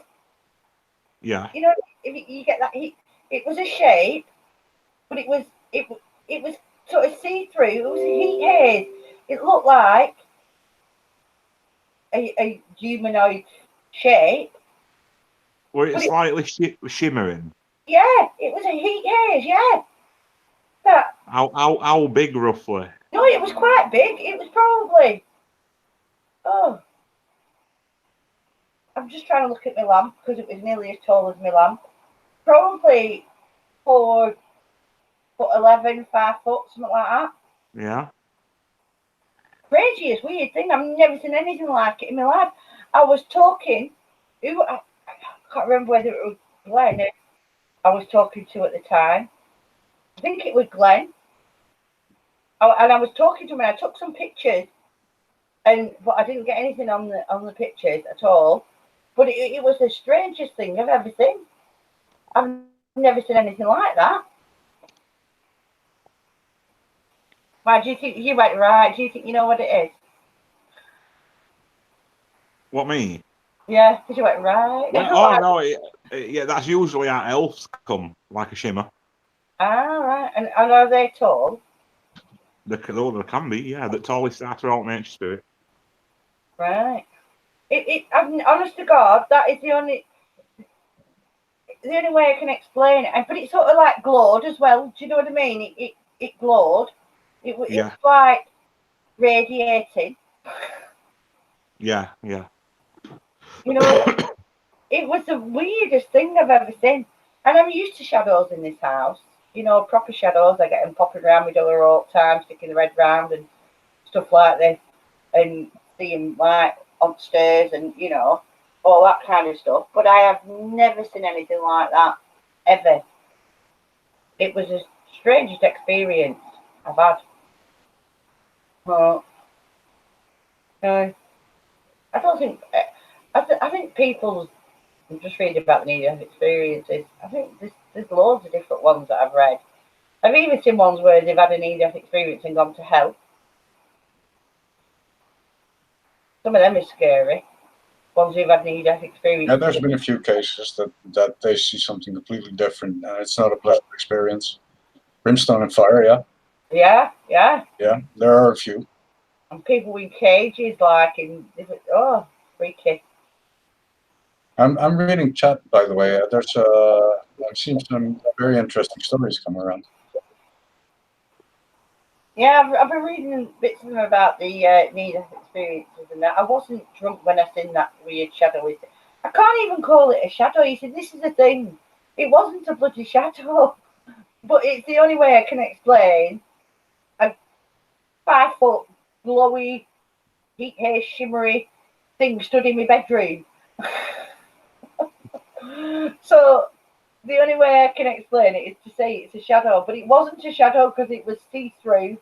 Speaker 3: Yeah.
Speaker 1: You know, if you get that heat, it was a shape, but it was sort of see-through. It was a heat haze. It looked like a humanoid shape.
Speaker 3: Well, it's slightly shimmering.
Speaker 1: Yeah, it was a heat haze. Yeah. That,
Speaker 3: How big roughly?
Speaker 1: no, it was quite big. It was probably. Oh, I'm just trying to look at my lamp because it was nearly as tall as my lamp. Probably 4'11", 5 foot, something like that.
Speaker 3: Yeah.
Speaker 1: Craziest weird thing. I've never seen anything like it in my life. I was talking. I can't remember whether it was Glenn I was talking to at the time. I think it was Glenn. And I was talking to him and I took some pictures, but I didn't get anything on the pictures at all. But it was the strangest thing I've ever seen. I've never seen anything like that. Why do you think you went right? Do you think you know what it is?
Speaker 3: What, me?
Speaker 1: Yeah, because you went right.
Speaker 3: Oh no, yeah, that's usually how elves come, like a shimmer.
Speaker 1: Ah, right. And are they tall?
Speaker 3: They can be, yeah. The tallest after all nature spirit.
Speaker 1: Right. I'm honest to God, that is the only way I can explain it. But it sort of like glowed as well. Do you know what I mean? It glowed. It was like radiating.
Speaker 3: Yeah.
Speaker 1: You know, it was the weirdest thing I've ever seen. And I'm used to shadows in this house. You know, proper shadows. I get them popping around my door all the time, sticking the red round and stuff like this. And seeing like on stairs and, you know, all that kind of stuff. But I have never seen anything like that, ever. It was the strangest experience I've had. Well, I don't think... I think people... I'm just reading about the near-death experiences. I think there's loads of different ones that I've read. I've even seen ones where they've had a near-death experience and gone to hell. Some of them are scary. Ones who've had near-death experience.
Speaker 2: Yeah, there's been a few cases that they see something completely different, and it's not a pleasant experience. Brimstone and fire, yeah. Yeah, there are a few.
Speaker 1: And people in cages, like in different... Oh, freaky.
Speaker 2: I'm reading chat, by the way. I've seen some very interesting stories come around.
Speaker 1: Yeah, I've been reading bits of them about the near-death experiences and that. I wasn't drunk when I seen that weird shadow. I can't even call it a shadow. He said, this is the thing. It wasn't a bloody shadow. But it's the only way I can explain a 5 foot glowy, heat haze, shimmery thing stood in my bedroom. So the only way I can explain it is to say it's a shadow, but it wasn't a shadow because it was see-through,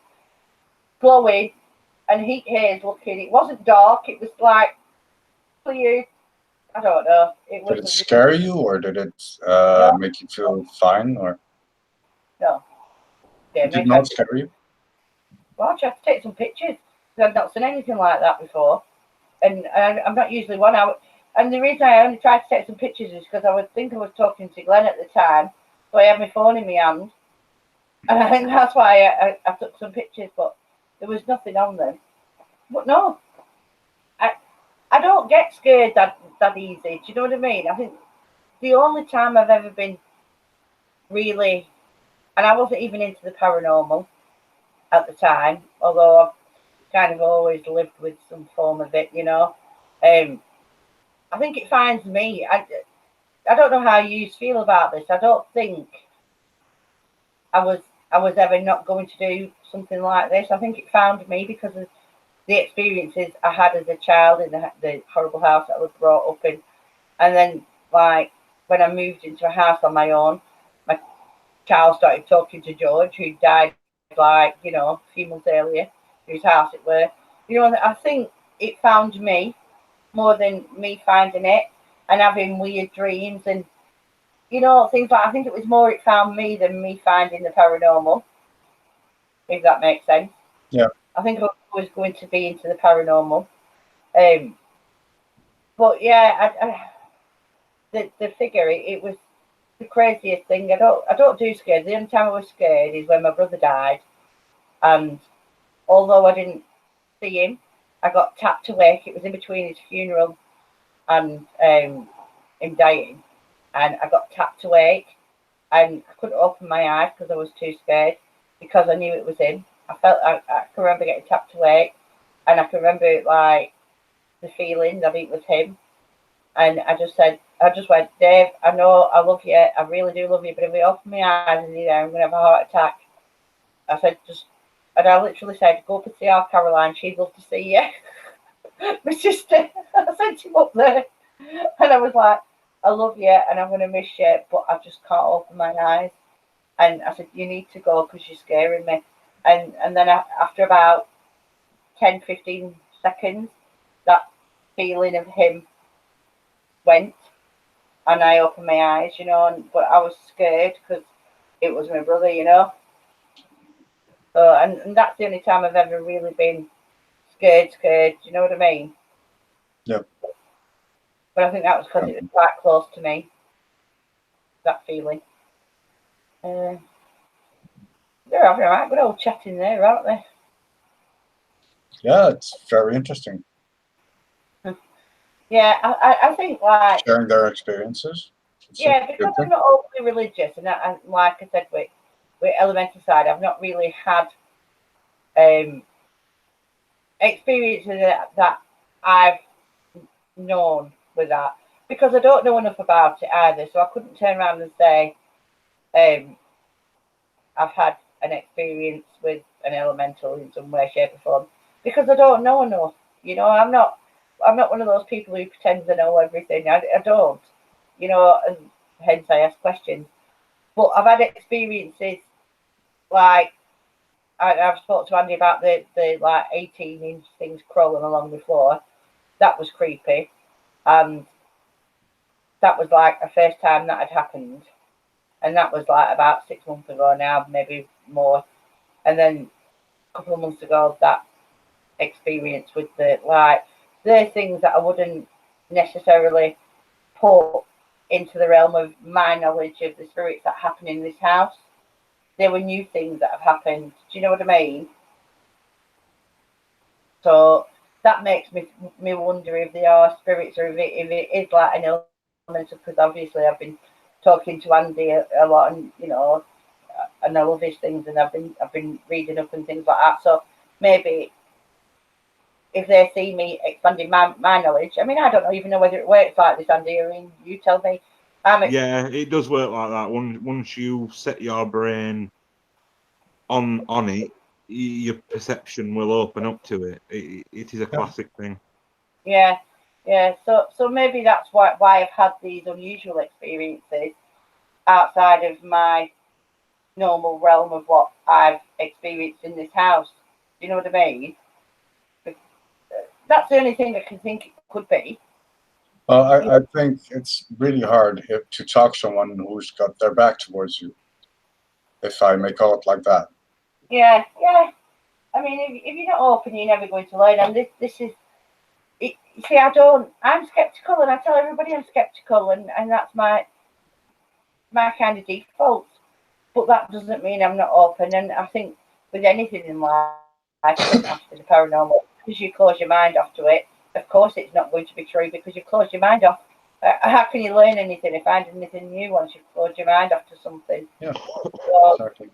Speaker 1: glowing, and heat haze looking. It wasn't dark. It was like clear. I don't know.
Speaker 2: Did it scare you, or did it make you feel fine, or?
Speaker 1: No.
Speaker 2: It did not scare you?
Speaker 1: Well, I tried to take some pictures. I've not seen anything like that before, and I'm not usually one out. And the reason I only tried to take some pictures is because I was talking to Glenn at the time, so I had my phone in my hand, and that's why I took some pictures. But there was nothing on them. But no, I don't get scared that easy. Do you know what I mean? I think the only time I've ever been really, and I wasn't even into the paranormal at the time, although I've kind of always lived with some form of it, you know. I think it finds me. I don't know how you feel about this. I don't think I was ever not going to do something like this. I think it found me because of the experiences I had as a child in the horrible house that I was brought up in, and then like when I moved into a house on my own, my child started talking to George, who died like a few months earlier, whose house it were. And I think it found me more than me finding it and having weird dreams and things like. I think it was more it found me than me finding the paranormal, if that makes sense.
Speaker 2: Yeah.
Speaker 1: I think I was going to be into the paranormal. But yeah, the figure, it was the craziest thing. I don't do scared. The only time I was scared is when my brother died, and although I didn't see him, I got tapped awake. It was in between his funeral and him dying, and I got tapped awake, and I couldn't open my eyes because I was too scared because I knew it was him. I can remember getting tapped awake, and I can remember like the feeling that it was him. And I just went, Dave, I know I love you, I really do love you, but if I open my eyes and I'm gonna have a heart attack. I said, and I literally said, go up and see our Caroline, she'd love to see you. My sister, I sent him up there, and I was like, I love you, and I'm gonna miss you, but I just can't open my eyes. And I said, you need to go because you're scaring me. And then after about 10-15 seconds, that feeling of him went, and I opened my eyes, but I was scared because it was my brother, So, and that's the only time I've ever really been scared, do you know what I mean?
Speaker 2: Yeah.
Speaker 1: But I think that was because it was quite close to me, that feeling. They're having a right good old chat in there, aren't they?
Speaker 2: Yeah, it's very interesting.
Speaker 1: Yeah, I think like
Speaker 2: sharing their experiences.
Speaker 1: Yeah, because I'm not overly religious, and like I said with Elemental side, I've not really had experiences that I've known with that because I don't know enough about it either. So I couldn't turn around and say I've had an experience with an elemental in some way, shape, or form because I don't know enough. I'm not one of those people who pretends I know everything. I don't, and hence I ask questions. But I've had experiences like I've spoke to Andy about the like 18-inch things crawling along the floor. That was creepy, and that was like the first time that had happened, and that was like about 6 months ago now, maybe more. And then a couple of months ago, that experience with the things that I wouldn't necessarily put into the realm of my knowledge of the spirits that happen in this house. There were new things that have happened. Do you know what I mean? So that makes me wonder if they are spirits or if it is like an elemental, because obviously I've been talking to Andy a lot, and and I love his things, and I've been reading up and things like that. So maybe if they see me expanding my knowledge, I mean, I don't even know whether it works like this, Andy. I mean, you tell me.
Speaker 3: Yeah, it does work like that. Once you set your brain on it, your perception will open up to it. It is a classic thing.
Speaker 1: Yeah. So maybe that's why I've had these unusual experiences outside of my normal realm of what I've experienced in this house. Do you know what I mean? That's the only thing I can think it could be.
Speaker 2: I think it's really hard to talk to someone who's got their back towards you, if I may call it like that.
Speaker 1: Yeah. I mean, if you're not open, you're never going to learn. And this is, see, I'm skeptical, and I tell everybody I'm skeptical, and that's my kind of default. But that doesn't mean I'm not open. And I think with anything in life, it doesn't have to be the paranormal, because you close your mind off to it, of course it's not going to be true because you've closed your mind off. How can you learn anything or find anything new once you've closed your mind off to something?
Speaker 2: Yeah,
Speaker 1: So,
Speaker 2: exactly.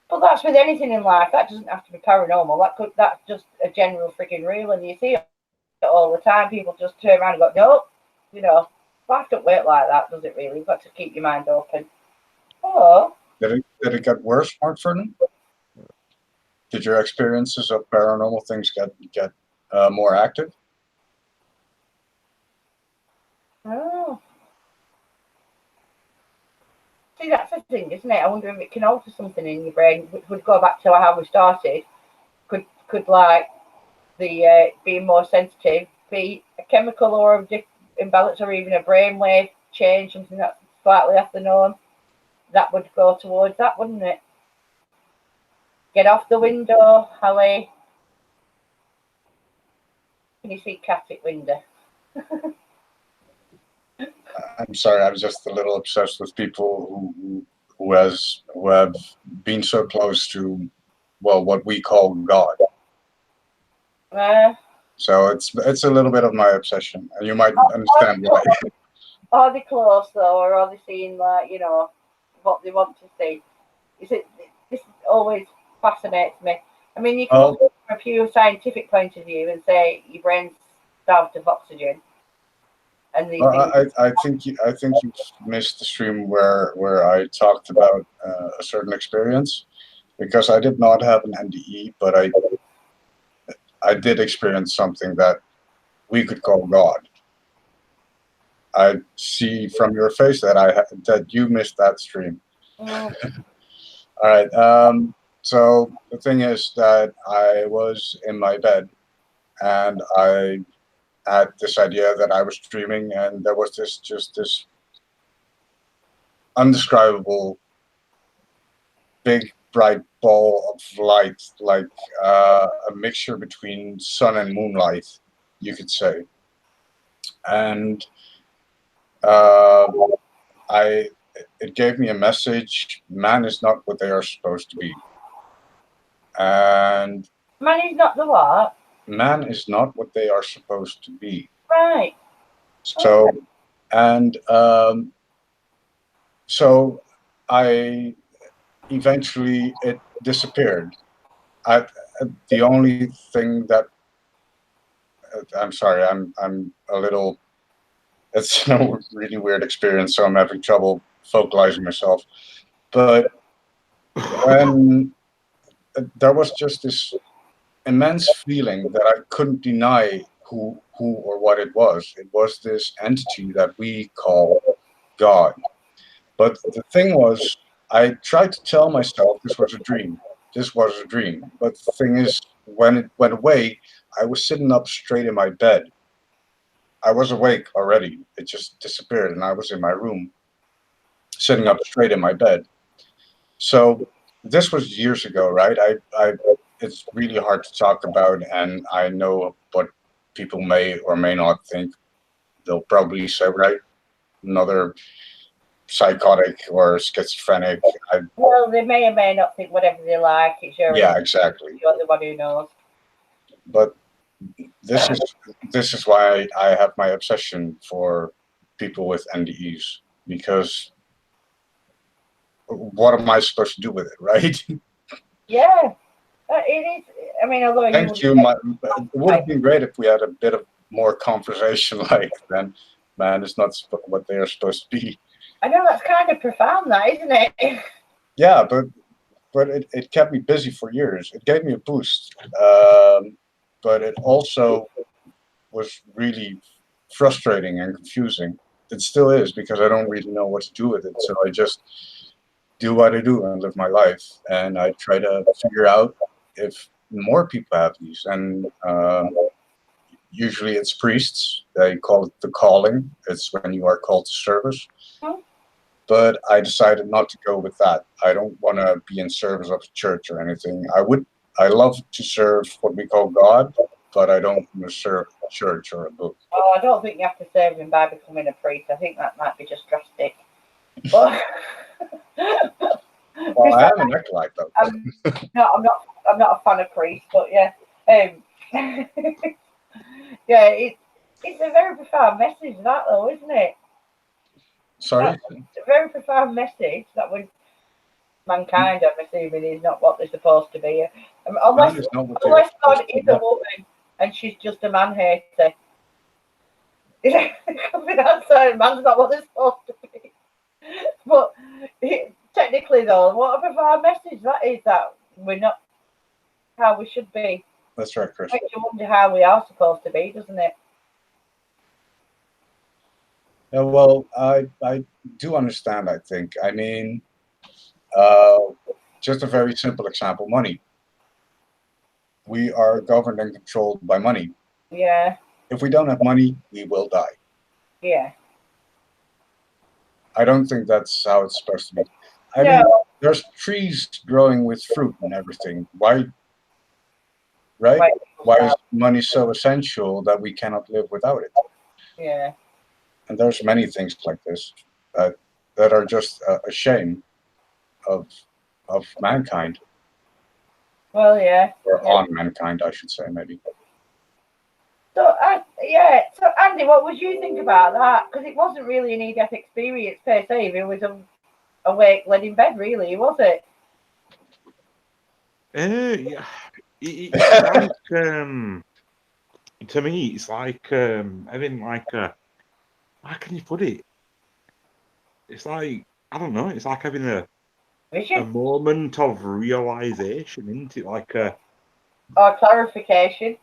Speaker 1: but that's with anything in life. That doesn't have to be paranormal. That's just a general freaking rule, and you see it all the time. People just turn around and go, "Nope," life don't work like that, does it? Really, you've got to keep your mind open. Oh,
Speaker 2: Did it get worse, Mark Vernon? Did your experiences of paranormal things get more active?
Speaker 1: oh. See, that's the thing, isn't it? I wonder if it can alter something in your brain. Which would go back to how we started. Could like the being more sensitive be a chemical or a imbalance or even a brainwave change, something that's slightly off the norm? That would go towards that, wouldn't it? Get off the window, Holly. Can you see cat at window?
Speaker 2: I'm sorry, I was just a little obsessed with people who have been so close to, well, what we call God. So it's a little bit of my obsession, and you might understand why.
Speaker 1: Are they close though, or are they seeing what they want to see? This always fascinates me. I mean, you can look from a pure scientific point of view and say your brain's starved of oxygen. And
Speaker 2: I think you missed the stream where I talked about a certain experience, because I did not have an NDE, but I did experience something that we could call God. I see from your face that you missed that stream. All right. So the thing is that I was in my bed and I had this idea that I was dreaming, and there was this undescribable big bright ball of light, like a mixture between sun and moonlight, you could say. And it gave me a message: man is not what they are supposed to be. And
Speaker 1: man is not the what?
Speaker 2: Man is not what they are supposed to be.
Speaker 1: Right.
Speaker 2: So, okay. And so I eventually it disappeared. The only thing that I'm sorry, I'm a little. It's a really weird experience, so I'm having trouble vocalizing myself. But when there was just this immense feeling that I couldn't deny who or what it was. It was this entity that we call God. But the thing was, I tried to tell myself this was a dream. This was a dream. But the thing is, when it went away, I was sitting up straight in my bed. I was awake already. It just disappeared, and I was in my room, sitting up straight in my bed. So this was years ago, right? It's really hard to talk about, and I know what people may or may not think. They'll probably say, right, another psychotic or schizophrenic.
Speaker 1: Well, they may or may not think whatever they like. It's your
Speaker 2: exactly.
Speaker 1: You're the one who knows.
Speaker 2: But this is why I have my obsession for people with NDEs, because what am I supposed to do with it, right?
Speaker 1: Yeah, it is. I mean, although
Speaker 2: Thank you. It would have been great if we had a bit of more conversation like then. Man is not what they are supposed to be.
Speaker 1: I know, that's kind of profound, that, isn't it?
Speaker 2: Yeah, but it kept me busy for years. It gave me a boost, but it also was really frustrating and confusing. It still is, because I don't really know what to do with it. So I just do what I do and live my life, and I try to figure out if more people have these. And usually it's priests. They call it the calling. It's when you are called to service. But I decided not to go with that. I don't want to be in service of a church or anything. I love to serve what we call God, but I don't want to serve a church or a book.
Speaker 1: Oh, I don't think you have to serve him by becoming a priest. I think that might be just drastic. But
Speaker 2: well, I am an acolyte, though.
Speaker 1: I'm not a fan of priests, but yeah. Yeah, it's a very profound message, that though, isn't it?
Speaker 2: Sorry?
Speaker 1: That's a very profound message that mankind, I'm assuming, is not what they're supposed to be. Unless
Speaker 2: Man is not what they are
Speaker 1: unless God
Speaker 2: supposed to
Speaker 1: is
Speaker 2: be.
Speaker 1: a woman and she's just a man hater. That side, man's not what they're supposed to be. But technically, though, what a profound message that is, that we're not how we should be.
Speaker 2: That's right, Chris.
Speaker 1: Makes you wonder how we are supposed to be, doesn't it?
Speaker 2: Yeah, well, I do understand, I think. I mean, just a very simple example, money. We are governed and controlled by money.
Speaker 1: Yeah,
Speaker 2: If we don't have money, we will die.
Speaker 1: yeah.
Speaker 2: I don't think that's how it's supposed to be. I
Speaker 1: No,
Speaker 2: mean, there's trees growing with fruit and everything. Why, right?
Speaker 1: right.
Speaker 2: Why is money so essential that we cannot live without it?
Speaker 1: Yeah,
Speaker 2: And there's many things like this that are just a shame of mankind,
Speaker 1: well, yeah.
Speaker 2: or
Speaker 1: Yeah.
Speaker 2: on mankind, I should say, maybe.
Speaker 1: So, yeah. So, Andy, what would you think about that? Because it wasn't really a near-death experience per se. It was awake, led in bed, really, was it?
Speaker 3: Yeah, it's like to me, it's like having like a how can you put it? It's like I don't know. It's like having a
Speaker 1: Vision
Speaker 3: moment of realization, isn't it? Like a
Speaker 1: or clarification?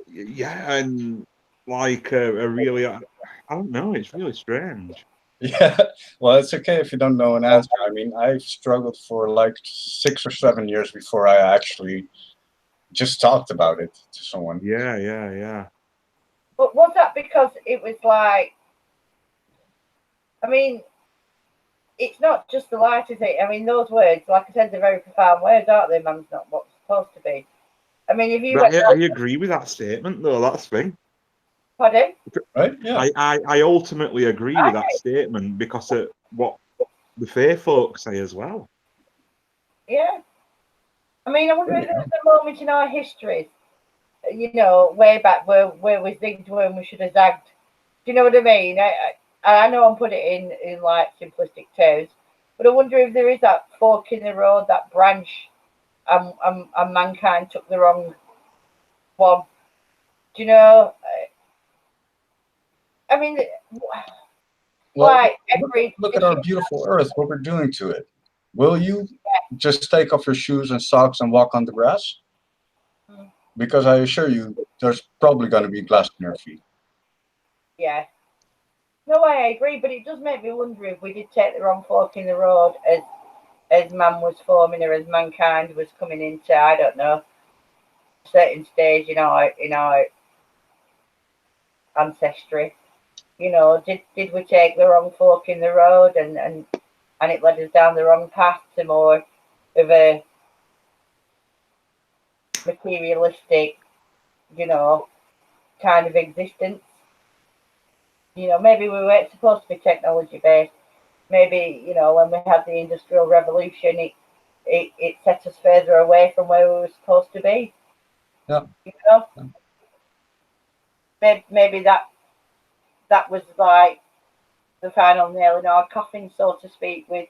Speaker 3: yeah, and like a really I don't know. It's really strange.
Speaker 2: Yeah, well, it's okay if you don't know an answer. I mean, I've struggled for like 6 or 7 years before I actually just talked about it to someone.
Speaker 3: Yeah.
Speaker 1: But was that because it was like? I mean, it's not just the light, is it? I mean, those words, like I said, they're very profound words, aren't they? Man's not what's supposed to be. I mean, if you
Speaker 3: But
Speaker 1: went,
Speaker 3: I agree with that statement, though. That's the thing.
Speaker 2: Right? Yeah.
Speaker 3: I ultimately agree with that
Speaker 1: Okay.
Speaker 3: statement because of what the faith folks say as well.
Speaker 1: Yeah. I mean, I wonder if there's a moment in our history, way back where we zigged when we should have zagged. Do you know what I mean? I know I'm putting it in like simplistic terms, but I wonder if there is that fork in the road, that branch, and mankind took the wrong one. Do you know? I mean,
Speaker 2: Well,
Speaker 1: like every
Speaker 2: look at our beautiful Earth, what we're doing to it. Will you just take off your shoes and socks and walk on the grass? Because I assure you, there's probably going to be glass in your feet.
Speaker 1: Yeah. No, I agree, but it does make me wonder if we did take the wrong fork in the road as man was forming, or as mankind was coming into, I don't know, a certain stage in our ancestry. Did we take the wrong fork in the road, and it led us down the wrong path to more of a materialistic, kind of existence. Maybe we weren't supposed to be technology based. Maybe, when we had the Industrial Revolution, it set us further away from where we were supposed to be.
Speaker 2: Yeah.
Speaker 1: Maybe that was like the final nail in our coffin, so to speak, with,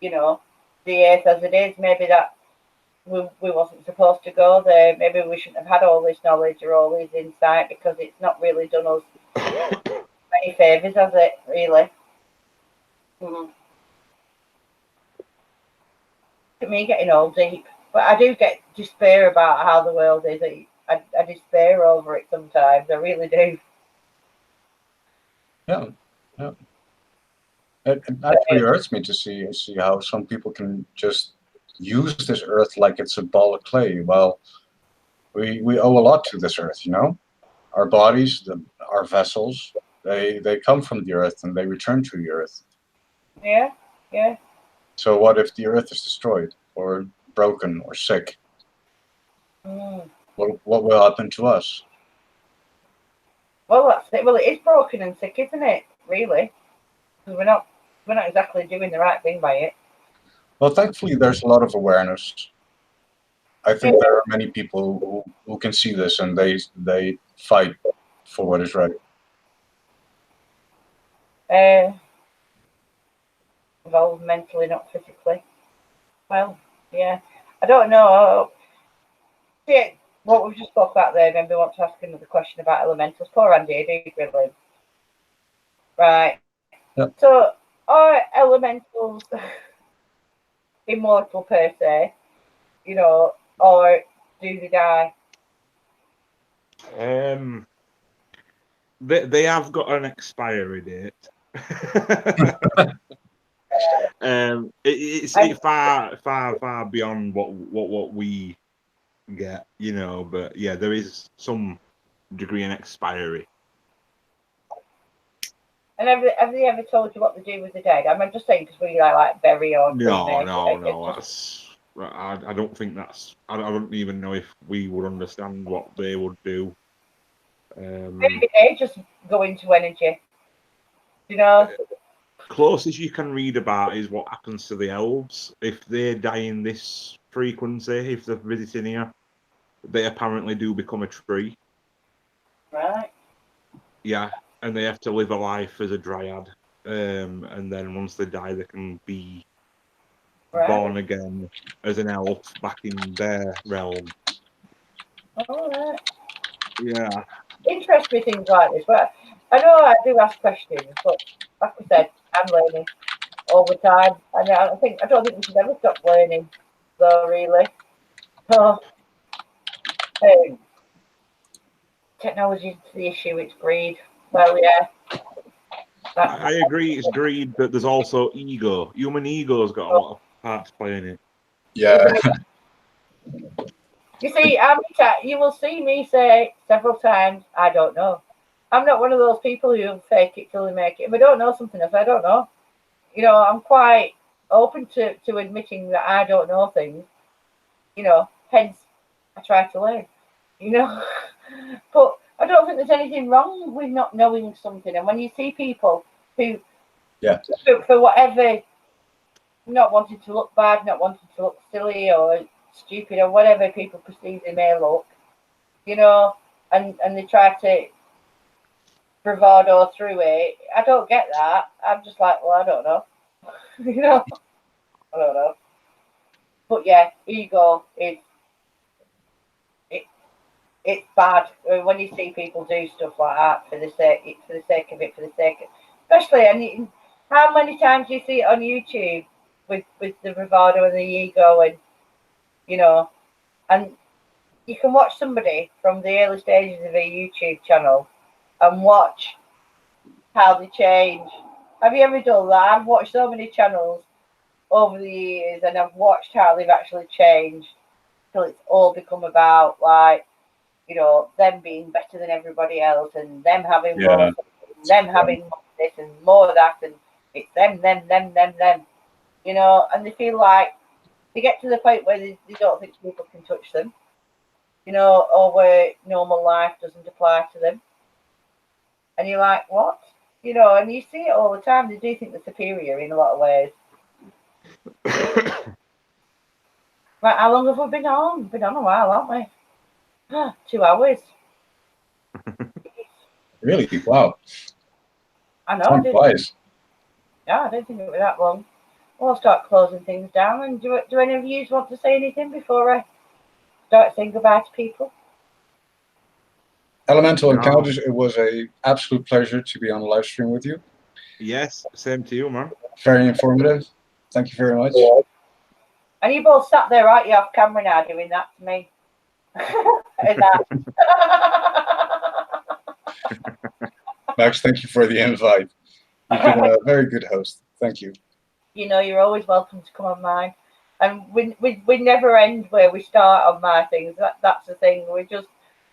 Speaker 1: the earth as it is. Maybe that we wasn't supposed to go there. Maybe we shouldn't have had all this knowledge or all this insight, because it's not really done us any favours, has it, really? Mm-hmm. At me getting all deep, but I do get despair about how the world is. I despair over it sometimes. I really do.
Speaker 2: Yeah. It actually hurts me to see how some people can just use this earth like it's a ball of clay. Well, we owe a lot to this earth, Our bodies, our vessels, they come from the earth and they return to the earth.
Speaker 1: Yeah.
Speaker 2: So what if the earth is destroyed or broken or sick? What will happen to us?
Speaker 1: Well, that's it. Well, it is broken and sick, isn't it? Really, because we're not exactly doing the right thing by it.
Speaker 2: Well, thankfully, there's a lot of awareness. I think there are many people who can see this and they fight for what is right.
Speaker 1: Involved mentally, not physically. Well, yeah. I don't know. Yeah, what we've just spoke about there made me want to ask another question about elementals. Poor Andy, I do grilling. Right.
Speaker 2: Yep.
Speaker 1: So, are elementals immortal per se? You know, or do they die?
Speaker 3: They have got an expiry date. It's far beyond what we get, you know. But yeah, there is some degree in expiry.
Speaker 1: And have they ever told you what they do with the dead? I'm just saying because we like bury or cremate.
Speaker 3: No. I don't think that's. I don't even know if we would understand what they would do.
Speaker 1: Maybe they just go into energy. You know.
Speaker 3: Closest you can read about is what happens to the elves if they die in this frequency. If they're visiting here, they apparently do become a tree.
Speaker 1: Right.
Speaker 3: Yeah, and they have to live a life as a dryad. And then once they die, they can be born again as an elf back in their realm.
Speaker 1: All right.
Speaker 3: Yeah.
Speaker 1: Interesting things like this, but I know I do ask questions, but like I said, I'm learning all the time, and I don't think we should ever stop learning, though. Really, so technology is the issue. It's greed. Well, yeah.
Speaker 3: I agree. It's greed, but there's also ego. Human ego's got a lot of part to play in it.
Speaker 2: Yeah.
Speaker 1: You see, you will see me say several times, I don't know. I'm not one of those people who fake it till they make it. If I don't know something, if I don't know, you know, I'm quite open to admitting that I don't know things. You know, hence I try to learn. You know, but I don't think there's anything wrong with not knowing something. And when you see people who, for whatever, not wanting to look bad, not wanting to look silly or stupid or whatever people perceive they may look, you know, and they try to bravado through it. I don't get that. I'm just like, well, I don't know. You know, I don't know. But yeah, ego is it's bad when you see people do stuff like that for the sake of it, especially. And how many times do you see it on YouTube with the bravado and the ego, and you know, and you can watch somebody from the early stages of a YouTube channel and watch how they change. Have you ever done that? I've watched so many channels over the years, and I've watched how they've actually changed till it's all become about, like, you know, them being better than everybody else, and them having more, and them having more of this and more of that, and it's them, you know, and they feel like they get to the point where they don't think people can touch them, you know, or where normal life doesn't apply to them. And you're like, what? You know, and you see it all the time. They do think they're superior in a lot of ways. Right, how long have we been on? Been on a while, haven't we? 2 hours.
Speaker 2: Really? Wow.
Speaker 1: I know.
Speaker 2: Yeah,
Speaker 1: I don't think it was that long. We'll start closing things down. And do any of you want to say anything before I start saying goodbye to people?
Speaker 2: Elemental Encounters, it was an absolute pleasure to be on the live stream with you.
Speaker 3: Yes, same to you, man.
Speaker 2: Very informative. Thank you very much.
Speaker 1: And you both sat there, aren't you, off camera now, doing that to me?
Speaker 2: Max, thank you for the invite. You've been a very good host. Thank you.
Speaker 1: You know, you're always welcome to come on mine. And we never end where we start on my things. That's the thing. We just,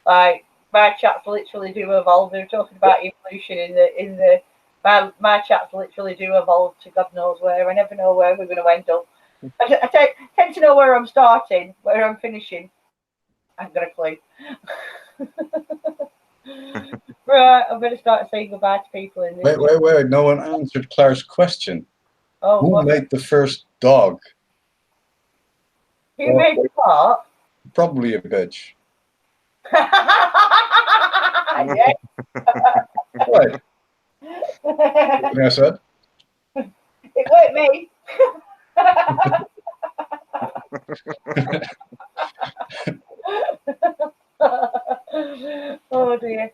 Speaker 1: like, my chats literally do evolve. We were talking about evolution in the my chats literally do evolve to God knows where. I never know where we're going to end up. I tend to know where I'm starting, where I'm finishing. I haven't got a clue. Right, I better start saying goodbye to people in this.
Speaker 2: Wait. No one answered Claire's question.
Speaker 1: Oh,
Speaker 2: who made the first dog?
Speaker 1: Who made the part?
Speaker 2: Probably a bitch.
Speaker 1: Yeah.
Speaker 2: What? What I said?
Speaker 1: It weren't me. Oh dear.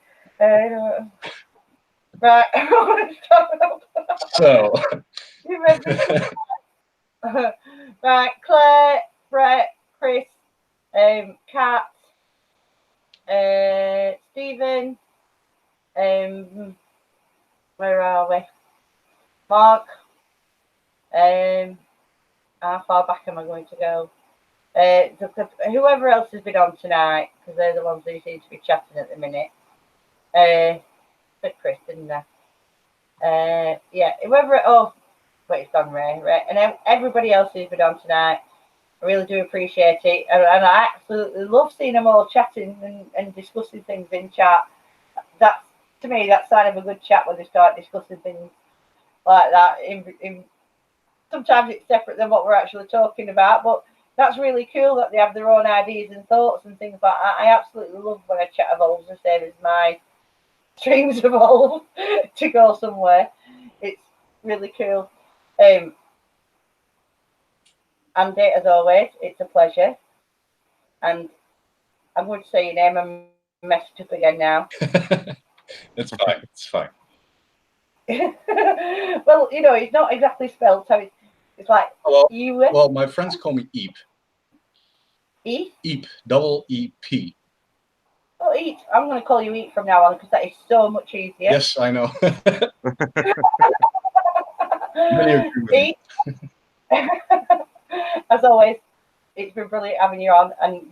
Speaker 1: Right.
Speaker 2: So,
Speaker 1: You remember? Right, Claire, Brett, Chris, Kat, Stephen, where are we? Mark, how far back am I going to go? Whoever else has been on tonight, because they're the ones who seem to be chatting at the minute. Said Chris, didn't I? Yeah, whoever. Oh, wait, it's gone Ray, and everybody else who's been on tonight. I really do appreciate it, and I absolutely love seeing them all chatting and discussing things in chat. That's, to me, that's sign of a good chat when they start discussing things like that. Sometimes it's separate than what we're actually talking about, but that's really cool that they have their own ideas and thoughts and things like that. I absolutely love when a chat evolves the same as my streams evolve to go somewhere. It's really cool. Andy, as always, it's a pleasure. And I'm going to say your name and mess it up again now.
Speaker 2: it's fine. It's fine.
Speaker 1: Well, it's not exactly spelled, so it's like you.
Speaker 2: Well, my friends call me Eep.
Speaker 1: Eep?
Speaker 2: Eep, double E-P.
Speaker 1: Oh, Eep. I'm going to call you Eep from now on because that is so much easier.
Speaker 2: Yes, I know. Many agree with
Speaker 1: Eep. As always, it's been brilliant having you on, and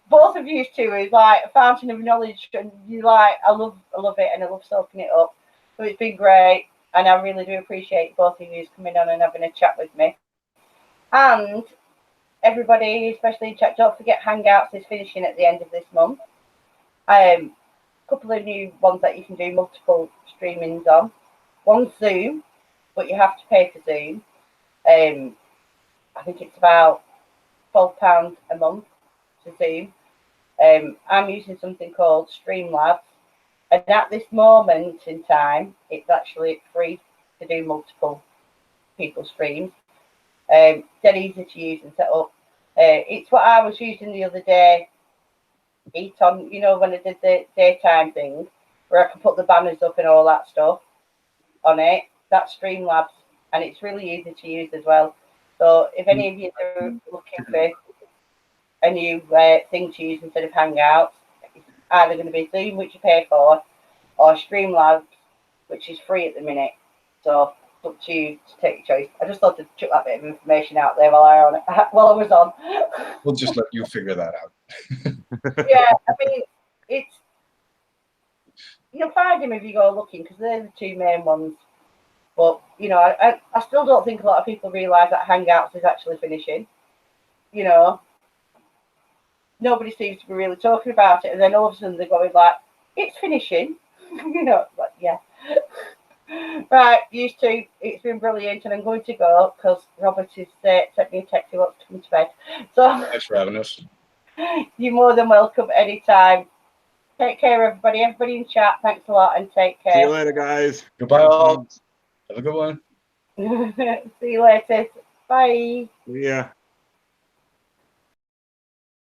Speaker 1: both of you two is like a fountain of knowledge, and I love it, and I love soaking it up. So it's been great, and I really do appreciate both of you coming on and having a chat with me. And everybody, especially in chat, don't forget Hangouts is finishing at the end of this month. A couple of new ones that you can do multiple streamings on. One's Zoom, but you have to pay for Zoom. I think it's about £12 a month to Zoom. I'm using something called Streamlabs, and at this moment in time, it's actually free to do multiple people's streams. Dead easy to use and set up. It's what I was using the other day. On, when I did the daytime thing, where I can put the banners up and all that stuff on it. That's Streamlabs, and it's really easy to use as well. So if any of you are looking for a new thing to use instead of Hangouts, it's either going to be Zoom, which you pay for, or Streamlabs, which is free at the minute. So it's up to you to take your choice. I just thought to chuck that bit of information out there while I was on.
Speaker 2: We'll just let you figure that out.
Speaker 1: Yeah, I mean, you'll find him if you go looking, because they're the two main ones. But I still don't think a lot of people realise that Hangouts is actually finishing. Nobody seems to be really talking about it, and then all of a sudden they're going like, "It's finishing," like yeah. Right, you two, it's been brilliant, and I'm going to go because Robert has sent me a text. He wants to come to bed. So
Speaker 2: thanks for having us.
Speaker 1: You're more than welcome anytime. Take care, everybody. Everybody in chat, thanks a lot, and take care.
Speaker 3: See you later, guys.
Speaker 2: Goodbye, all. Have a good one.
Speaker 1: See you later. Bye.
Speaker 3: Yeah.